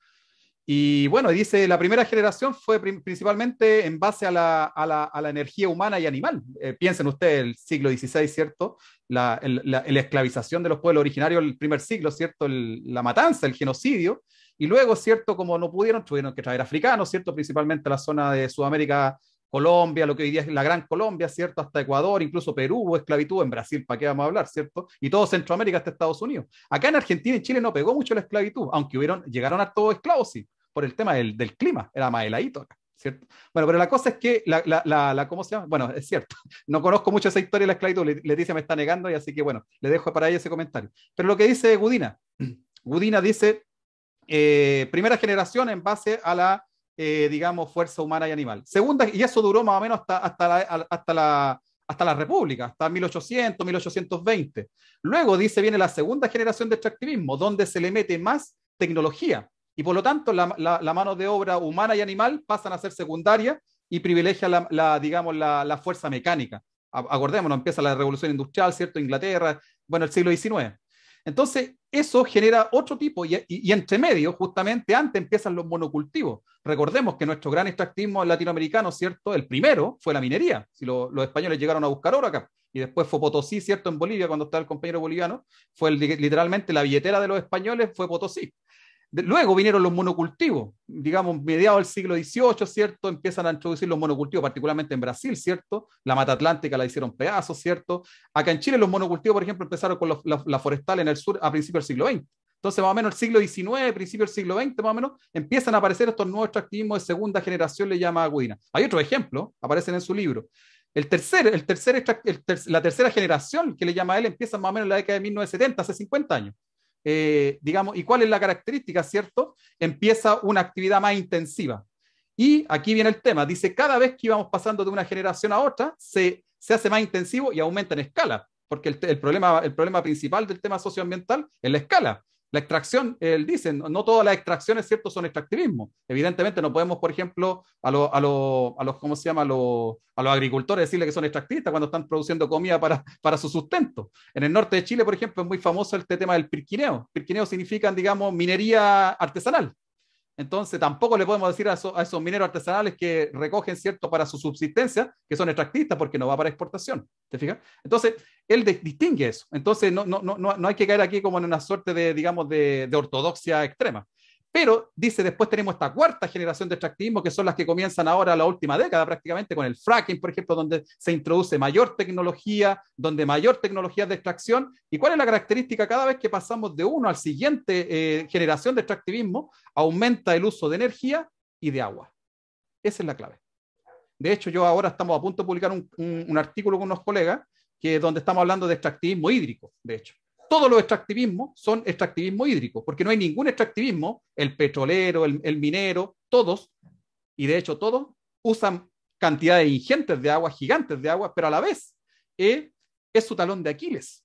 Y bueno, dice, la primera generación fue principalmente en base a la energía humana y animal. Piensen ustedes, el siglo XVI, ¿cierto? La esclavización de los pueblos originarios el primer siglo, ¿cierto? La matanza, el genocidio. Y luego, ¿cierto? Como no pudieron, tuvieron que traer africanos, ¿cierto? Principalmente a la zona de Sudamérica, Colombia, lo que hoy día es la Gran Colombia, ¿cierto? Hasta Ecuador, incluso Perú hubo esclavitud, en Brasil, ¿para qué vamos a hablar, ¿cierto? Y todo Centroamérica hasta Estados Unidos. Acá en Argentina y Chile no pegó mucho la esclavitud, aunque llegaron a todos esclavos, sí, por el tema del clima, era más heladito acá, ¿cierto? Bueno, pero la cosa es que, ¿cómo se llama? Bueno, es cierto, no conozco mucho esa historia de la esclavitud, Leticia me está negando, y así que bueno, le dejo para ella ese comentario. Pero lo que dice Gudina dice, primera generación en base a la, digamos, fuerza humana y animal. Segunda, y eso duró más o menos hasta la República, hasta 1800, 1820. Luego dice, viene la segunda generación de extractivismo, donde se le mete más tecnología. Y por lo tanto, la mano de obra humana y animal pasan a ser secundaria y privilegia digamos, la fuerza mecánica. Acordémonos, empieza la revolución industrial, ¿cierto? Inglaterra, bueno, el siglo XIX. Entonces, eso genera otro tipo, y entre medio, justamente antes empiezan los monocultivos. Recordemos que nuestro gran extractivismo latinoamericano, ¿cierto? El primero fue la minería. Si los españoles llegaron a buscar oro acá, y después fue Potosí, ¿cierto? En Bolivia, cuando estaba el compañero boliviano, fue literalmente la billetera de los españoles, fue Potosí. Luego vinieron los monocultivos, digamos, mediados del siglo XVIII, ¿cierto? Empiezan a introducir los monocultivos, particularmente en Brasil, ¿cierto? La Mata Atlántica la hicieron pedazos, ¿cierto? Acá en Chile los monocultivos, por ejemplo, empezaron con la forestal en el sur a principios del siglo XX. Entonces, más o menos el siglo XIX, principios del siglo XX, más o menos, empiezan a aparecer estos nuevos extractivismos de segunda generación, le llama Gudina. Hay otro ejemplo, aparecen en su libro. La tercera generación, que le llama a él, empieza más o menos en la década de 1970, hace 50 años. digamos, ¿y cuál es la característica, cierto? Empieza una actividad más intensiva. Y aquí viene el tema, dice, cada vez que íbamos pasando de una generación a otra, se hace más intensivo y aumenta en escala, porque el problema principal del tema socioambiental es la escala. La extracción, él dice, no todas las extracciones, ¿cierto?, son extractivismo. Evidentemente no podemos, por ejemplo, a los ¿cómo se llama?, a los agricultores decirle que son extractivistas cuando están produciendo comida para su sustento. En el norte de Chile, por ejemplo, es muy famoso este tema del pirquineo. Pirquineo significa, digamos, minería artesanal. Entonces tampoco le podemos decir a esos mineros artesanales que recogen, ¿cierto?, para su subsistencia, que son extractivistas porque no va para exportación. ¿Te fijas? Entonces, él distingue eso. Entonces, no hay que caer aquí como en una suerte de, digamos, de ortodoxia extrema. Pero, dice, después tenemos esta cuarta generación de extractivismo, que son las que comienzan ahora la última década prácticamente, con el fracking, por ejemplo, donde se introduce mayor tecnología, donde mayor tecnología de extracción. ¿Y cuál es la característica? Cada vez que pasamos de uno al siguiente generación de extractivismo, aumenta el uso de energía y de agua. Esa es la clave. De hecho, yo ahora estamos a punto de publicar un artículo con unos colegas donde estamos hablando de extractivismo hídrico, de hecho. Todos los extractivismos son extractivismo hídrico, porque no hay ningún extractivismo, el petrolero, el minero, todos, y de hecho todos, usan cantidades ingentes de agua, gigantes de agua, pero a la vez es su talón de Aquiles.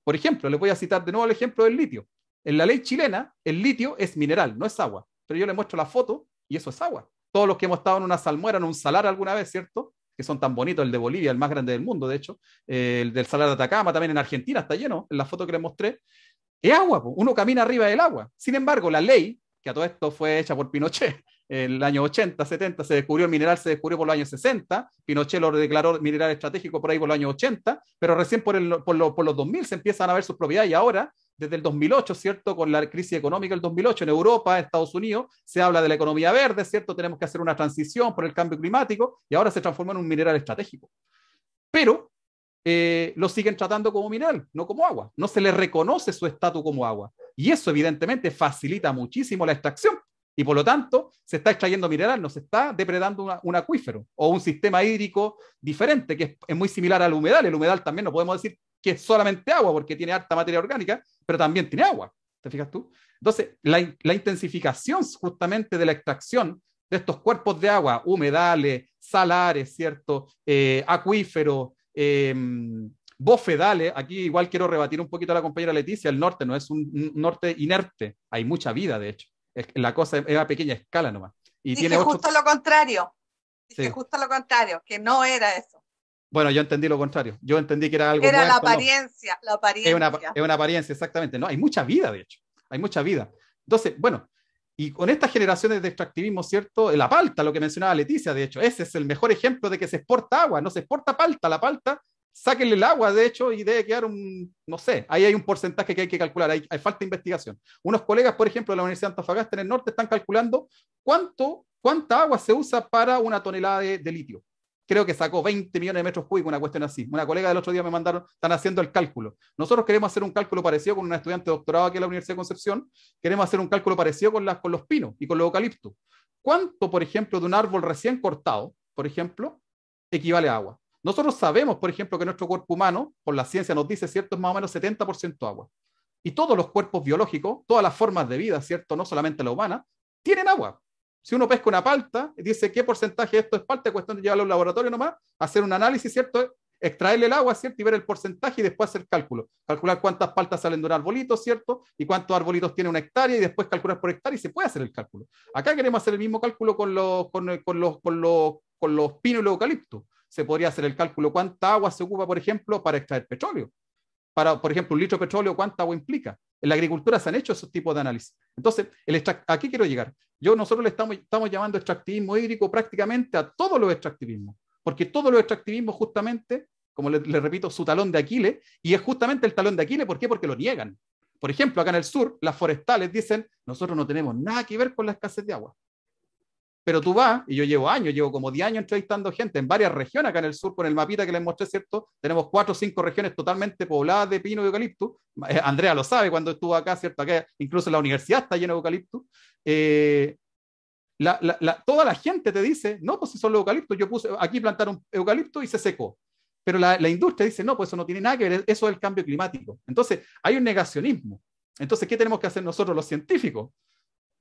Por ejemplo, les voy a citar de nuevo el ejemplo del litio. En la ley chilena, el litio es mineral, no es agua, pero yo les muestro la foto y eso es agua. Todos los que hemos estado en una salmuera, en un salar alguna vez, ¿cierto?, que son tan bonitos, el de Bolivia, el más grande del mundo, de hecho, el del Salar de Atacama, también en Argentina está lleno, en la foto que les mostré, es agua, uno camina arriba del agua. Sin embargo, la ley, que a todo esto fue hecha por Pinochet, en el año 80, 70, se descubrió el mineral, se descubrió por los años 60, Pinochet lo declaró mineral estratégico por ahí por los años 80, pero recién por los 2000 se empiezan a ver sus propiedades y ahora, desde el 2008, ¿cierto? Con la crisis económica del 2008 en Europa, en Estados Unidos, se habla de la economía verde, ¿cierto? Tenemos que hacer una transición por el cambio climático y ahora se transformó en un mineral estratégico. Pero lo siguen tratando como mineral, no como agua. No se le reconoce su estatus como agua. Y eso evidentemente facilita muchísimo la extracción. Y por lo tanto, se está extrayendo mineral, no se está depredando un acuífero o un sistema hídrico diferente, que es muy similar al humedal. El humedal también no podemos decir que es solamente agua porque tiene harta materia orgánica, pero también tiene agua. ¿Te fijas tú? Entonces, la intensificación justamente de la extracción de estos cuerpos de agua, humedales, salares, ¿cierto? Acuíferos, bofedales. Aquí igual quiero rebatir un poquito a la compañera Leticia, el norte no es un norte inerte, hay mucha vida de hecho. La cosa es a pequeña escala nomás. Y dije tiene justo lo contrario. Dije sí. Justo lo contrario, que no era eso. Bueno, yo entendí lo contrario. Yo entendí que era algo era muerto, la apariencia, no. La apariencia. Es una apariencia, exactamente. No, hay mucha vida, de hecho. Hay mucha vida. Entonces, bueno, y con estas generaciones de extractivismo, ¿cierto? La palta, lo que mencionaba Leticia, de hecho, ese es el mejor ejemplo de que se exporta agua, no se exporta palta. La palta, sáquenle el agua, de hecho, y debe quedar no sé, ahí hay un porcentaje que hay que calcular, hay falta de investigación. Unos colegas, por ejemplo, de la Universidad de Antofagasta en el norte están calculando cuánta agua se usa para una tonelada de litio. Creo que sacó 20 millones de metros cúbicos, una cuestión así. Una colega del otro día me mandaron, están haciendo el cálculo. Nosotros queremos hacer un cálculo parecido con una estudiante de doctorado aquí en la Universidad de Concepción, queremos hacer un cálculo parecido con los pinos y con los eucaliptos. ¿Cuánto, por ejemplo, de un árbol recién cortado, por ejemplo, equivale a agua? Nosotros sabemos, por ejemplo, que nuestro cuerpo humano, por la ciencia nos dice, ¿cierto?, es más o menos 70% agua. Y todos los cuerpos biológicos, todas las formas de vida, ¿cierto?, no solamente la humana, tienen agua. Si uno pesca una palta y dice qué porcentaje de esto es palta, es cuestión de llevarlo al laboratorio nomás, hacer un análisis, ¿cierto?, extraerle el agua, ¿cierto?, y ver el porcentaje y después hacer cálculo. Calcular cuántas paltas salen de un arbolito, ¿cierto?, y cuántos arbolitos tiene una hectárea y después calcular por hectárea y se puede hacer el cálculo. Acá queremos hacer el mismo cálculo con los pinos y los eucaliptos. Se podría hacer el cálculo cuánta agua se ocupa, por ejemplo, para extraer petróleo. Para, por ejemplo, un litro de petróleo, ¿cuánta agua implica? En la agricultura se han hecho esos tipos de análisis. Entonces, aquí quiero llegar. Nosotros le estamos llamando extractivismo hídrico prácticamente a todos los extractivismos, porque todos los extractivismos justamente, como le repito, su talón de Aquiles, y es justamente el talón de Aquiles, ¿por qué? Porque lo niegan. Por ejemplo, acá en el sur, las forestales dicen, nosotros no tenemos nada que ver con la escasez de agua. Pero tú vas, y yo llevo como 10 años entrevistando gente en varias regiones acá en el sur, con el mapita que les mostré, ¿cierto? Tenemos 4 o 5 regiones totalmente pobladas de pino y eucalipto. Andrea lo sabe cuando estuvo acá, ¿cierto? Acá incluso la universidad está llena de eucalipto. Toda la gente te dice, no, pues si son los eucaliptos, yo puse aquí plantaron eucalipto y se secó. Pero la industria dice, no, pues eso no tiene nada que ver, eso es el cambio climático. Entonces, hay un negacionismo. Entonces, ¿qué tenemos que hacer nosotros los científicos?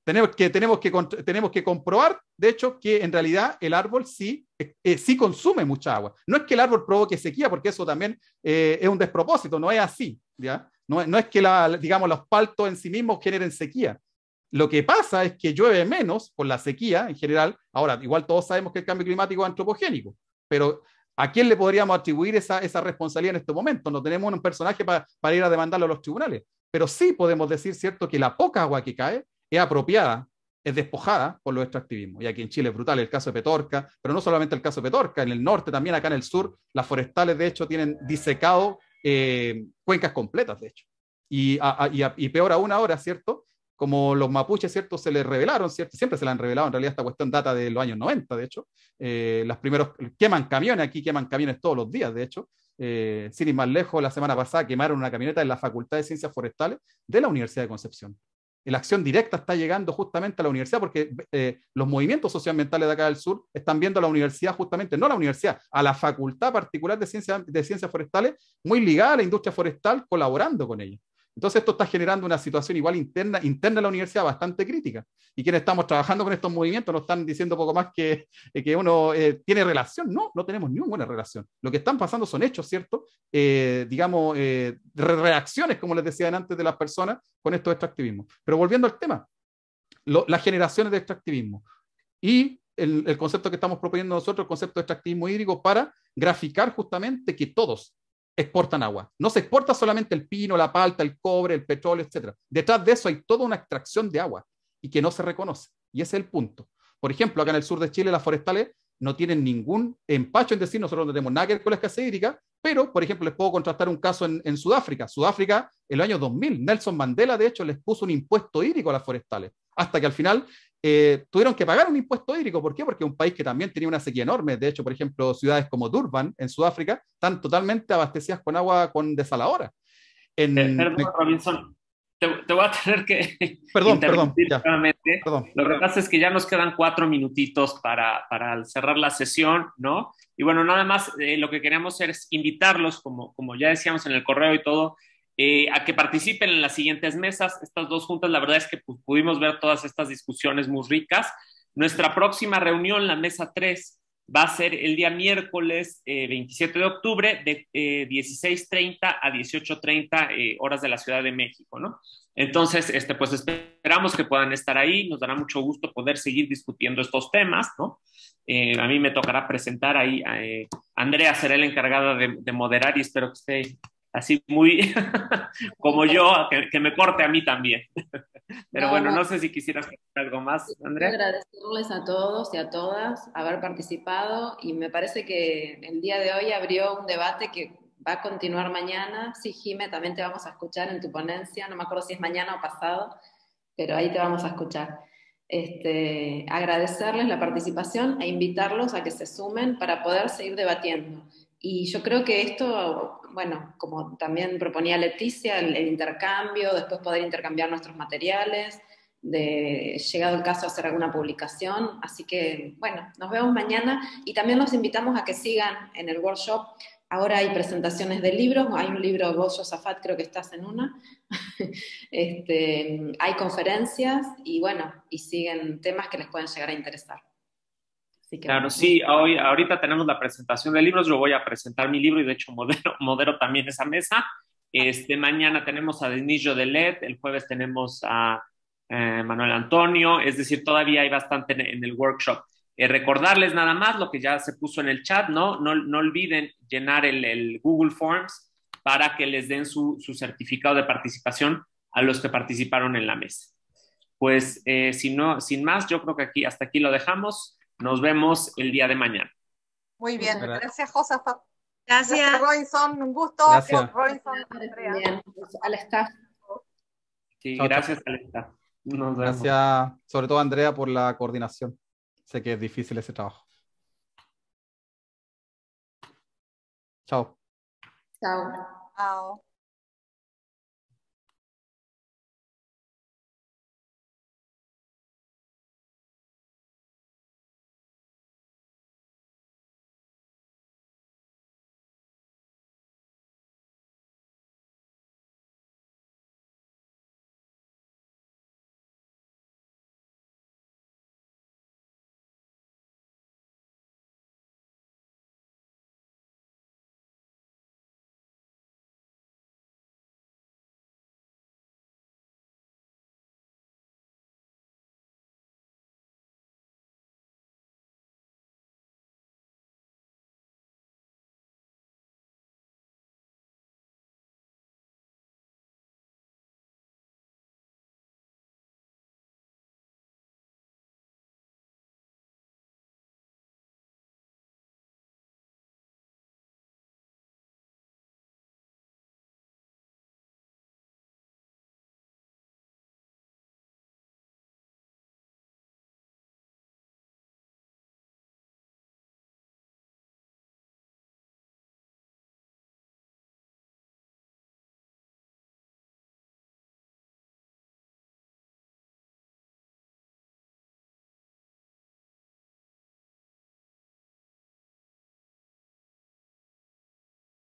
Tenemos que comprobar, de hecho, que en realidad el árbol sí consume mucha agua. No es que el árbol provoque sequía, porque eso también es un despropósito, no es así, ¿ya? No es que digamos, los paltos en sí mismos generen sequía. Lo que pasa es que llueve menos por la sequía en general. Ahora, igual todos sabemos que el cambio climático es antropogénico, pero ¿a quién le podríamos atribuir esa responsabilidad en este momento? No tenemos un personaje para ir a demandarlo a los tribunales, pero sí podemos decir, ¿cierto?, que la poca agua que cae es apropiada, es despojada por los extractivismos. Y aquí en Chile es brutal el caso de Petorca, pero no solamente el caso de Petorca, en el norte, también acá en el sur, las forestales, de hecho, tienen disecado cuencas completas, de hecho. Y peor aún ahora, ¿cierto? Como los mapuches, ¿cierto? Se les revelaron, ¿cierto? Siempre se le han revelado, en realidad esta cuestión data de los años 90, de hecho. Los primeros queman camiones, aquí queman camiones todos los días, de hecho. Sin ir más lejos, la semana pasada quemaron una camioneta en la Facultad de Ciencias Forestales de la Universidad de Concepción. La acción directa está llegando justamente a la universidad porque los movimientos socioambientales de acá del sur están viendo a la universidad justamente, no a la universidad, a la Facultad Particular de Ciencias Forestales, muy ligada a la industria forestal, colaborando con ella. Entonces esto está generando una situación igual interna de la universidad bastante crítica. Y quienes estamos trabajando con estos movimientos nos están diciendo poco más que uno tiene relación. No tenemos ninguna relación. Lo que están pasando son hechos, ¿cierto? Digamos, reacciones, como les decían antes, de las personas con estos extractivismos. Pero volviendo al tema, las generaciones de extractivismo y el concepto que estamos proponiendo nosotros, el concepto de extractivismo hídrico, para graficar justamente que todos exportan agua. No se exporta solamente el pino, la palta, el cobre, el petróleo, etc. Detrás de eso hay toda una extracción de agua y que no se reconoce. Y ese es el punto. Por ejemplo, acá en el sur de Chile las forestales no tienen ningún empacho en decir nosotros no tenemos nada que ver con la escasez hídrica, pero, por ejemplo, les puedo contrastar un caso en Sudáfrica. Sudáfrica, en el año 2000, Nelson Mandela, de hecho, les puso un impuesto hídrico a las forestales, hasta que al final tuvieron que pagar un impuesto hídrico. ¿Por qué? Porque es un país que también tenía una sequía enorme. De hecho, por ejemplo, ciudades como Durban, en Sudáfrica, están totalmente abastecidas con agua con desaladora. Perdón, Robinson, te voy a tener que perdón, interrumpir ya, nuevamente. perdón. Lo que pasa es que ya nos quedan 4 minutitos para cerrar la sesión, ¿no? Y bueno, nada más lo que queremos hacer es invitarlos, como ya decíamos en el correo y todo, a que participen en las siguientes mesas. Estas 2 juntas, la verdad es que pudimos ver todas estas discusiones muy ricas. Nuestra próxima reunión, la mesa 3, va a ser el día miércoles 27 de octubre de 16:30 a 18:30 horas de la Ciudad de México, ¿no? Entonces, pues esperamos que puedan estar ahí. Nos dará mucho gusto poder seguir discutiendo estos temas, ¿no? A mí me tocará presentar ahí. Andrea será la encargada de moderar y espero que esté así muy como yo, que me corte a mí también. Pero bueno, no sé si quisieras decir algo más, Andrea. Agradecerles a todos y a todas haber participado y me parece que el día de hoy abrió un debate que va a continuar mañana. Sí, Jime, también te vamos a escuchar en tu ponencia, no me acuerdo si es mañana o pasado, pero ahí te vamos a escuchar. Agradecerles la participación e invitarlos a que se sumen para poder seguir debatiendo. Y yo creo que esto, bueno, como también proponía Leticia, el intercambio, después poder intercambiar nuestros materiales, llegado el caso, hacer alguna publicación. Así que, bueno, nos vemos mañana y también los invitamos a que sigan en el workshop. Ahora hay presentaciones de libros, hay un libro, vos, Josafat, creo que estás en una. Hay conferencias y, bueno, y siguen temas que les pueden llegar a interesar. Así que, claro, sí, ahorita tenemos la presentación de libros, yo voy a presentar mi libro y de hecho modero también esa mesa. Mañana tenemos a Denise Jodelet, el jueves tenemos a Manuel Antonio, es decir, todavía hay bastante en el workshop. Recordarles nada más lo que ya se puso en el chat, ¿no? No olviden llenar el Google Forms para que les den su certificado de participación a los que participaron en la mesa. Pues sin más, yo creo que hasta aquí lo dejamos. Nos vemos el día de mañana. Muy bien, gracias, Josafat. Gracias, Robinson, un gusto. Gracias. Robinson, Andrea. bien, al staff. Sí, Chao, gracias, Alexa. Nos vemos. Gracias, sobre todo Andrea, por la coordinación. Sé que es difícil ese trabajo. Chao. Chao. Chao.